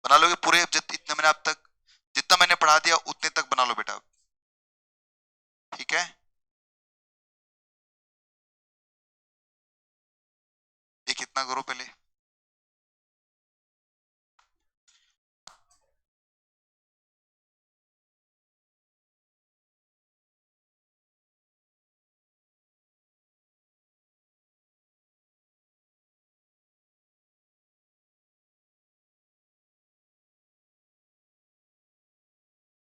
बना लोगे पूरे, इतने मैंने अब तक जितना मैंने पढ़ा दिया उतने तक बना लो बेटा, ठीक है। ये कितना करो पहले,